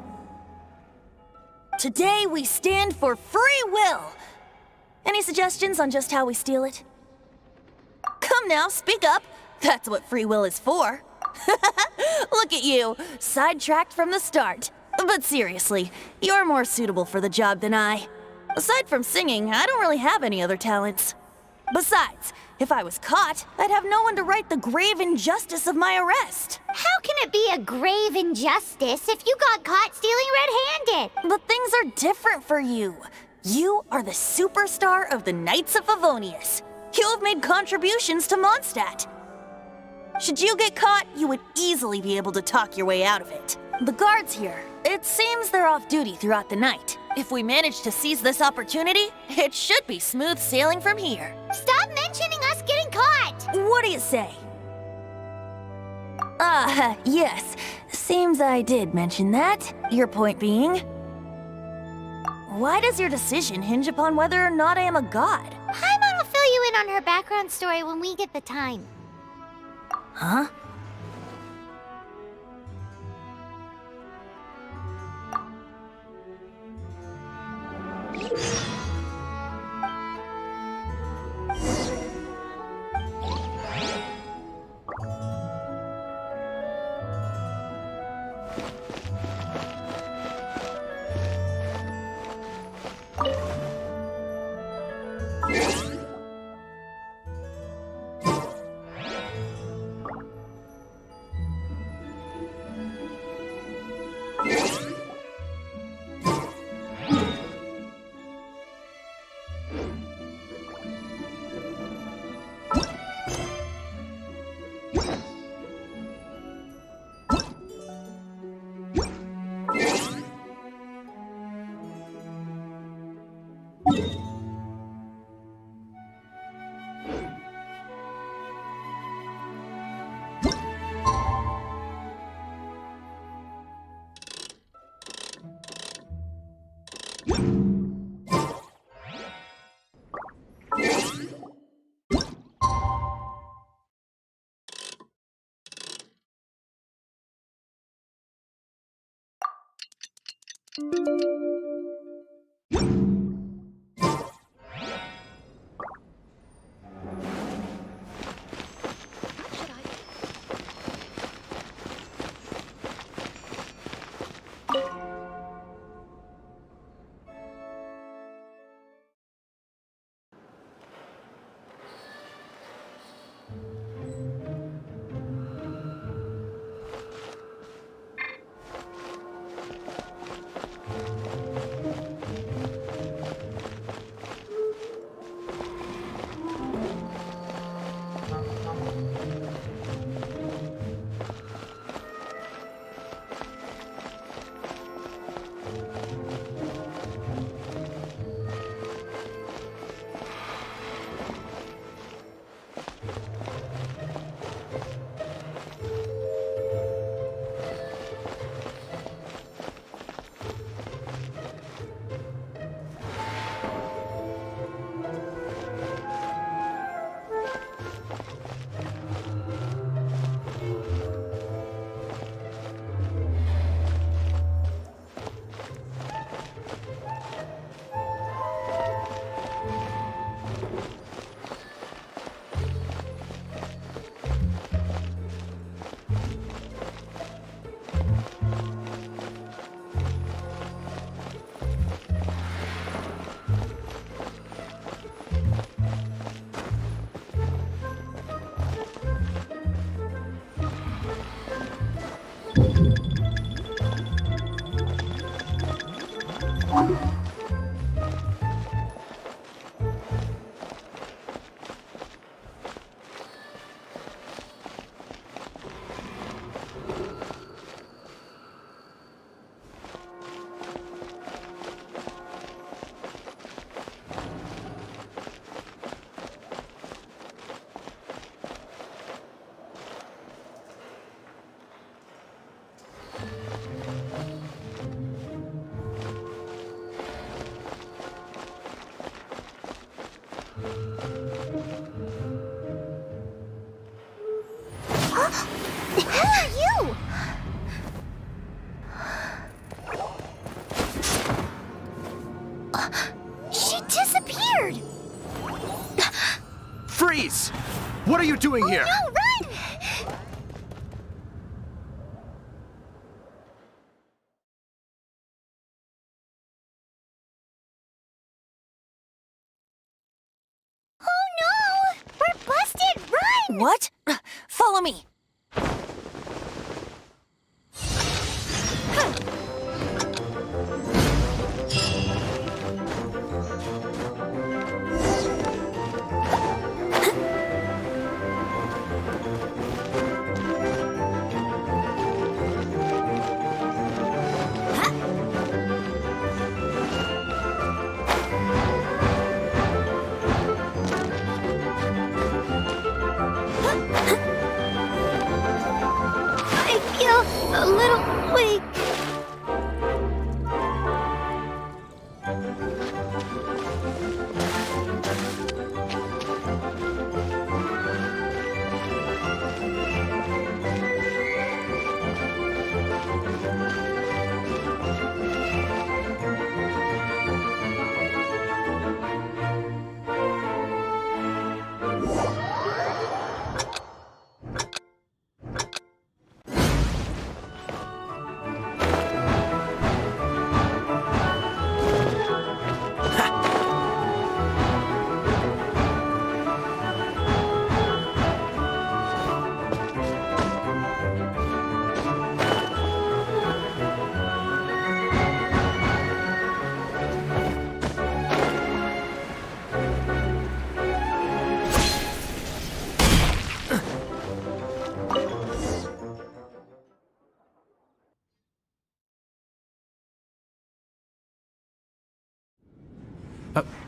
Today we stand for free will. Any suggestions on just how we steal it? Come now, speak up. That's what free will is for. Look at you, sidetracked from the start. But seriously, you're more suitable for the job than I. Aside from singing, I don't really have any other talents. Besides, if I was caught, I'd have no one to right the grave injustice of my arrest. How can it be a grave injustice if you got caught stealing red-handed? But things are different for you. You are the superstar of the Knights of Favonius. You have made contributions to Mondstadt. Should you get caught, you would easily be able to talk your way out of it. The guards here, it seems they're off duty throughout the night. If we manage to seize this opportunity, it should be smooth sailing from here. Stop mentioning us getting caught! What do you say? Yes. Seems I did mention that. Your point being? Why does your decision hinge upon whether or not I am a god? Paimon will fill you in on her background story when we get the time. Huh? The hell are you? She disappeared! Freeze! What are you doing here? No, run! Oh no! We're busted! Run! What? Follow me. I feel a little weak.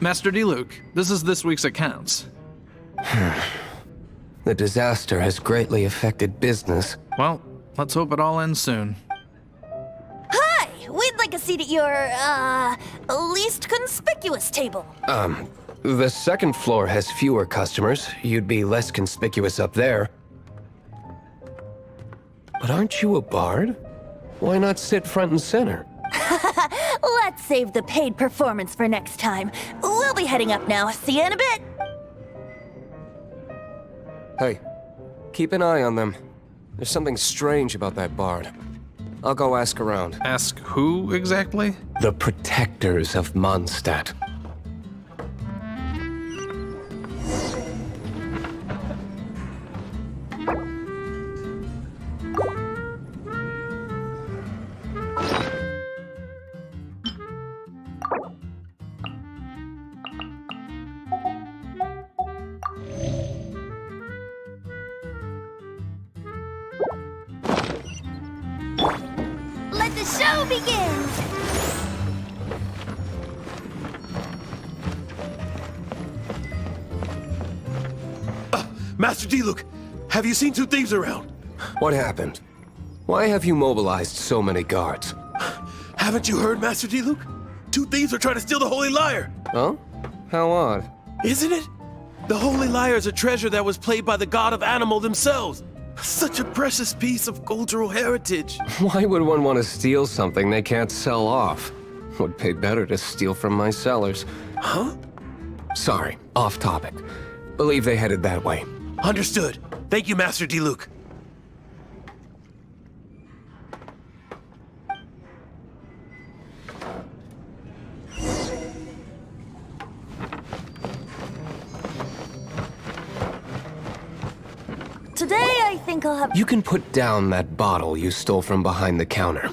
Master Diluc, this is this week's accounts. The disaster has greatly affected business. Well, let's hope it all ends soon. Hi! We'd like a seat at your, least conspicuous table. The second floor has fewer customers. You'd be less conspicuous up there. But aren't you a bard? Why not sit front and center? Let's save the paid performance for next time. We'll be heading up now. See you in a bit. Hey, keep an eye on them. There's something strange about that bard. I'll go ask around. Ask who exactly? The protectors of Mondstadt. Let the show begin! Master D-Luke, have you seen two thieves around? What happened? Why have you mobilized so many guards? Haven't you heard, Master D-Luke? Two thieves are trying to steal the Holy Lyre! Oh? How odd. Isn't it? The Holy Lyre is a treasure that was played by the god of animal themselves. Such a precious piece of cultural heritage. Why would one want to steal something they can't sell off? Would pay better to steal from my sellers. Huh? Sorry, off topic. Believe they headed that way. Understood. Thank you, Master D-Luke. Today, I think I'll have You can put down that bottle you stole from behind the counter.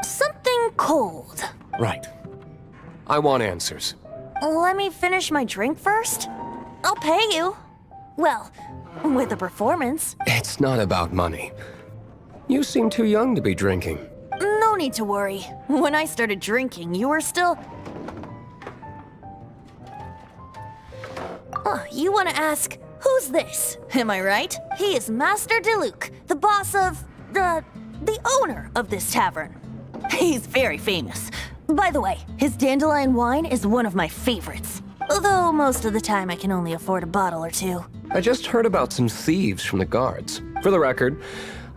something cold. Right. I want answers. Let me finish my drink first. I'll pay you. Well, with a performance. It's not about money. You seem too young to be drinking. No need to worry. When I started drinking, you were still... Oh, you want to ask, who's this? Am I right? He is Master D-Luke, the boss of... the owner of this tavern. He's very famous. By the way, his dandelion wine is one of my favorites. Although most of the time I can only afford a bottle or two. I just heard about some thieves from the guards. For the record,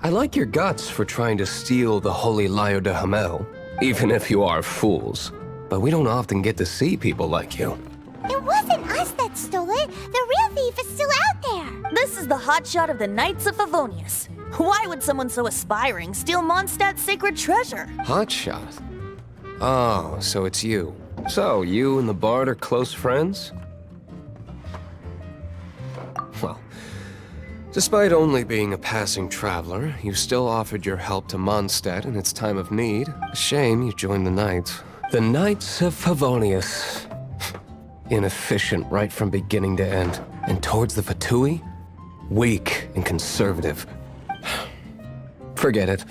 I like your guts for trying to steal the Holy Lyre de Hamel, even if you are fools. But we don't often get to see people like you. It wasn't us that stole it. The real thief is still out there. This is the hotshot of the Knights of Favonius. Why would someone so aspiring steal Mondstadt's sacred treasure? Hotshot? Oh, so it's you. So, you and the bard are close friends? Well, despite only being a passing traveler, you still offered your help to Mondstadt in its time of need. A shame you joined the Knights. The Knights of Favonius. Inefficient right from beginning to end. And towards the Fatui? Weak and conservative. Forget it.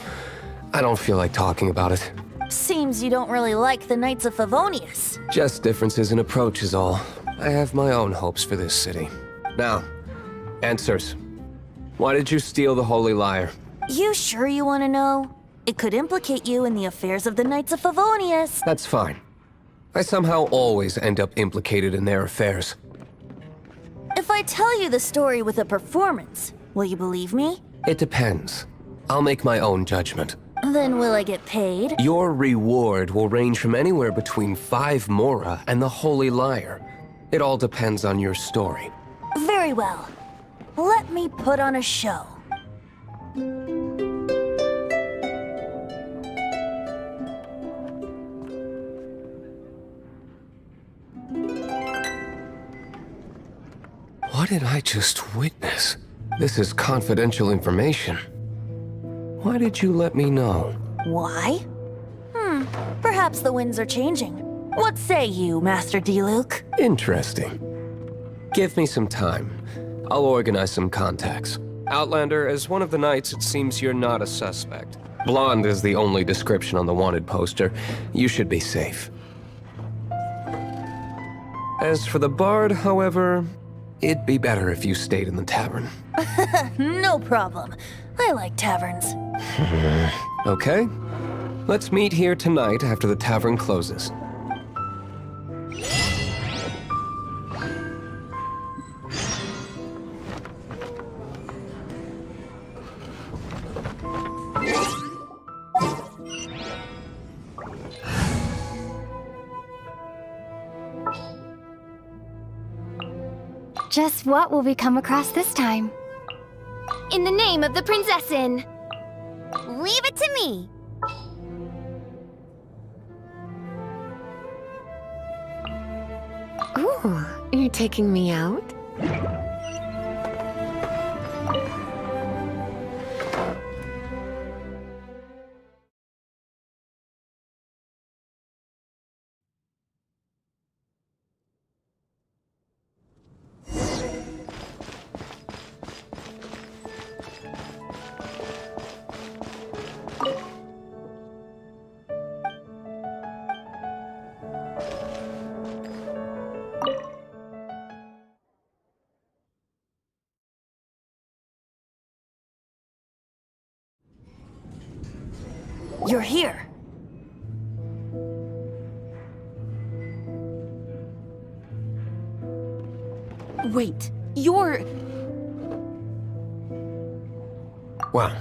I don't feel like talking about it. Seems you don't really like the Knights of Favonius. Just differences in approach is all. I have my own hopes for this city. Now, answers. Why did you steal the Holy Lyre? You sure you want to know? It could implicate you in the affairs of the Knights of Favonius. That's fine. I somehow always end up implicated in their affairs. If I tell you the story with a performance, will you believe me? It depends. I'll make my own judgment. Then will I get paid? Your reward will range from anywhere between 5 mora and the Holy Lyre. It all depends on your story. Very well. Let me put on a show. What did I just witness? This is confidential information. Why did you let me know? Why? Perhaps the winds are changing. What say you, Master D-Luke? Interesting. Give me some time. I'll organize some contacts. Outlander, as one of the knights, it seems you're not a suspect. Blonde is the only description on the wanted poster. You should be safe. As for the bard, however, it'd be better if you stayed in the tavern. No problem. I like taverns. Okay. Let's meet here tonight after the tavern closes. Just what will we come across this time? In the name of the Prinzessin! Leave it to me. Ooh, you're taking me out? You're here. Wait, you're... Well,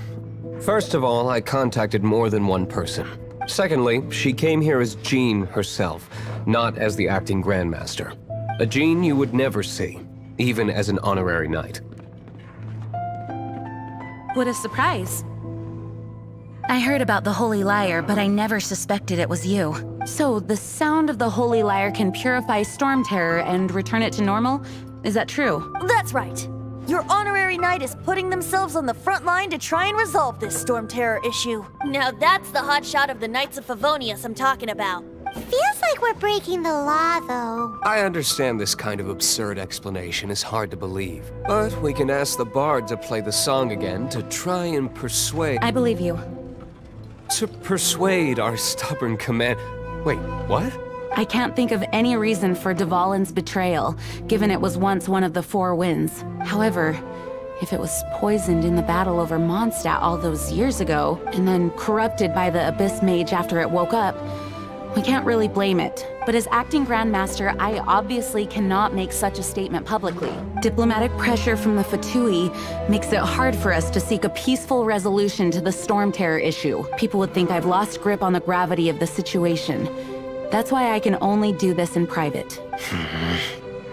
first of all, I contacted more than one person. Secondly, she came here as Jean herself, not as the acting Grandmaster. A Jean you would never see, even as an honorary knight. What a surprise. I heard about the Holy Lyre, but I never suspected it was you. So, the sound of the Holy Lyre can purify Storm Terror and return it to normal? Is that true? That's right. Your honorary knight is putting themselves on the front line to try and resolve this Storm Terror issue. Now that's the hotshot of the Knights of Favonius I'm talking about. Feels like we're breaking the law, though. I understand this kind of absurd explanation is hard to believe, but we can ask the bard to play the song again to try and persuade... I believe you. To persuade our stubborn command... Wait, what? I can't think of any reason for Dvalin's betrayal, given it was once one of the Four Winds. However, if it was poisoned in the battle over Mondstadt all those years ago, and then corrupted by the Abyss Mage after it woke up, we can't really blame it. But as acting Grandmaster, I obviously cannot make such a statement publicly. Diplomatic pressure from the Fatui makes it hard for us to seek a peaceful resolution to the Storm Terror issue. People would think I've lost grip on the gravity of the situation. That's why I can only do this in private.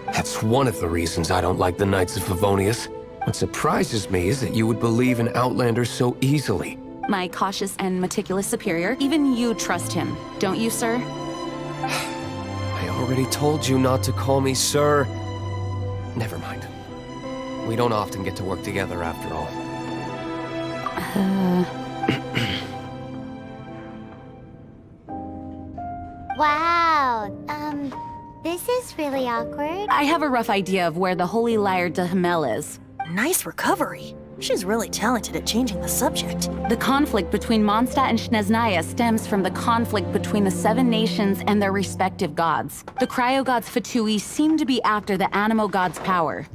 That's one of the reasons I don't like the Knights of Favonius. What surprises me is that you would believe in Outlanders so easily. My cautious and meticulous superior, even you trust him, don't you, sir? I already told you not to call me sir. Never mind. We don't often get to work together after all. Wow, this is really awkward. I have a rough idea of where the Holy Lyre de Himmel is. Nice recovery. She's really talented at changing the subject. The conflict between Mondstadt and Snezhnaya stems from the conflict between the Seven Nations and their respective gods. The cryo-gods Fatui seem to be after the Animo god's power.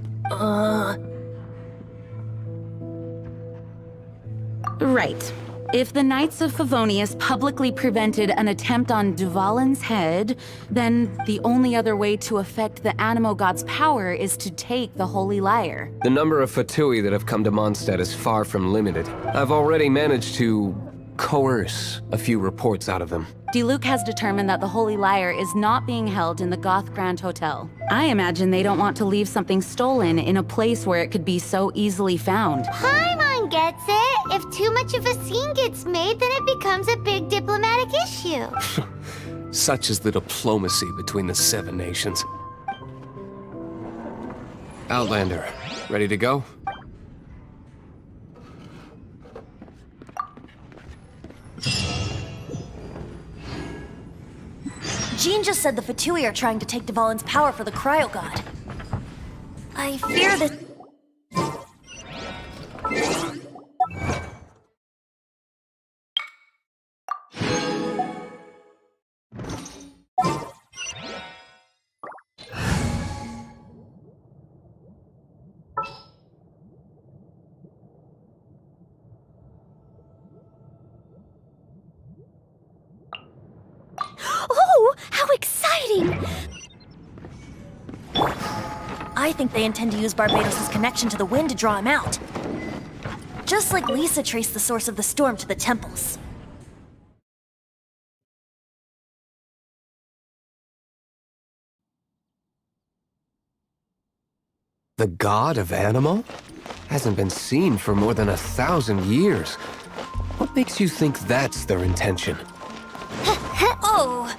Right. If the Knights of Favonius publicly prevented an attempt on Dvalin's head, then the only other way to affect the Animo god's power is to take the Holy Lyre. The number of Fatui that have come to Mondstadt is far from limited. I've already managed to coerce a few reports out of them. Diluc has determined that the Holy Lyre is not being held in the Goth Grand Hotel. I imagine they don't want to leave something stolen in a place where it could be so easily found. Paimon gets it. If too much of a scene gets made, then it becomes a big diplomatic issue. Such is the diplomacy between the Seven Nations. Outlander, ready to go? Jean just said the Fatui are trying to take Dvalin's power for the Cryo God. I fear that... Oh, how exciting! I think they intend to use Barbados' connection to the wind to draw him out. Just like Lisa traced the source of the storm to the temples. The god of Animo? Hasn't been seen for more than 1,000 years. What makes you think that's their intention? Oh.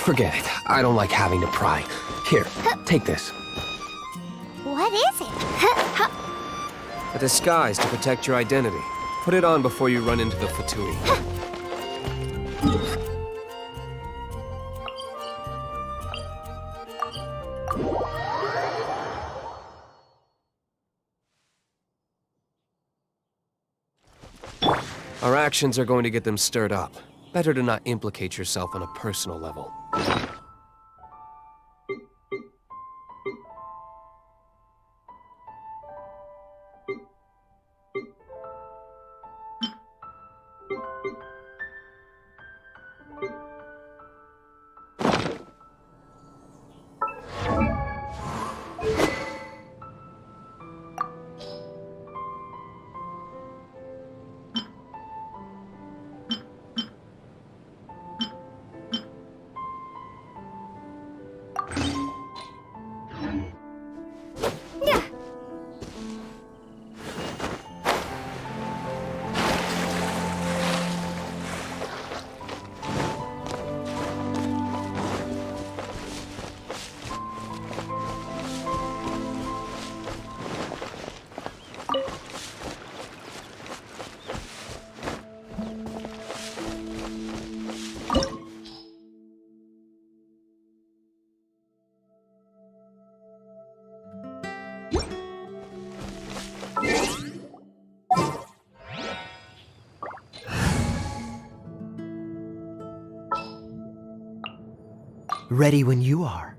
Forget it. I don't like having to pry. Here, take this. What is it? A disguise to protect your identity. Put it on before you run into the Fatui. Our actions are going to get them stirred up. Better to not implicate yourself on a personal level. Ready when you are.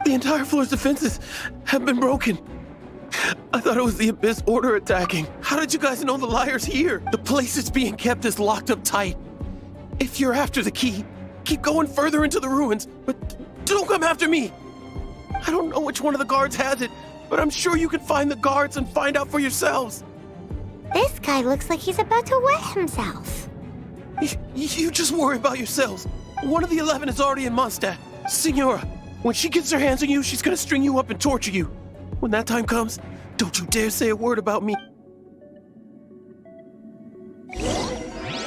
The entire floor's defenses have been broken. I thought it was the Abyss Order attacking. How did you guys know the liar's here? The place it's being kept is locked up tight. If you're after the key, keep going further into the ruins, but don't come after me. I don't know which one of the guards has it, but I'm sure you can find the guards and find out for yourselves. This guy looks like he's about to wet himself. You just worry about yourselves. One of the 11 is already in Mondstadt. Signora, when she gets her hands on you, she's gonna string you up and torture you. When that time comes, don't you dare say a word about me.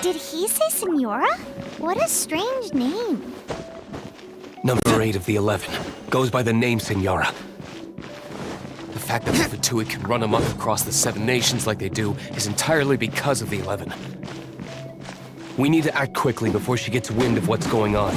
Did he say Signora? What a strange name. Number 8 of the 11 goes by the name Signora. The fact that the Fatui can run amok across the 7 nations like they do is entirely because of the 11. We need to act quickly before she gets wind of what's going on.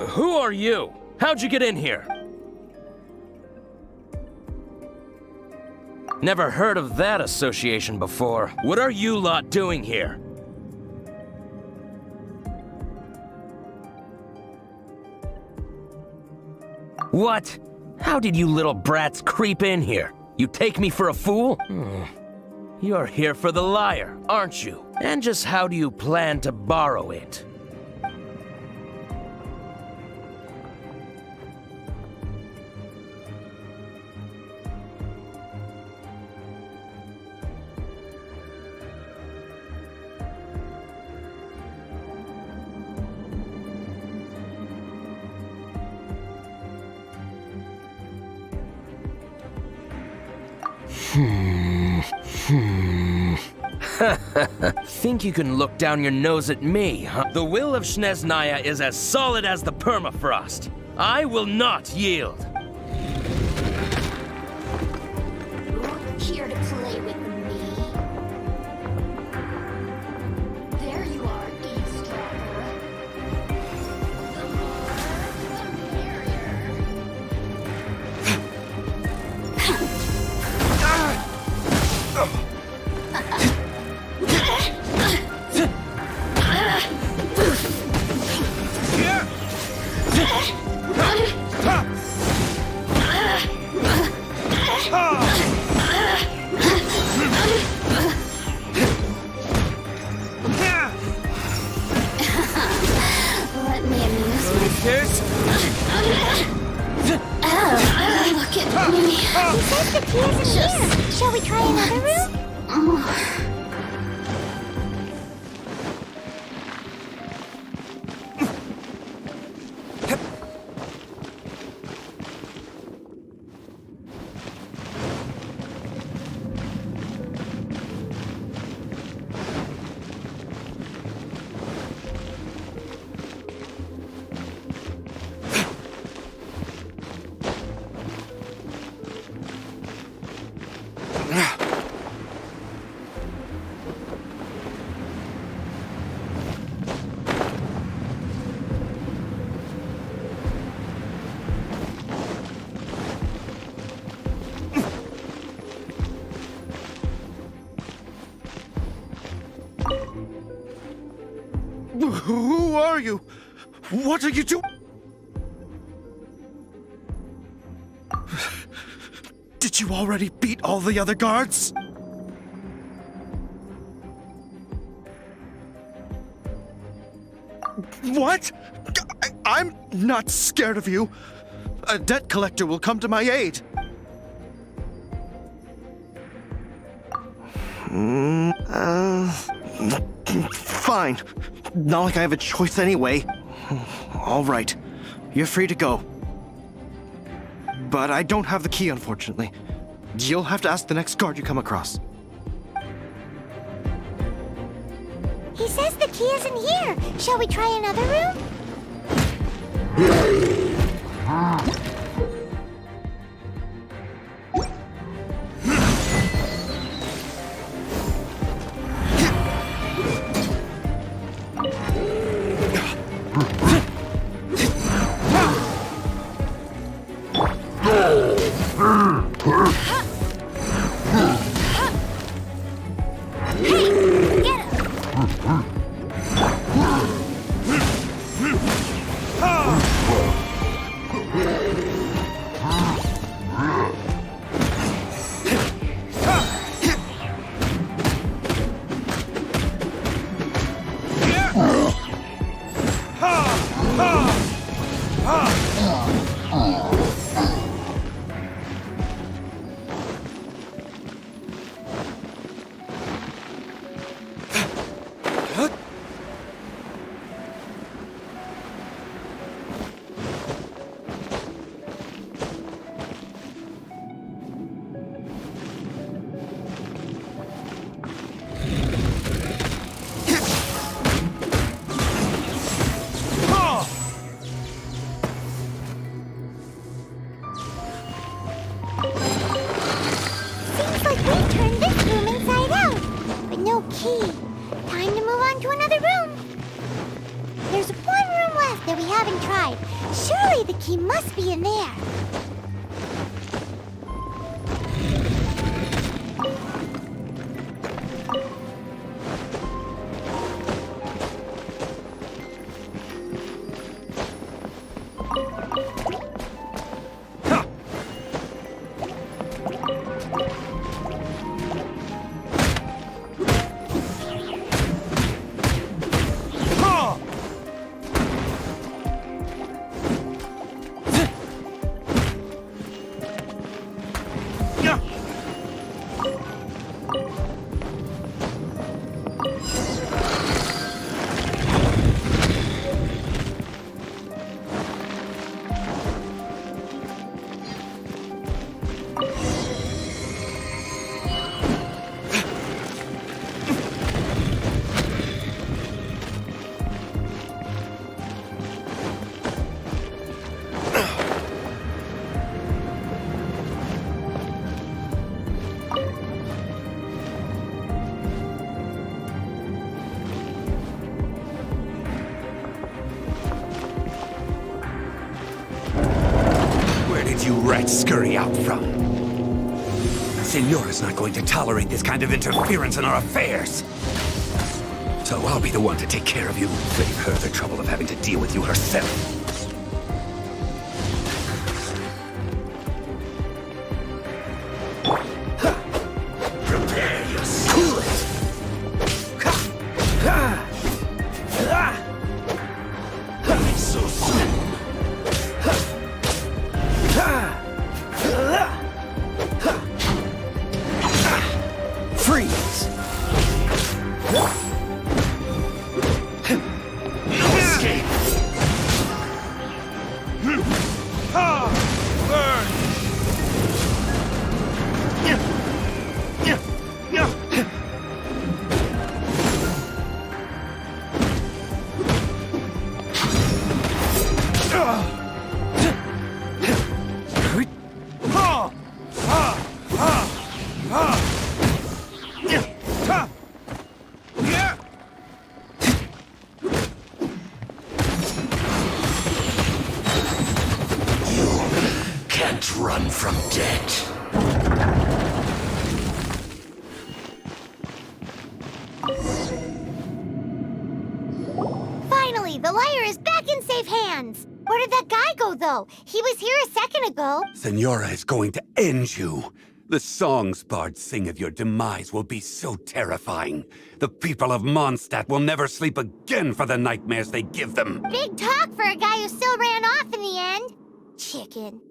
Who are you? How'd you get in here? Never heard of that association before. What are you lot doing here? What? How did you little brats creep in here? You take me for a fool? You're here for the lyre, aren't you? And just how do you plan to borrow it? Think you can look down your nose at me, huh? The will of Snezhnaya is as solid as the permafrost. I will not yield. Here to play with me. There you are, eavesdropper. The more, the merrier. Let me amuse Oh, look at me. He says the key isn't here. Shall we try another room? Who are you? What are you doing? Did you already beat all the other guards? What? I'm not scared of you. A debt collector will come to my aid. Fine. Not like I have a choice anyway. All right. You're free to go. But I don't have the key, unfortunately. You'll have to ask the next guard you come across. He says the key isn't here. Shall we try another room? haven't tried. Surely the key must be in there. You rats scurry out from? Senora's not going to tolerate this kind of interference in our affairs. So I'll be the one to take care of you. Save her the trouble of having to deal with you herself. Prepare yourself. Not so soon. Freeze! No escape! Burn! Run from death. Finally, the lyre is back in safe hands. Where did that guy go, though? He was here a second ago. Senora is going to end you. The songs bards sing of your demise will be so terrifying. The people of Mondstadt will never sleep again for the nightmares they give them. Big talk for a guy who still ran off in the end. Chicken.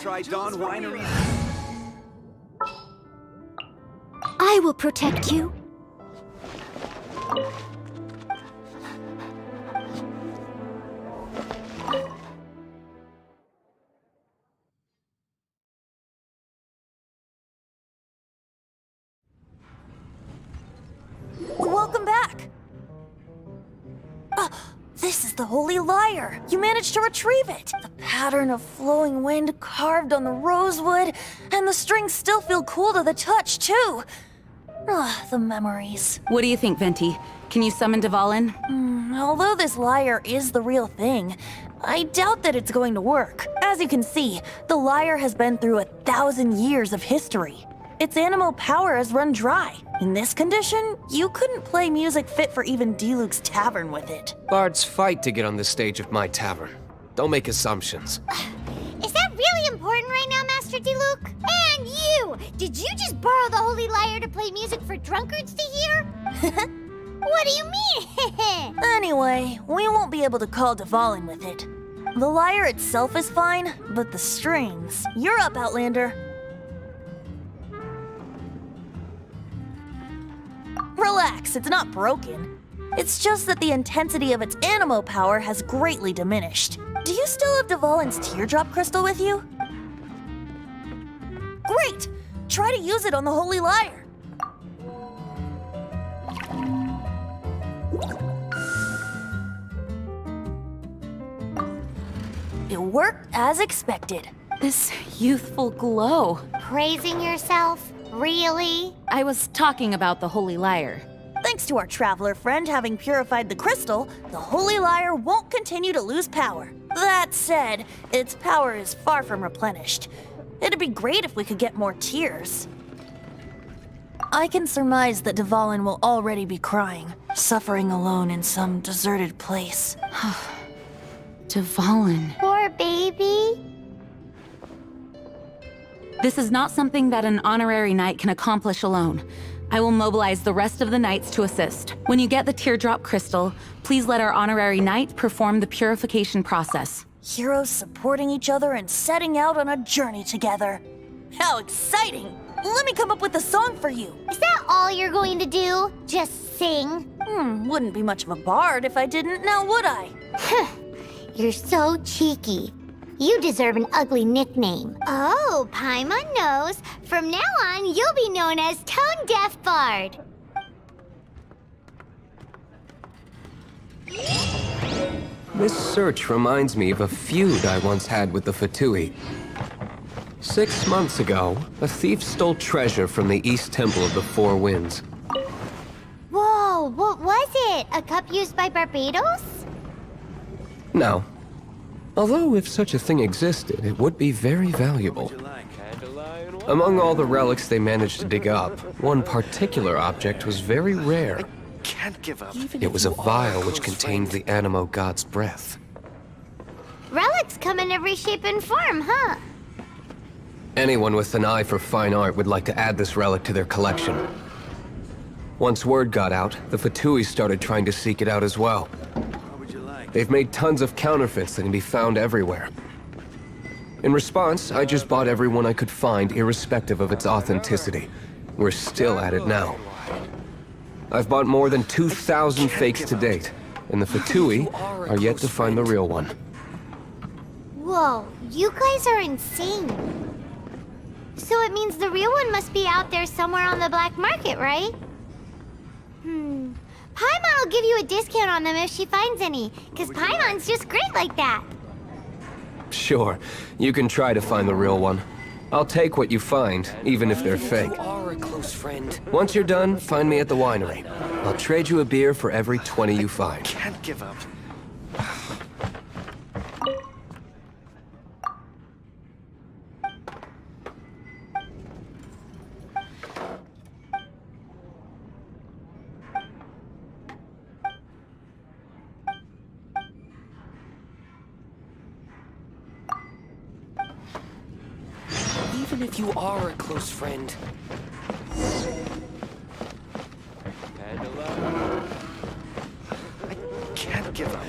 try Dawn Winery? I will protect you. Welcome back! This is the Holy Lyre! You managed to retrieve it! The pattern of flowing wind carved on the rosewood, and the strings still feel cool to the touch, too! The memories. What do you think, Venti? Can you summon Dvalin? Although this lyre is the real thing, I doubt that it's going to work. As you can see, the lyre has been through 1,000 years of history. Its animal power has run dry. In this condition, you couldn't play music fit for even Diluc's tavern with it. Bards fight to get on the stage of my tavern. Don't make assumptions. Is that really important right now, Master Diluc? And you! Did you just borrow the Holy Lyre to play music for drunkards to hear? What do you mean? Anyway, we won't be able to call Dvalin with it. The lyre itself is fine, but the strings... You're up, Outlander. Relax, it's not broken. It's just that the intensity of its animo power has greatly diminished. Do you still have Dvalin's teardrop crystal with you? Great! Try to use it on the Holy Lyre. It worked as expected. This youthful glow. Praising yourself? Really? I was talking about the Holy Lyre. Thanks to our traveler friend having purified the crystal, the Holy Lyre won't continue to lose power. That said, its power is far from replenished. It'd be great if we could get more tears. I can surmise that Dvalin will already be crying, suffering alone in some deserted place. Dvalin. Poor baby. This is not something that an honorary knight can accomplish alone. I will mobilize the rest of the knights to assist. When you get the teardrop crystal, please let our honorary knight perform the purification process. Heroes supporting each other and setting out on a journey together. How exciting! Let me come up with a song for you. Is that all you're going to do? Just sing? Wouldn't be much of a bard if I didn't, now would I? You're so cheeky. You deserve an ugly nickname. Oh, Paimon knows. From now on, you'll be known as Tone Deaf Bard. This search reminds me of a feud I once had with the Fatui. 6 months ago, a thief stole treasure from the East Temple of the Four Winds. Whoa, what was it? A cup used by Barbados? No. Although if such a thing existed, it would be very valuable. Among all the relics they managed to dig up, one particular object was very rare. Can't give up. It was a vial which contained the Animo god's breath. Relics come in every shape and form, huh? Anyone with an eye for fine art would like to add this relic to their collection. Once word got out, the Fatui started trying to seek it out as well. They've made tons of counterfeits that can be found everywhere. In response, I just bought everyone I could find, irrespective of its authenticity. We're still at it now. I've bought more than 2,000 fakes to date, and the Fatui are yet to find the real one. Whoa, you guys are insane. So it means the real one must be out there somewhere on the black market, right? Paimon will give you a discount on them if she finds any, because Paimon's just great like that. Sure, you can try to find the real one. I'll take what you find, even if they're fake. You are a close friend. Once you're done, find me at the winery. I'll trade you a beer for every 20 you find. Can't give up. Even if you are a close friend. I can't give up.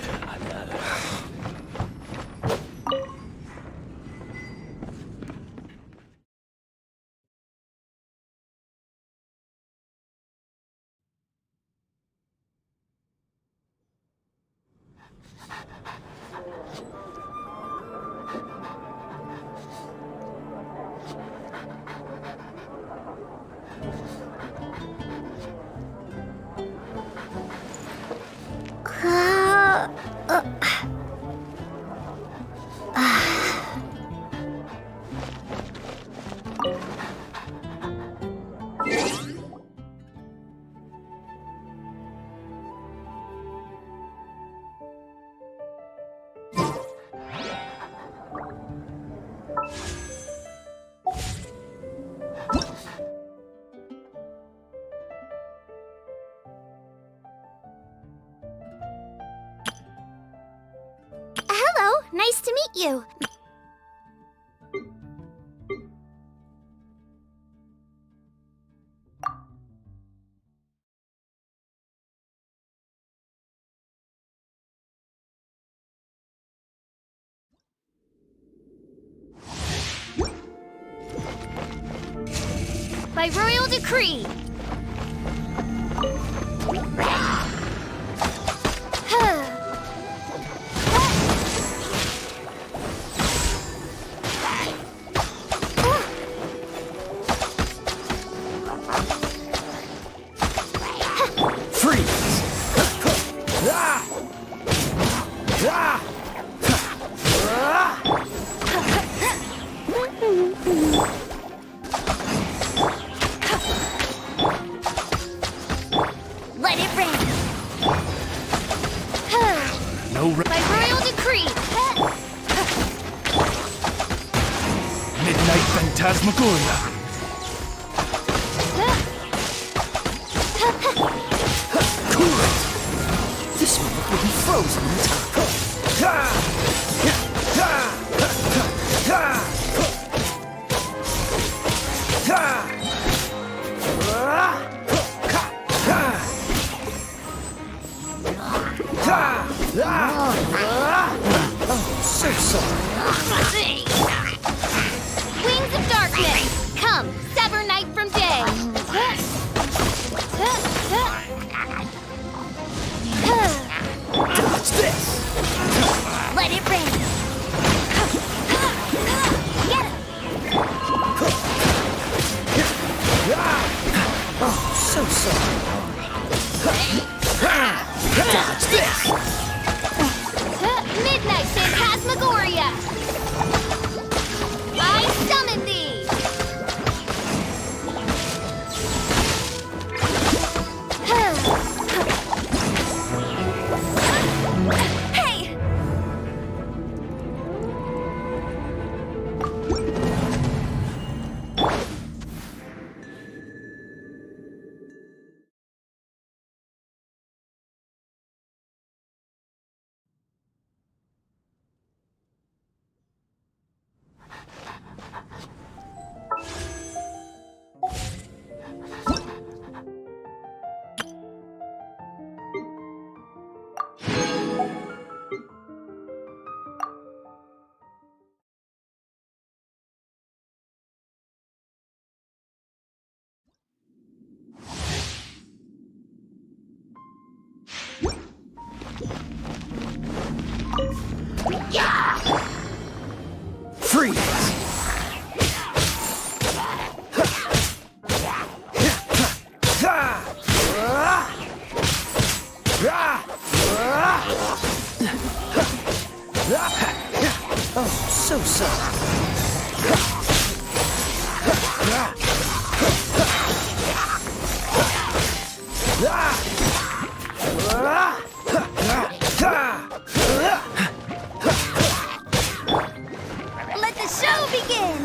Nice to meet you. By royal decree. Let it rain. By royal decree. Midnight Phantasmagoria. Cool it! This one will be frozen in time. Oh, so sorry. Wings of darkness. Come, sever night from day. Dodge this! Let it rain. Get it. Oh, so sorry. Dodge this! Midnight Phantasmagoria. I summon thee. Hey! Freeze! Oh, so sorry. Let the show begin.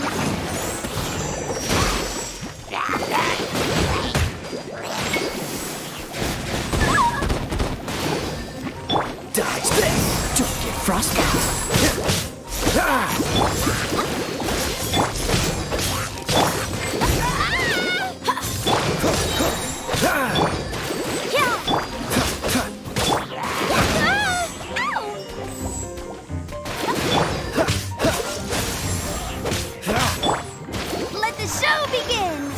Dodge this! Don't get frostbite! Let the show begin.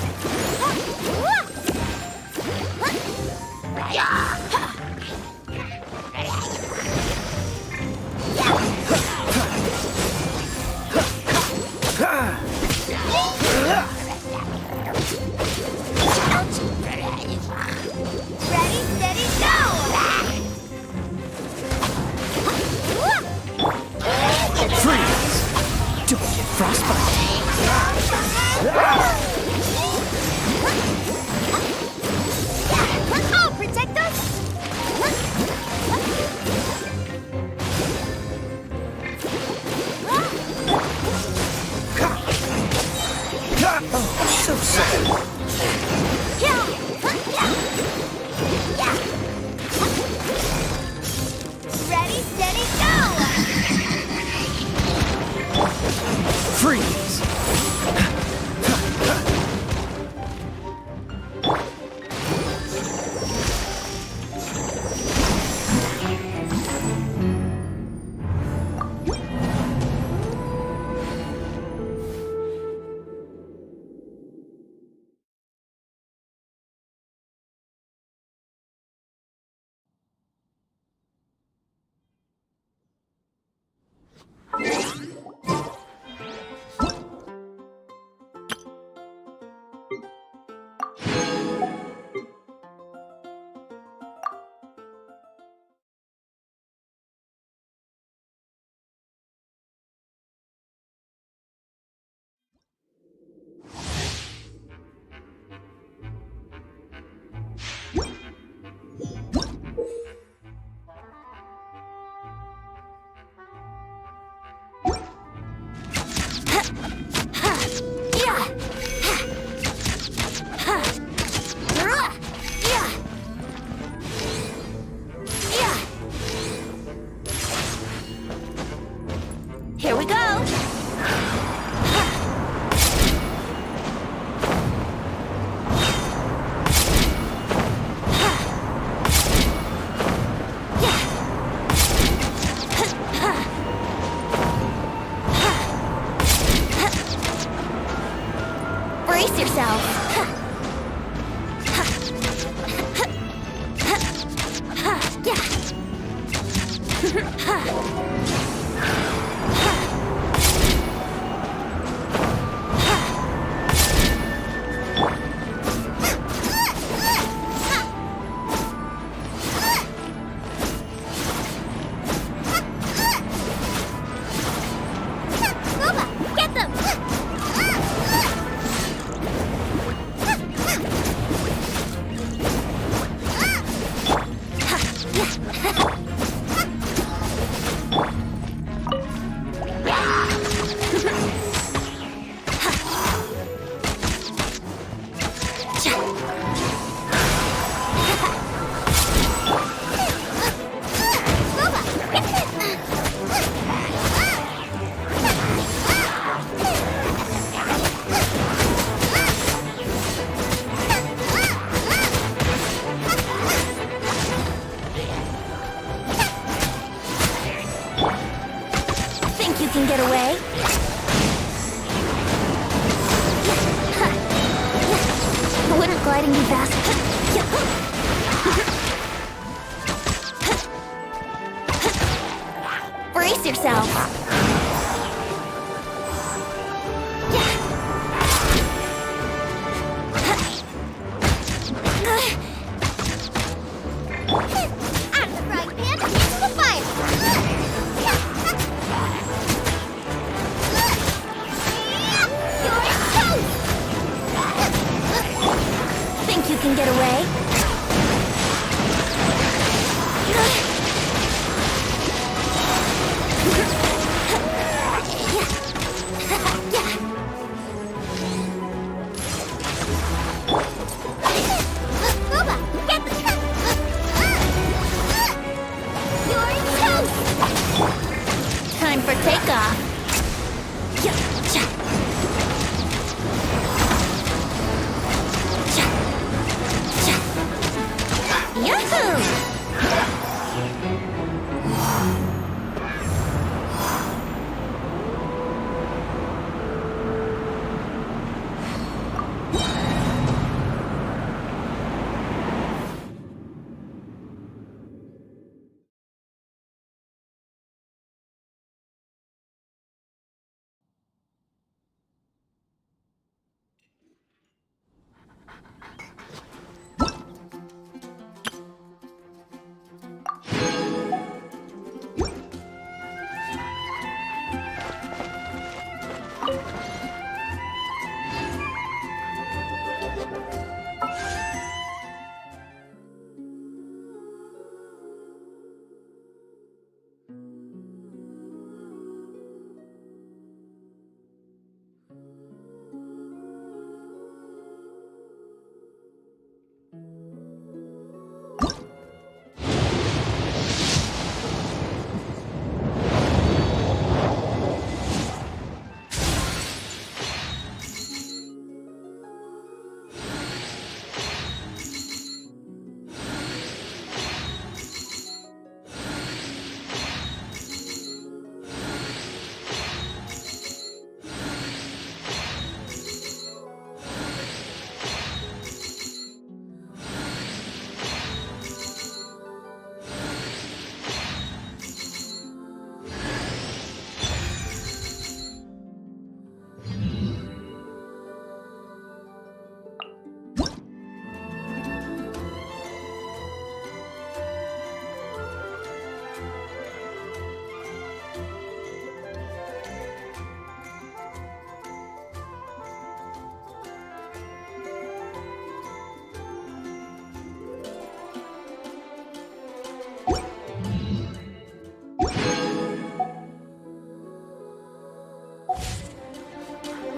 Here we go! Brace yourself. Get them! Think you can get away? Wouldn't gliding be faster? Brace yourself. Out of the frying pan, into the fire. Think you can get away? Boba, get the You're toast! Time for takeoff. Yahoo!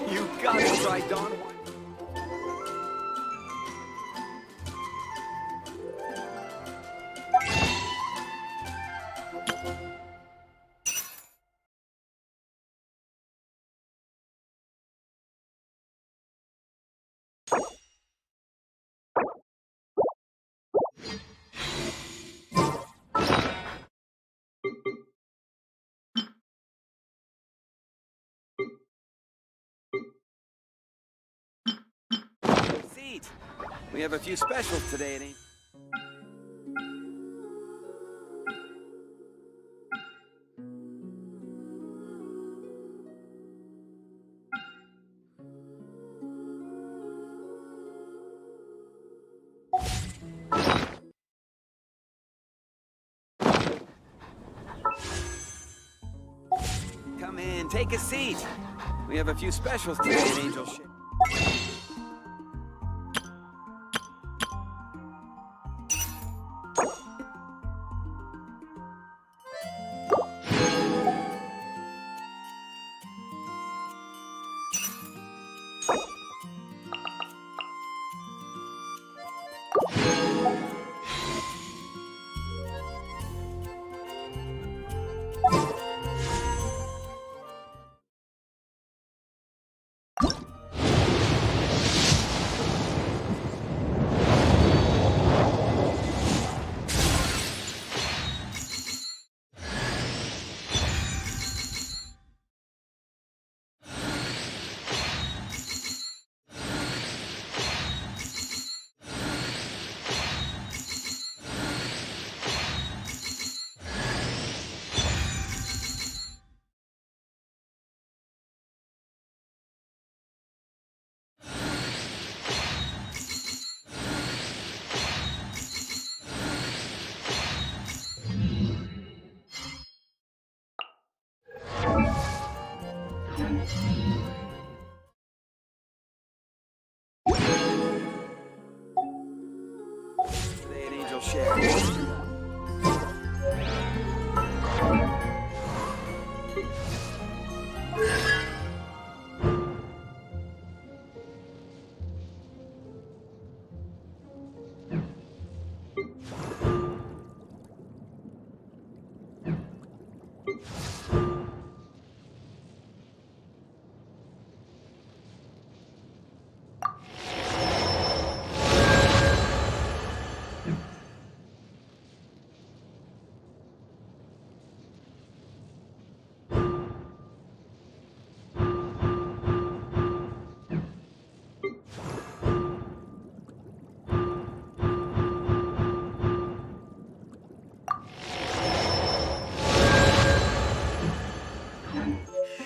You got it, right, Dawn. seat. We have a few specials today at Angel. Come in, take a seat. We have a few specials today at Angel Ship. Today at Angel Share.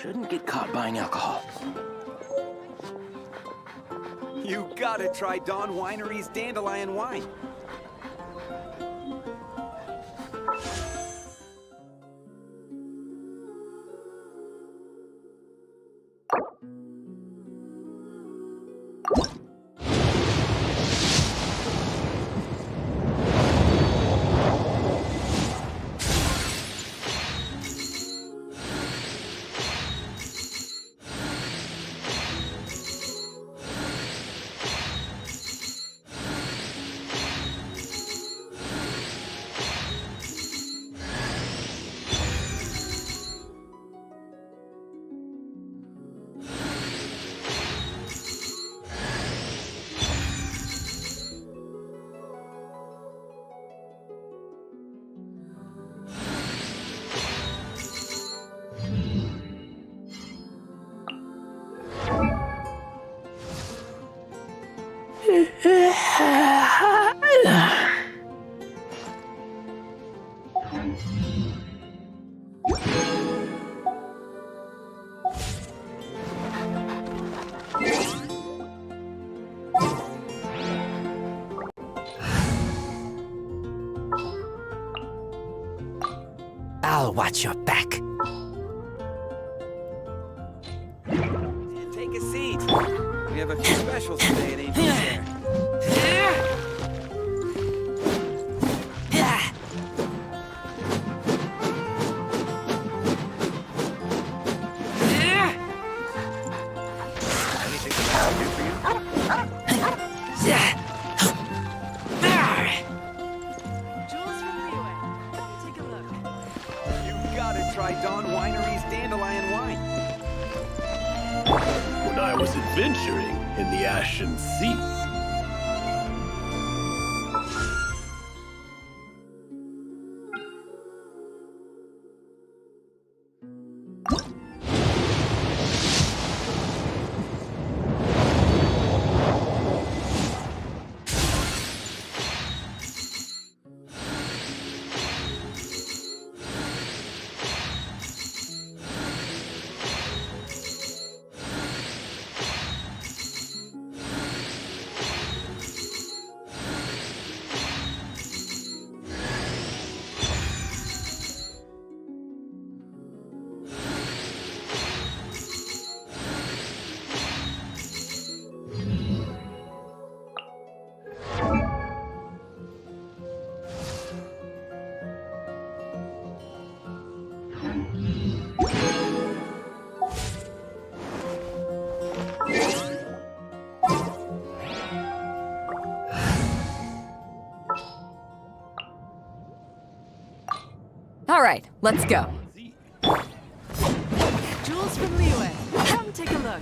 Shouldn't get caught buying alcohol. You gotta try Dawn Winery's Dandelion Wine. I'll watch your back. And take a seat. We have a few specials today at Angel Share. Anything that I can do for you? You gotta try Dawn Winery's Dandelion Wine. When I was adventuring in the Ashen Sea. Let's go. Jules from Liyue, come take a look.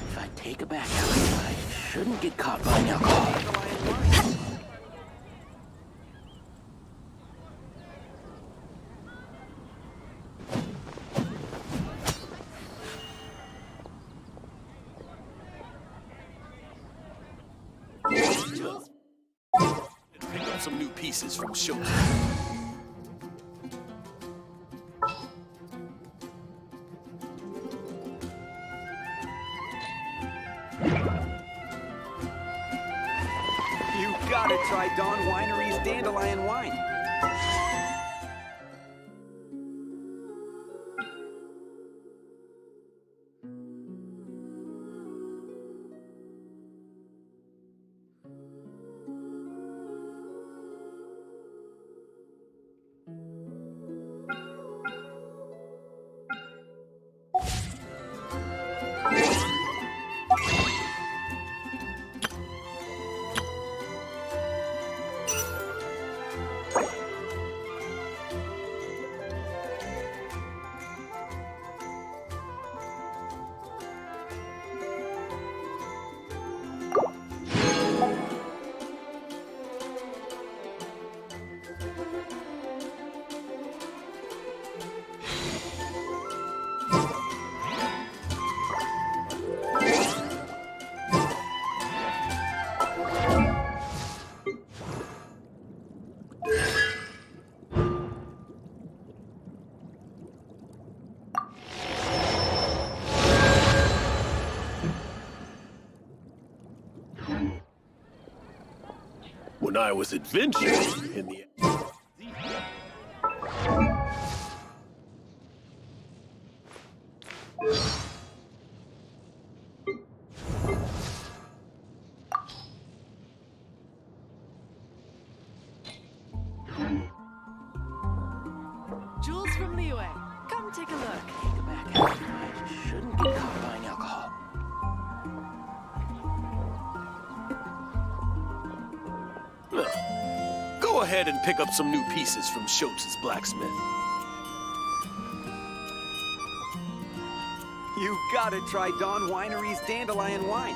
If I take a back alley, I shouldn't get caught buying alcohol. Pick up some new pieces from Shoten. You gotta try Dawn Winery's Dandelion Wine. When I was adventuring in the... Jules from Liyue, come take a look. Take a back alley, I shouldn't get caught buying alcohol. Go ahead and pick up some new pieces from Shoten's blacksmith. You gotta try Dawn Winery's Dandelion Wine.